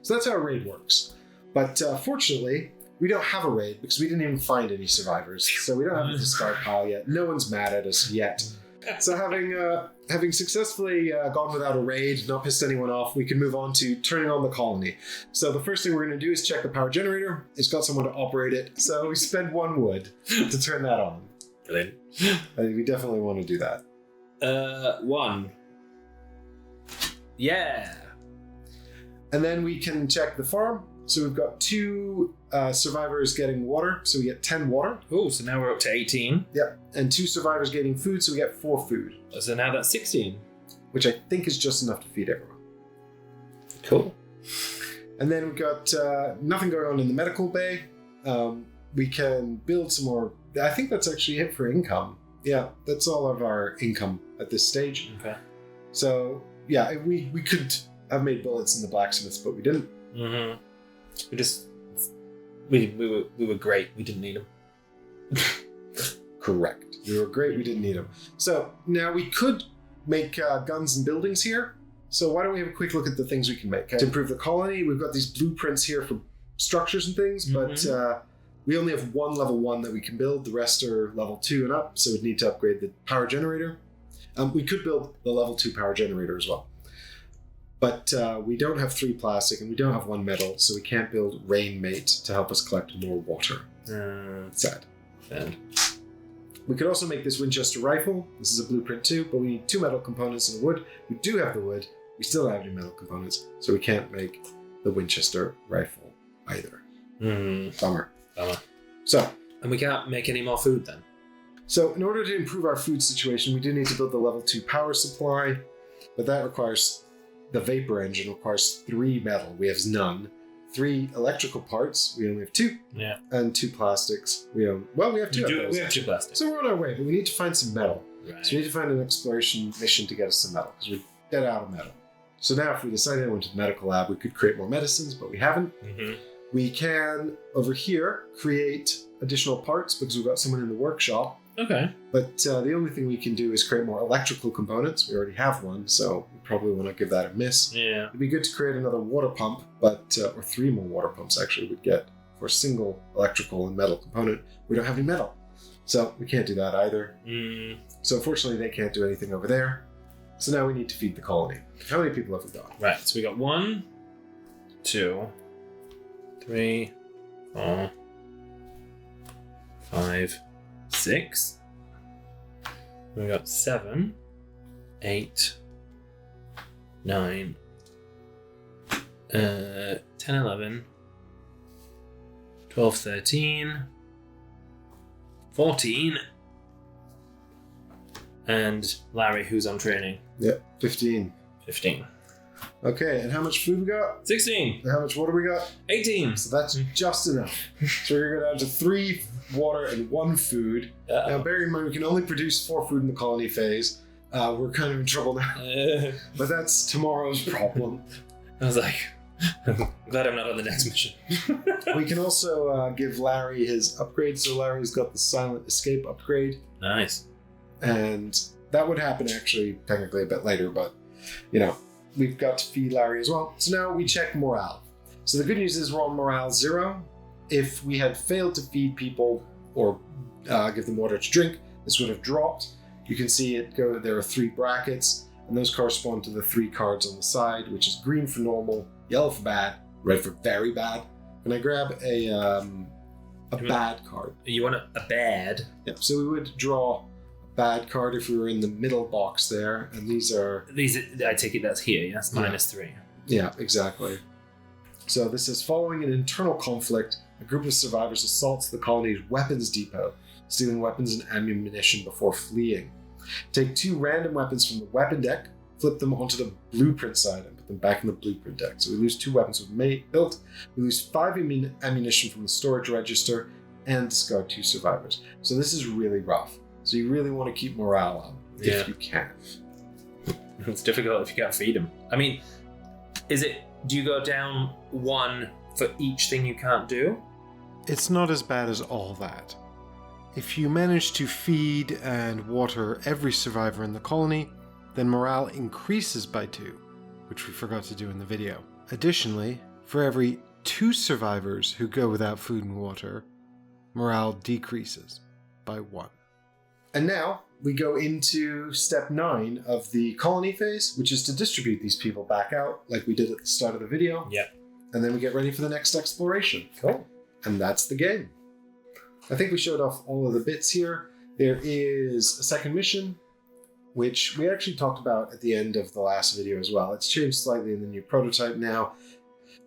So that's how a raid works. But fortunately, we don't have a raid because we didn't even find any survivors. So we don't have a discard pile yet. No one's mad at us yet. So having successfully gone without a raid, not pissed anyone off, we can move on to turning on the colony. So the first thing we're going to do is check the power generator. It's got someone to operate it. So we spend 1 wood to turn that on. Brilliant. I think we definitely want to do that. 1. Yeah. And then we can check the farm. So we've got 2 survivors getting water, so we get 10 water. Oh, so now we're up to 18. Yep. And 2 survivors getting food, so we get 4 food. So now that's 16. Which I think is just enough to feed everyone. Cool. And then we've got nothing going on in the medical bay. We can build some more. I think that's actually it for income. Yeah, that's all of our income at this stage. Okay. So, yeah, we could have made bullets in the blacksmiths, but we didn't. Mm-hmm. We were great. We didn't need them. Correct. We were great. We didn't need them. So now we could make guns and buildings here. So why don't we have a quick look at the things we can make to improve the colony? We've got these blueprints here for structures and things, but we only have 1 level 1 that we can build. The rest are level 2 and up, so we'd need to upgrade the power generator. We could build the level 2 power generator as well. But we don't have 3 plastic and we don't have 1 metal, so we can't build Rainmate to help us collect more water. Sad. And we could also make this Winchester rifle. This is a blueprint too, but we need 2 metal components and a wood. We do have the wood. We still don't have any metal components, so we can't make the Winchester rifle either. Bummer. So. And we can't make any more food then? So in order to improve our food situation, we do need to build the level 2 power supply, but that requires... The vapor engine requires 3 metal. We have none. 3 electrical parts. We only have 2. Yeah. And 2 plastics. We have 2 of those. We have 2 plastics. So we're on our way, but we need to find some metal. Right. So we need to find an exploration mission to get us some metal, because we're dead out of metal. So now if we decided to go into the medical lab, we could create more medicines, but we haven't. Mm-hmm. We can, over here, create additional parts because we've got someone in the workshop. Okay. But the only thing we can do is create more electrical components. We already have one, so we probably want to give that a miss. Yeah. It'd be good to create another water pump, but or 3 more water pumps actually we'd get for a single electrical and metal component. We don't have any metal, so we can't do that either. So unfortunately, they can't do anything over there. So now we need to feed the colony. How many people have we got? Right, so we got 1, 2, 3, 4, 5, 6. We got 7, 8, 9, 10, 11, 12, 13, 14, and Larry, who's on training. Yep, 15. 15. Okay, and how much food we got? 16. And how much water we got? 18. So that's just enough. So we're going to go down to 3 water and 1 food. Uh-oh. Now, bear in mind, we can only produce 4 food in the colony phase. We're kind of in trouble now. But that's tomorrow's problem. I was like, I'm glad I'm not on the next mission. We can also give Larry his upgrade. So Larry's got the silent escape upgrade. Nice. And that would happen actually technically a bit later, but we've got to feed Larry as well. So now we check morale. So the good news is we're on morale 0. If we had failed to feed people or give them water to drink, this would have dropped. You can see it go. There are 3 brackets, and those correspond to the 3 cards on the side, which is green for normal, yellow for bad, red for very bad. Can I grab a bad card? You want a bad? Yeah. So we would draw bad card if we were in the middle box there, and these are I take it that's here, yes? -3. Yeah, exactly. So this is following an internal conflict, a group of survivors assaults the colony's weapons depot, stealing weapons and ammunition before fleeing. Take 2 random weapons from the weapon deck, flip them onto the blueprint side, and put them back in the blueprint deck. So we lose 2 weapons we've built, we lose 5 ammunition from the storage register, and discard 2 survivors. So this is really rough. So you really want to keep morale up if you can. It's difficult if you can't feed them. I mean, do you go down 1 for each thing you can't do? It's not as bad as all that. If you manage to feed and water every survivor in the colony, then morale increases by 2, which we forgot to do in the video. Additionally, for every 2 survivors who go without food and water, morale decreases by 1. And now we go into step 9 of the colony phase, which is to distribute these people back out like we did at the start of the video. Yep. And then we get ready for the next exploration. Cool. And that's the game. I think we showed off all of the bits here. There is a second mission, which we actually talked about at the end of the last video as well. It's changed slightly in the new prototype now.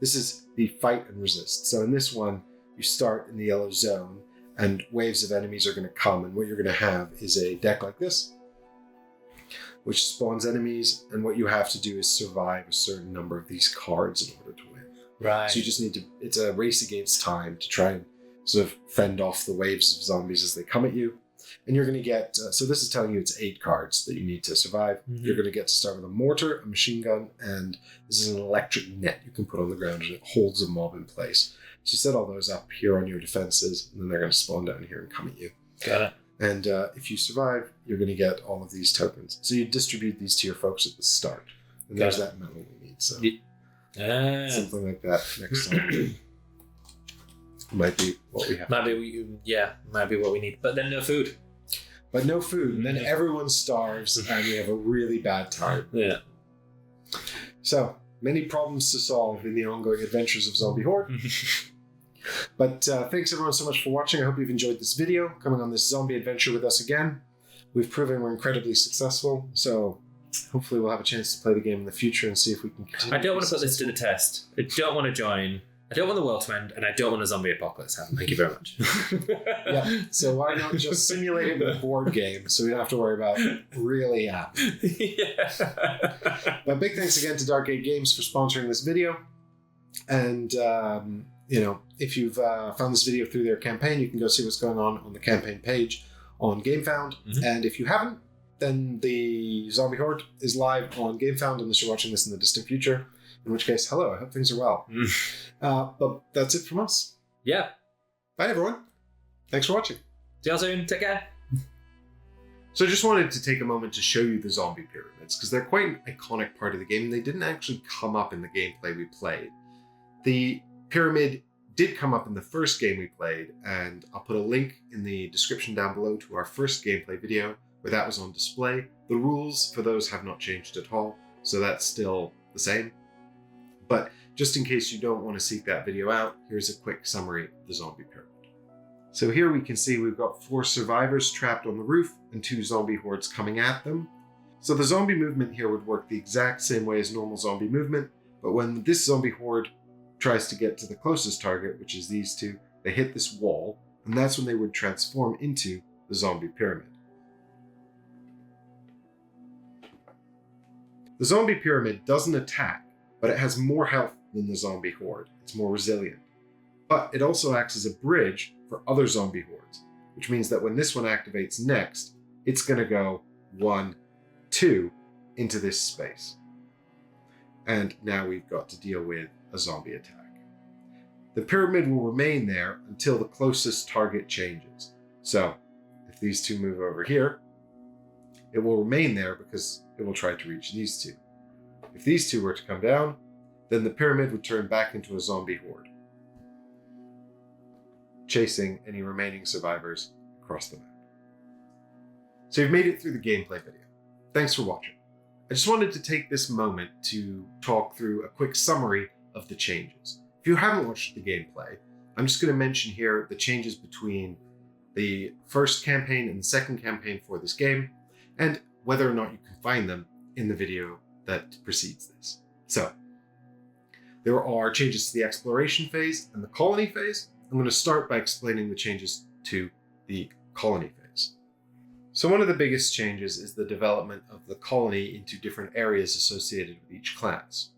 This is the fight and resist. So in this one, you start in the yellow zone, and waves of enemies are going to come, and what you're going to have is a deck like this, which spawns enemies, and what you have to do is survive a certain number of these cards in order to win. Right. So you just need to, it's a race against time to try and sort of fend off the waves of zombies as they come at you. And you're going to get, so this is telling you it's 8 cards that you need to survive. Mm-hmm. You're going to get to start with a mortar, a machine gun, and this is an electric net you can put on the ground, and it holds a mob in place. So you set all those up here on your defenses, and then they're going to spawn down here and come at you. Got it. And if you survive, you're going to get all of these tokens. So you distribute these to your folks at the start. And there's that metal we need. So something like that next time might be what we have. Might be what we need. But then no food. But no food. And then everyone starves, and we have a really bad time. Yeah. So, many problems to solve in the ongoing adventures of Zombie Horde. But thanks everyone so much for watching. I hope you've enjoyed this video, coming on this zombie adventure with us again. We've proven we're incredibly successful, so hopefully we'll have a chance to play the game in the future and see if we can continue. I don't want to put this to the test. I don't want to join. I don't want the world to end, and I don't want a zombie apocalypse happen. Thank you very much. Yeah, so why not just simulate it with a board game so we don't have to worry about really happening. Yeah. But big thanks again to Dark Gate Games for sponsoring this video. And, if you've found this video through their campaign, you can go see what's going on the campaign page on GameFound. Mm-hmm. And if you haven't, then the Zombie Horde is live on GameFound unless you're watching this in the distant future. In which case, hello, I hope things are well. But that's it from us. Yeah. Bye, everyone. Thanks for watching. See y'all soon. Take care. So I just wanted to take a moment to show you the zombie pyramids, because they're quite an iconic part of the game. They didn't actually come up in the gameplay we played. The pyramid did come up in the first game we played, and I'll put a link in the description down below to our first gameplay video where that was on display. The rules for those have not changed at all, so that's still the same. But just in case you don't want to seek that video out, here's a quick summary of the zombie pyramid. So here we can see we've got 4 survivors trapped on the roof and 2 zombie hordes coming at them. So the zombie movement here would work the exact same way as normal zombie movement, but when this zombie horde tries to get to the closest target, which is these 2, they hit this wall, and that's when they would transform into the zombie pyramid. The zombie pyramid doesn't attack, but it has more health than the zombie horde. It's more resilient. But it also acts as a bridge for other zombie hordes, which means that when this one activates next, it's going to go 1, 2 into this space. And now we've got to deal with a zombie attack. The pyramid will remain there until the closest target changes. So if these 2 move over here, it will remain there because it will try to reach these 2. If these 2 were to come down, then the pyramid would turn back into a zombie horde, chasing any remaining survivors across the map. So you've made it through the gameplay video. Thanks for watching. I just wanted to take this moment to talk through a quick summary of the changes. If you haven't watched the gameplay, I'm just going to mention here the changes between the first campaign and the second campaign for this game, and whether or not you can find them in the video that precedes this. So, there are changes to the exploration phase and the colony phase. I'm going to start by explaining the changes to the colony phase. So one of the biggest changes is the development of the colony into different areas associated with each class.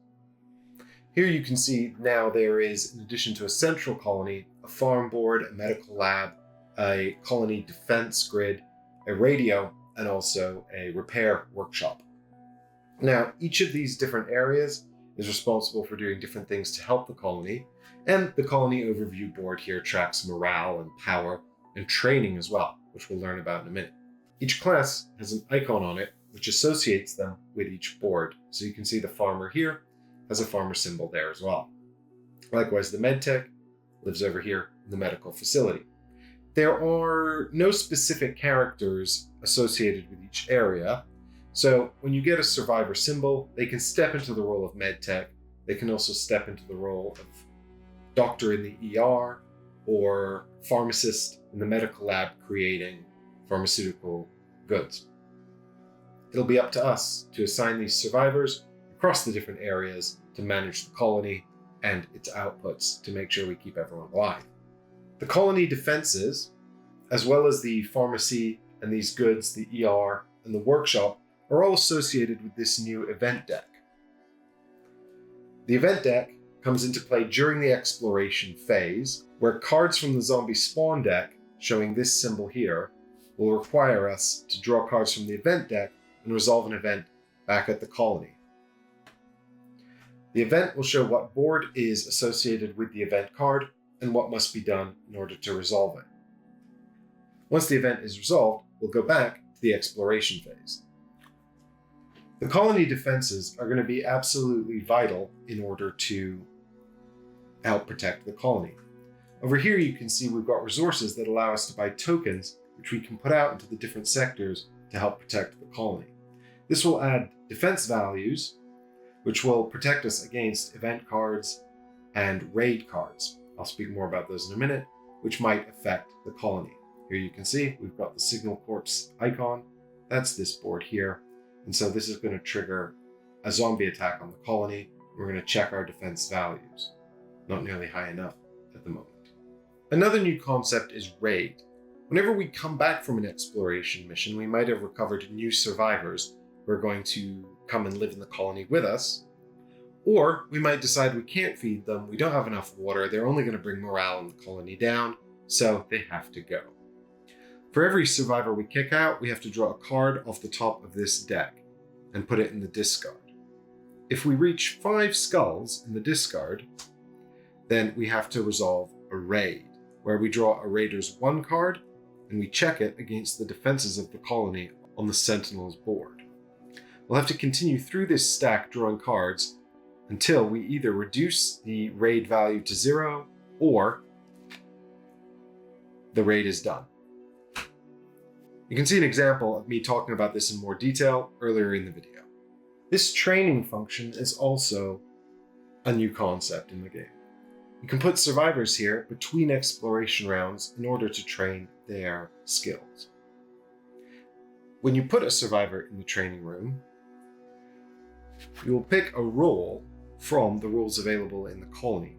Here you can see now there is, in addition to a central colony, a farm board, a medical lab, a colony defense grid, a radio, and also a repair workshop. Now, each of these different areas is responsible for doing different things to help the colony, and the colony overview board here tracks morale and power and training as well, which we'll learn about in a minute. Each class has an icon on it which associates them with each board. So you can see the farmer here has a farmer symbol there as well. Likewise, the medtech lives over here in the medical facility. There are no specific characters associated with each area, so when you get a survivor symbol, they can step into the role of medtech. They can also step into the role of doctor in the ER or pharmacist in the medical lab creating pharmaceutical goods. It'll be up to us to assign these survivors across the different areas to manage the colony and its outputs to make sure we keep everyone alive. The colony defenses, as well as the pharmacy and these goods, the ER and the workshop, are all associated with this new event deck. The event deck comes into play during the exploration phase, where cards from the zombie spawn deck, showing this symbol here, will require us to draw cards from the event deck and resolve an event back at the colony. The event will show what board is associated with the event card and what must be done in order to resolve it. Once the event is resolved, we'll go back to the exploration phase. The colony defenses are going to be absolutely vital in order to help protect the colony. Over here you can see we've got resources that allow us to buy tokens which we can put out into the different sectors to help protect the colony. This will add defense values which will protect us against event cards and raid cards. I'll speak more about those in a minute, which might affect the colony. Here you can see we've got the Signal Corps icon. That's this board here. And so this is going to trigger a zombie attack on the colony. We're going to check our defense values. Not nearly high enough at the moment. Another new concept is raid. Whenever we come back from an exploration mission, we might have recovered new survivors who are going to come and live in the colony with us. Or we might decide we can't feed them, we don't have enough water, they're only going to bring morale in the colony down, so they have to go. For every survivor we kick out, we have to draw a card off the top of this deck and put it in the discard. If we reach 5 skulls in the discard, then we have to resolve a raid, where we draw a raider's 1 card and we check it against the defenses of the colony on the Sentinel's board. We'll have to continue through this stack drawing cards until we either reduce the raid value to 0 or the raid is done. You can see an example of me talking about this in more detail earlier in the video. This training function is also a new concept in the game. You can put survivors here between exploration rounds in order to train their skills. When you put a survivor in the training room, you will pick a role from the rules available in the colony.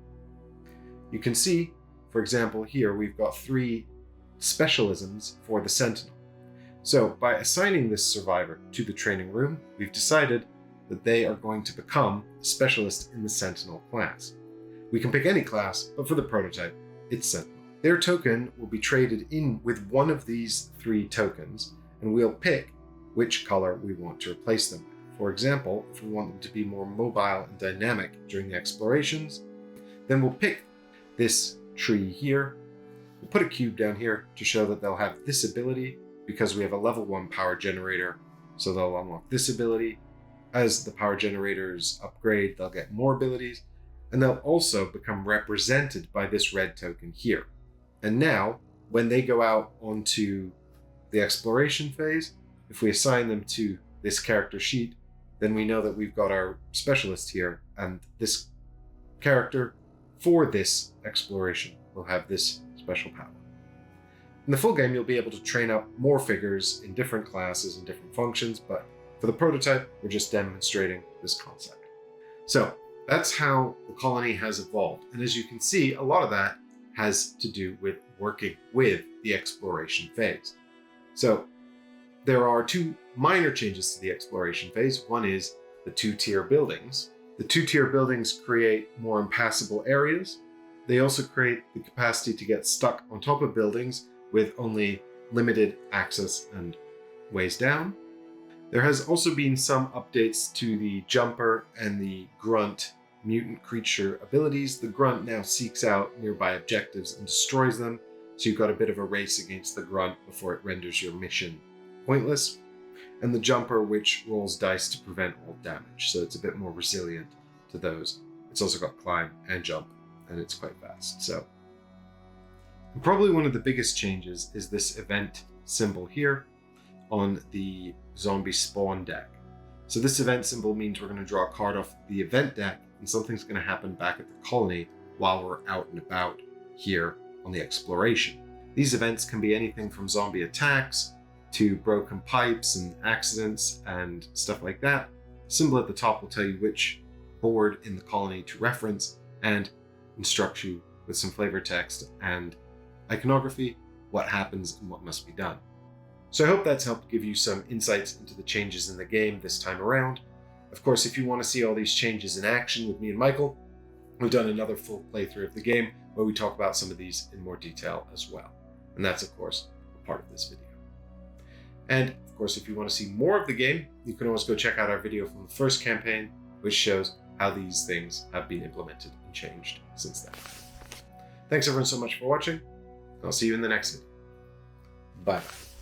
You can see, for example, here we've got 3 specialisms for the Sentinel. So by assigning this survivor to the training room, we've decided that they are going to become a specialist in the Sentinel class. We can pick any class, but for the prototype, it's Sentinel. Their token will be traded in with one of these 3 tokens, and we'll pick which color we want to replace them with. For example, if we want them to be more mobile and dynamic during the explorations, then we'll pick this tree here. We'll put a cube down here to show that they'll have this ability because we have a level 1 power generator, so they'll unlock this ability. As the power generators upgrade, they'll get more abilities, and they'll also become represented by this red token here. And now, when they go out onto the exploration phase, if we assign them to this character sheet, then we know that we've got our specialist here, and this character for this exploration will have this special power. In the full game, you'll be able to train up more figures in different classes and different functions, but for the prototype, we're just demonstrating this concept. So that's how the colony has evolved. And as you can see, a lot of that has to do with working with the exploration phase. So there are 2 minor changes to the exploration phase. One is the 2-tier buildings. The 2-tier buildings create more impassable areas. They also create the capacity to get stuck on top of buildings with only limited access and ways down. There has also been some updates to the jumper and the grunt mutant creature abilities. The grunt now seeks out nearby objectives and destroys them, so you've got a bit of a race against the grunt before it renders your mission pointless. And the jumper, which rolls dice to prevent all damage, so it's a bit more resilient to those. It's also got climb and jump, and it's quite fast. So, and probably one of the biggest changes is this event symbol here on the zombie spawn deck. So this event symbol means we're going to draw a card off the event deck, and something's going to happen back at the colony while we're out and about here on the exploration. These events can be anything from zombie attacks to broken pipes and accidents and stuff like that. The symbol at the top will tell you which board in the colony to reference and instruct you with some flavor text and iconography, what happens and what must be done. So I hope that's helped give you some insights into the changes in the game this time around. Of course, if you want to see all these changes in action with me and Michael, we've done another full playthrough of the game where we talk about some of these in more detail as well. And that's, of course, a part of this video. And, of course, if you want to see more of the game, you can always go check out our video from the first campaign, which shows how these things have been implemented and changed since then. Thanks everyone so much for watching. I'll see you in the next video. Bye.